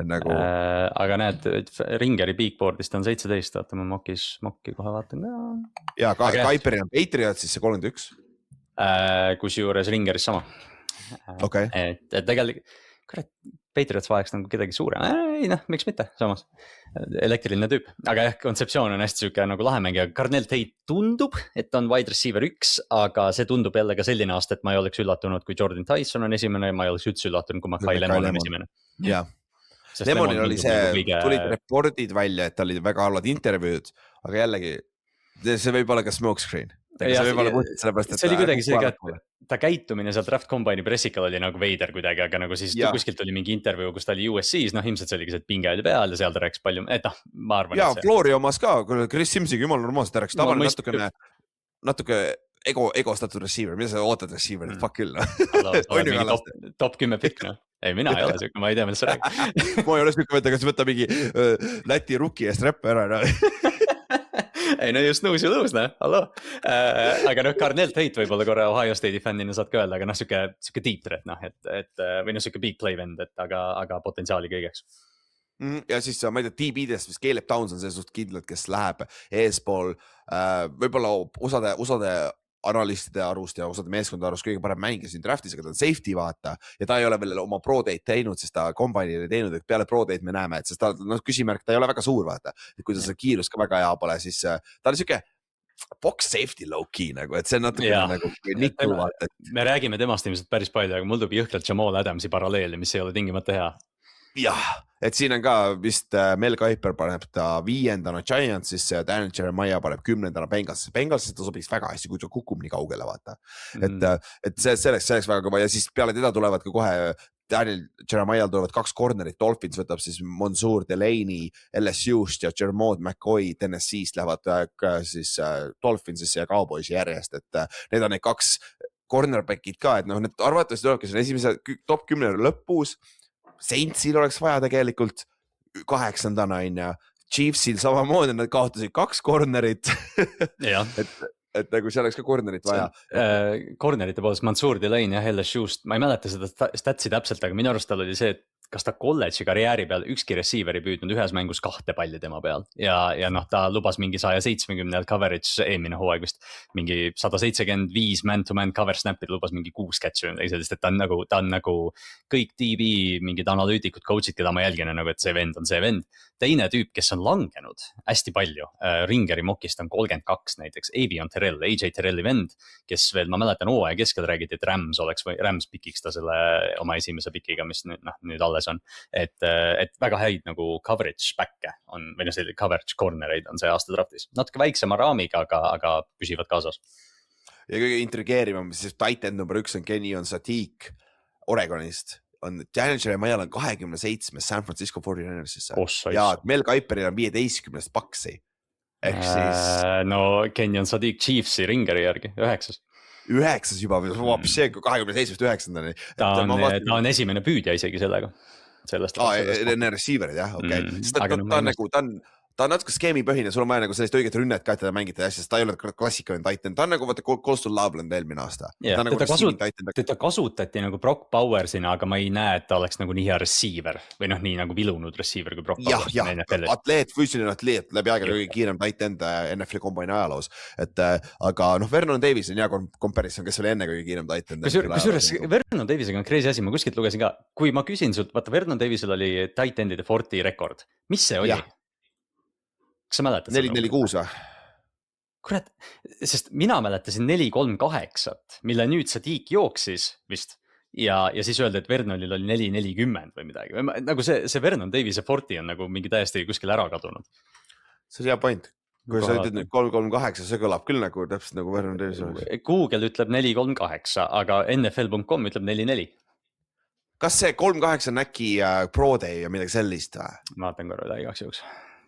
B: Nagu...
A: aga näed, Ringeri Peakboardist on 17, vaata ma mokki kohe vaatan.
B: Ja Kuiperi on Patriots, siis see 31.
A: Kus juures Ringeris sama.
B: Okay.
A: Et tegelikult, kurat, Patriots vajaks nagu kedagi suurem. Ei noh, miks mitte, samas. Elektriline tüüp, aga jah, kontseptsioon on hästi süke nagu lahemängija. Carnell Tate tundub, et on wide receiver 1, aga see tundub jälle ka selline aasta, et ma ei oleks üllatunud, kui Jordan Tyson on esimene ja ma ei oleks üldse üllatunud, kui Kyle Lemon on esimene.
B: Jaa. Lemonil oli see, tulid reportid välja, et ta oli väga halvad intervjuud, aga jällegi, see võib olla ka smokescreen. See
A: oli kuidagi see, et ta käitumine seal draft combine'i pressikal oli nagu veider kuidagi, aga nagu siis kuskilt oli mingi intervjuu, kus ta oli USC-s, noh ilmselt see oligi see, et pinge oli peal ja seal ta rääkis palju, et noh, ma arvan.
B: Ja Floori omas ka, Chris Simsiga jumal normaalselt ta rääkis, ta on natuke egostatud receiver, mida sa ootad receiverit, fuck küll.
A: Top 10 pikk, noh. Ei, mina ei ole sükke, ma ei tea, mida sa räägid.
B: Ma ei ole sükke võtta, kas võtta mingi Läti rookie eest räppe ära.
A: Ei no just nõus, noh, hallo. Aga noh, Carnell Tate võib-olla korra Ohio State'i fännina saad ka öelda, aga noh, süke deep threat, noh, või noh, süke big play vend, aga potentsiaali kõigeks.
B: Ja siis ma ei tea, DB-dest, mis Caleb Downs on see suht kindlad, kes läheb eespool, võib-olla osade analistide arust ja osade meeskonna arust kõige parem mängija siin draftis, aga ta on safety vaata ja ta ei ole veel oma pro-date teinud, sest ta combine'i teinud, et peale pro-date me näeme, et sest ta, küsimärk, ta ei ole väga suur vaata, et kui ta see kiirus ka väga hea pole, siis ta on siuke box safety low-key nagu, et see on natuke nagu nikku vaata.
A: Me räägime temast ilmselt päris palju, aga mul tuleb jõhkralt Jamal Adamsi paralleeli, mis ei ole tingimata hea.
B: Jah, et siin on ka vist Mel Kiper paneb ta 5. Giantsisse ja Daniel Jeremiah paneb 10. Bengalsisse. Bengalsisse ta sobiks väga hästi, kui ta kukub nii kaugele, vaata. Et selleks väga kõva ja siis peale teda tulevad ka kohe Daniel Jeremiah tulevad 2 cornerit, Dolphins võtab siis Mansour Delaney LSU-st ja Jermaud McCoy Tennessee'st lähevad siis Dolphinsisse ja Cowboysi järjest, et need on need 2 cornerback'id ka, et noh, need arvatavasti tuleb, kes on esimese top 10 lõpus. Saintsil oleks vaja tegelikult 8. on ja Chiefsil samamoodi, nad kaotasid 2 cornerit. et nagu see oleks ka cornerit vaja.
A: Cornerite poolest Mansour Delaney ja LSU-st, ma ei mäleta seda statsi täpselt, aga minu arust tal oli see, et kas ta kolledži karjääri peal ükski receiver ei püüdnud ühes mängus 2 palli tema peal ja noh, ta lubas mingi 170 coverage eelmine hooaeg vist mingi 175 man-to-man cover snap'id lubas mingi 6 catch'i või sellist, et ta on nagu kõik DB mingid analüütikud, coach'id, keda ma jälgin nagu, et see vend on see vend. Teine tüüp, kes on langenud hästi palju, Ringeri mokist on 32 näiteks, Avion Terrell, AJ Terrelli vend, kes veel, ma mäletan hooaja keskel räägiti, et Rams pikiks ta selle oma esimese pikiga, mis nüüd alles on, et väga häid nagu coverage back'e on, või noh, selline coverage cornereid on see aasta draftis. Natuke väiksema raamiga, aga püsivad kaasas.
B: Ja kõige intrigeerivam, siis tight end number 1 on Kenyon Sadiq Oregonist. On Daniel Jeremiah on 27 San Francisco 49ersisse ja Mel Kiperil on 15 Paxi. Ehk siis...
A: No Kenyon Sadiq Chiefsi Ringeri järgi, 9.
B: 9 juba, see 27-9.
A: Ta on esimene püüdja isegi sellega.
B: Enne receiverid, jah, okei. Ta on natuke skeemipõhine, sul on vaja nagu sellist õiget rünnet ka, et teda mängite asjast, ta ei ole klassikaline titan, ta on nagu Colston Loveland eelmine aasta.
A: Teda kasutati nagu Brock Powersina, aga ma ei näe, et ta oleks nagu nii hea receiver või noh, nii nagu vilunud receiver kui Brock Powers.
B: Jah, füüsiline atleet, läbi aega kõige kiirem titan NFL combine ajaloos. Aga noh, Vernon Davis on hea comparison, kes oli enne kõige kiirem titan.
A: Kusjuures Vernon Davisega on crazy asi, ma kuskilt lugesin ka, kui ma küsin sult, vaata Vernon Davisil oli titanide 40 rekord. Mis see oli? Kas sa mäletad?
B: 4-4-6 või?
A: Kurat, sest mina mäletasin 4-3-8, mille nüüd Sadiq jooksis vist ja siis öeldi, et Vernonil oli 4-4-10 või midagi. Nagu see Vernon Davise 40 on nagu mingi täiesti kuskil ära kadunud.
B: See on hea point. Kui sa ütled nüüd 3-3-8, see kõlab küll nagu täpselt nagu Vernon Davis oleks.
A: Google ütleb 4-3-8, aga NFL.com ütleb 4-4.
B: Kas see 3-8 on äkki Pro Day ja midagi sellist?
A: Ma vaatan korra igaks juhuks.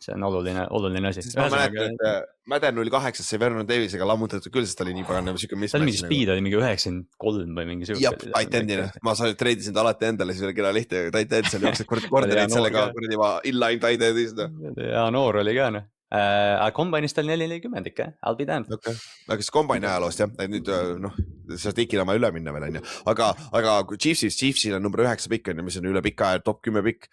A: See on oluline asi.
B: Ma mäletan, et Mäden 08 sai Vernon Davisega lammutatud küll, sest ta oli nii pagan nagu siuke
A: tal mingi speed oli mingi 93 või mingi siuke.
B: Jab, tight endina. Ma treidisin ta alati endale, siis oli kella lihtne tight end, seal jooksed korda neid sellega inline tight endist.
A: Ja noor oli ka, noh. Combine'ist oli 440 ikka, I'll be damned.
B: Okay. Aga siis Combine ajaloost jah, et nüüd sa tikil oma üle minna veel on ju, aga kui Chiefsil on number 9 pikk on ju, mis on üle pika aja top 10 pikk.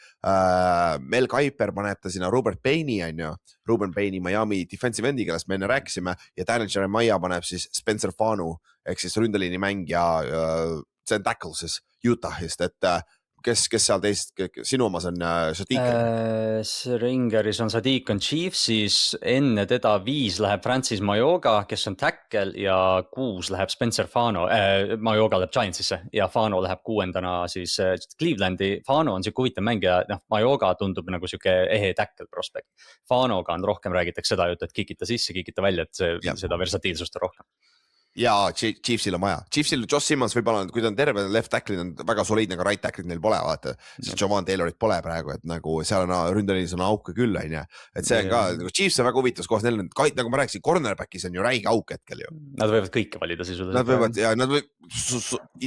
B: Mel Kiper paneb ta sinna Robert Payne'i on ju, Ruben Payne'i Miami defensive endi, kellest me enne rääkisime ja Daniel Jeremiah paneb siis Spencer Fanu ehk siis ründeliini mängija, see on tackle siis Utah'ist, et kes seal teist, sinu omas on Sadiq?
A: Ringeris on Sadiq on Chiefsis, enne teda 5 läheb Francis Mayoga, kes on tackle ja 6 läheb Spencer Fano, Mayoga läheb Giantsisse ja Fano läheb 6. siis Clevelandi. Fano on siuke huvitav mängija, Mayoga tundub nagu siuke ehe tackle prospect. Fanoga on rohkem räägitakse seda juttu, et kikita sisse, kikita välja, et seda versatiilsust on rohkem.
B: Ja Chiefsil on vaja. Chiefsil Josh Simmons võib-olla, kui ta on terve left tackle'id on väga soliidne, aga right tackle'id neil pole, vaata. Siis Javon Taylorit pole praegu, et nagu seal on ründeliinis on auke küll, on ju. Et see on ka, nagu Chiefs on väga huvitavas kohas, neil on, nagu ma rääkisin, cornerback'is on ju räige auk hetkel ju.
A: Nad võivad kõike valida sisuliselt.
B: Nad võivad, ja nad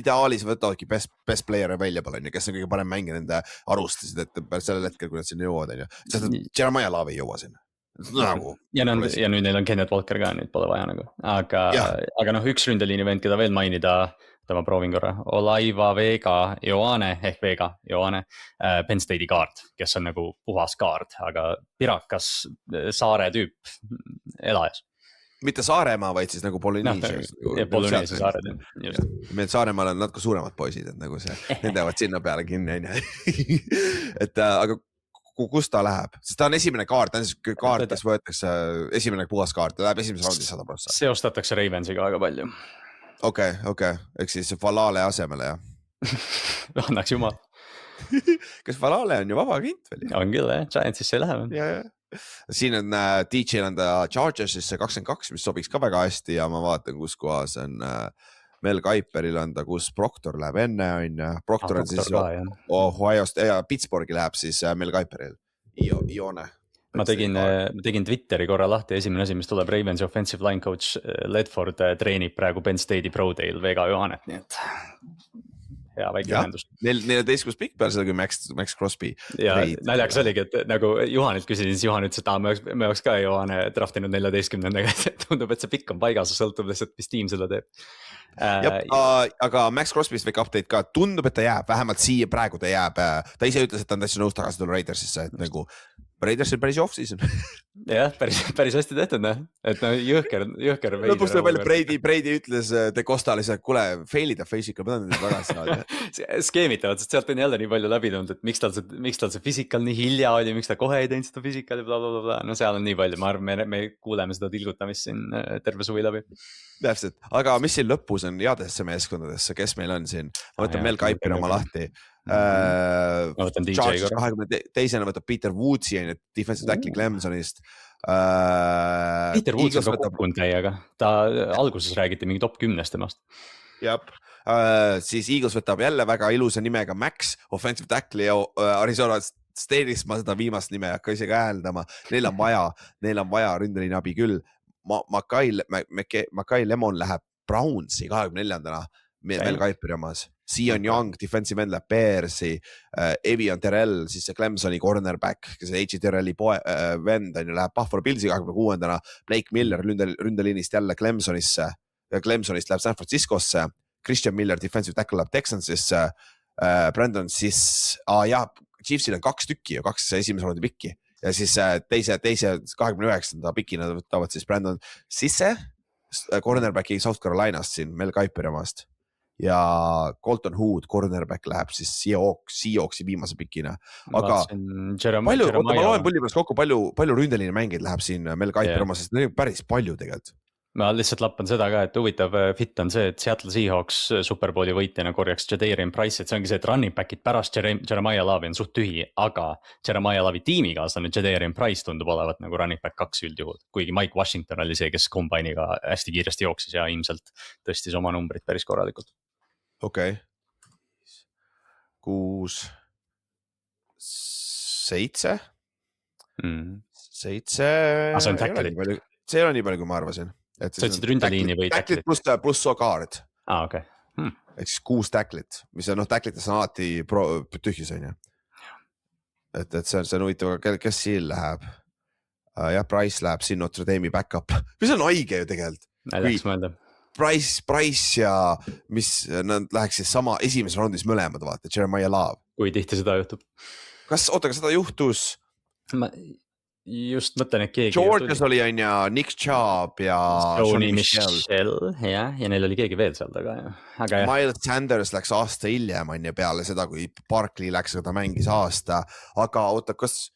B: ideaalis võtavadki best player'e välja pole, kes on kõige parem mängija nende arustasid, et sellel hetkel, kui nad sinna jõuavad, on ju. Sest Jeremiah Love ei jõua sinna. Nagu,
A: ja nüüd neil on Kenneth Walker ka, nüüd pole vaja nagu, aga üks ründeliini vend, keda veel mainida, ma proovin korra, Olaiva Joane, Penn State'i kaart, kes on nagu puhas kaart, aga pirakas saare tüüp elajas.
B: Mitte Saaremaa, vaid siis nagu Polüneesias.
A: Polüneesia saared, just.
B: Meil Saaremaal on natuke suuremad poisid, et nagu see, need jäävad sinna peale kinni, on ju. Et aga kus ta läheb, sest ta on esimene kaart, ta on siis kaart, kes võetakse esimene puhas kaart, ta läheb esimeses raundis 100%.
A: Seostatakse Ravensiga väga palju.
B: Okay. Ehk siis Falale asemele, jah?
A: Annaks jumal.
B: Kas Falale on ju vaba kint veel?
A: On küll, jah, Giantsisse ei lähe.
B: Ja. Siin on DJ-l on ta Chargersisse 22, mis sobiks ka väga hästi ja ma vaatan, kus kohas on Mel Kiperil on ta, kus Proctor läheb enne, on ju. Proctor on siis Ohio'st ja Pittsburghi läheb siis Mel Kiperil. Ione.
A: Ma tegin Twitteri korra lahti, esimene asi, mis tuleb Ravensi offensive line coach Ledford treenib praegu Penn State'i Pro Dale Vega Johanet, nii et hea väike ühendus.
B: 14 pikk peal seda kui Max Crosby.
A: Ja naljakas oligi, et nagu Johanilt küsisin, siis Johan ütles, et me oleks ka Johane draftinud 14. Tundub, et see pikk on paigas, sõltub lihtsalt, mis tiim seda teeb.
B: Aga Max Crosby's väike update ka, tundub, et ta jääb, vähemalt siia praegu ta jääb, ta ise ütles, et ta on täitsa nõus tagasi tulla Raidersisse, et nagu Raidersil päris off-season.
A: Jah, päris hästi tehtud, et jõhker.
B: Lõpus tuleb välja, Brady ütles De Costale, kuule, failida face'iga, ma tahan teda tagasi saada.
A: Skeemitavad, sest sealt on jälle nii palju läbi tulnud, et miks tal see physical nii hilja oli, miks ta kohe ei teinud seda physical ja blablabla. No seal on nii palju, ma arvan, me kuuleme seda tilgutamist siin terve suvi läbi.
B: Täpselt, aga mis siin lõpus on headesse meeskondadesse, kes meil on siin? Ma võtan Mel Kiper oma lahti. Chargers 22. võtab Peter Woodsi, defensive tackle Clemsonist.
A: Peter Woods on ka kukkunud täiega, ta alguses räägiti mingi top 10 temast.
B: Jab, siis Eagles võtab jälle väga ilusa nimega Max, offensive tackle ja Arizona State'is ma seda viimast nime ei hakka isegi hääldama, neil on vaja ründeliini abi küll. Makai Lemon läheb Brownsi 24. Mel Kiperi omas. Sion Young, defensive end läheb Bearsi, Evian Terrell, siis see Clemsoni cornerback, kes A.J. Terrelli vend on ju, läheb Buffalo Billsi 26. Blake Miller ründeliinist jälle Clemsonisse ja Clemsonist läheb San Franciscosse. Christian Miller, defensive tackle läheb Texansisse. Brandon siis, Chiefsil on 2 tükki ja 2 esimese raundi pikki. Ja siis teise 29. pikina võtavad siis Brandon sisse, cornerbacki South Carolinast siin, Mel Kiperi omast. Ja Colton Hood, cornerback läheb siis Seahawksi viimase pikina. Aga ma loen pulli pärast kokku, palju ründeliini mängid läheb siin Mel Kiperi omast, sest neil on päris palju tegelikult.
A: Ma lihtsalt lappan seda ka, et huvitav fit on see, et Seattle Seahawks Superbowli võitjana korjaks Jadarian Price, et see ongi see, et running back'id pärast Jeremiah Love'i on suht tühi, aga Jeremiah Love'i tiimikaaslane Jadarian Price tundub olevat nagu running back 2 üldjuhul, kuigi Mike Washington oli see, kes Combine'iga hästi kiiresti jooksis ja ilmselt tõstis oma numbrit päris korralikult.
B: Okay. 6, 7. 7. See ei ole nii palju, kui ma arvasin.
A: Sa ütlesid ründeliini või tacklit?
B: Pluss Sogard.
A: Okay.
B: Ehk siis 6 tacklit, mis on tacklites on alati tühjus on ju. Et see on huvitav, kes siin läheb? jah, Price läheb siin Notre Dame'i back-up, mis on haige ju tegelikult.
A: Läks mõelda.
B: Price ja mis nad läheks siis sama esimeses raundis mõlemad, vaata, Jeremiah Love.
A: Kui tihti seda juhtub?
B: Kas seda juhtus?
A: Ma just mõtlen, et keegi
B: Georgias oli on ja Nick Chubb ja
A: Sony Michel, ja neil oli keegi veel seal taga. Aga
B: Miles Sanders läks aasta hiljem on ja peale seda, kui Barkley läks, ta mängis aasta, aga oota, kas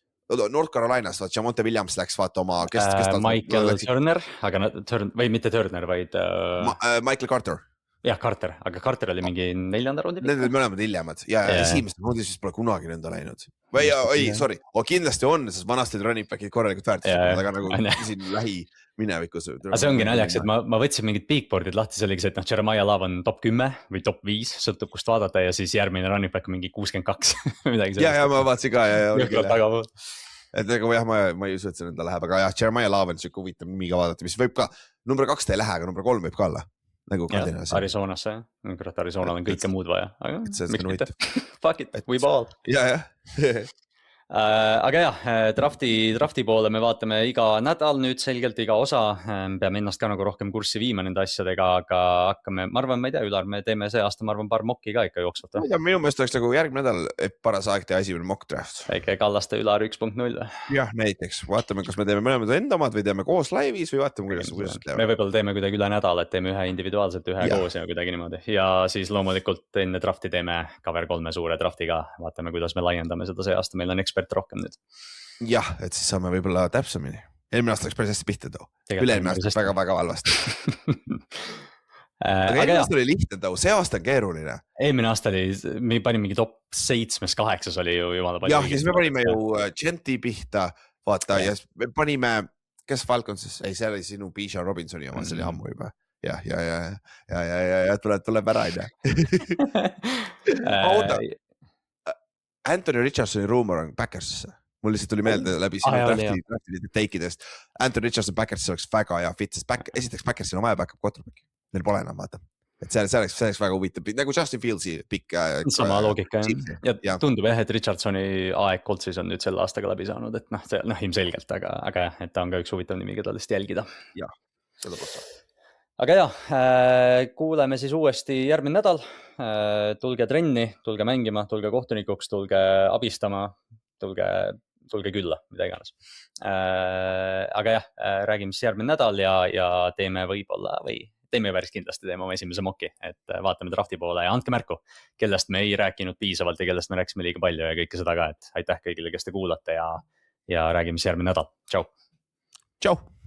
B: North Carolinas, Jamonte Williams läks vaata oma
A: Michael Turner, aga või mitte Turner, vaid
B: Michael Carter.
A: Jah, Carter, aga Carter oli mingi 4. raundi.
B: Need olid mõlemad hiljemad ja esimesed raundis pole kunagi nende läinud. Või, sorry, kindlasti on, sest vanasti running back'id korralikult väärtused, aga nagu siin lähiminevikus.
A: Aga see ongi naljaks, et ma võtsin mingid peakboardid lahti, see oligi see, et Jeremiah Love on top 10 või top 5, sõltub kust vaadata ja siis järgmine running back mingi 62.
B: Ja ma vaatasin ka
A: ja
B: et nagu jah, ma ei usu, et see nõnda läheb, aga jah, Jeremiah Love on siuke huvitav nimiga vaadata, mis võib ka, number 2 ta ei lähe, aga number 3 võib ka olla. Nagu
A: Arizonasse, kurat, Arizonal on kõike muud vaja, aga miks mitte? Fuck it, we ball.
B: Ja.
A: Aga jah, drafti poole me vaatame iga nädal nüüd selgelt, iga osa, peame ennast ka nagu rohkem kurssi viima nende asjadega, aga hakkame, ma arvan, ma ei tea, Ülar, me teeme see aasta, ma arvan, paar mokki ka ikka jooksvalt.
B: Minu meelest oleks nagu järgmine nädal paras aeg teha esimene mock draft.
A: Väike Kallaste Ülar 1.0.
B: Jah, näiteks, vaatame, kas me teeme mõlemad enda omad või teeme koos laivis või vaatame, kuidas teeme.
A: Me võib-olla teeme kuidagi üle nädal, et teeme ühe individuaalselt, ühe koos ja kuidagi niimoodi. Ja siis loomulikult enne drafti teeme cover 3 suure drafti ka, vaatame, kuidas me laiendame seda see aasta, meil on ekspert rohkem nüüd.
B: Jah, et siis saame võib-olla täpsemini. Eelmine aasta läks päris hästi pihta too. Üle-eelmine aasta läks väga halvasti. Aga eelmine aasta oli lihtne too, see aasta on keeruline.
A: Eelmine aasta oli, me panime mingi top 7-8 oli ju jumala palju.
B: Jah, siis me panime ju Genti pihta, vaata, ja me panime, kes Falconsis, ei, see oli sinu Bijan Robinsoni oma, see oli ammu juba. Ja, tuleb ära, oota. Anthony Richardsoni ruumor on Packersisse. Mul lihtsalt tuli meelde läbi sinu drafti teikidest. Anthony Richardson Packersisse oleks väga hea fit, sest esiteks Packersil on vaja backup quarterback. Neil pole enam, vaata. Et see oleks väga huvitav, nagu Justin Fieldsi pikk.
A: Sama loogika, ja tundub jah, et Richardsoni aeg Coltsis on nüüd selle aastaga läbi saanud, et ilmselgelt, aga jah, et ta on ka üks huvitav nimi, keda lihtsalt jälgida.
B: Jah, seda pole.
A: Aga jah, kuuleme siis uuesti järgmine nädal, tulge trenni, tulge mängima, tulge kohtunikuks, tulge abistama, tulge külla, mida iganes. Aga jah, räägime siis järgmine nädal ja teeme võib-olla või teeme päris kindlasti teeme oma esimese moki, et vaatame drafti poole ja andke märku, kellest me ei rääkinud piisavalt ja kellest me rääkisime liiga palju ja kõike seda ka, et aitäh kõigile, kes te kuulate ja räägime siis järgmine nädal. Tšau!
B: Tšau!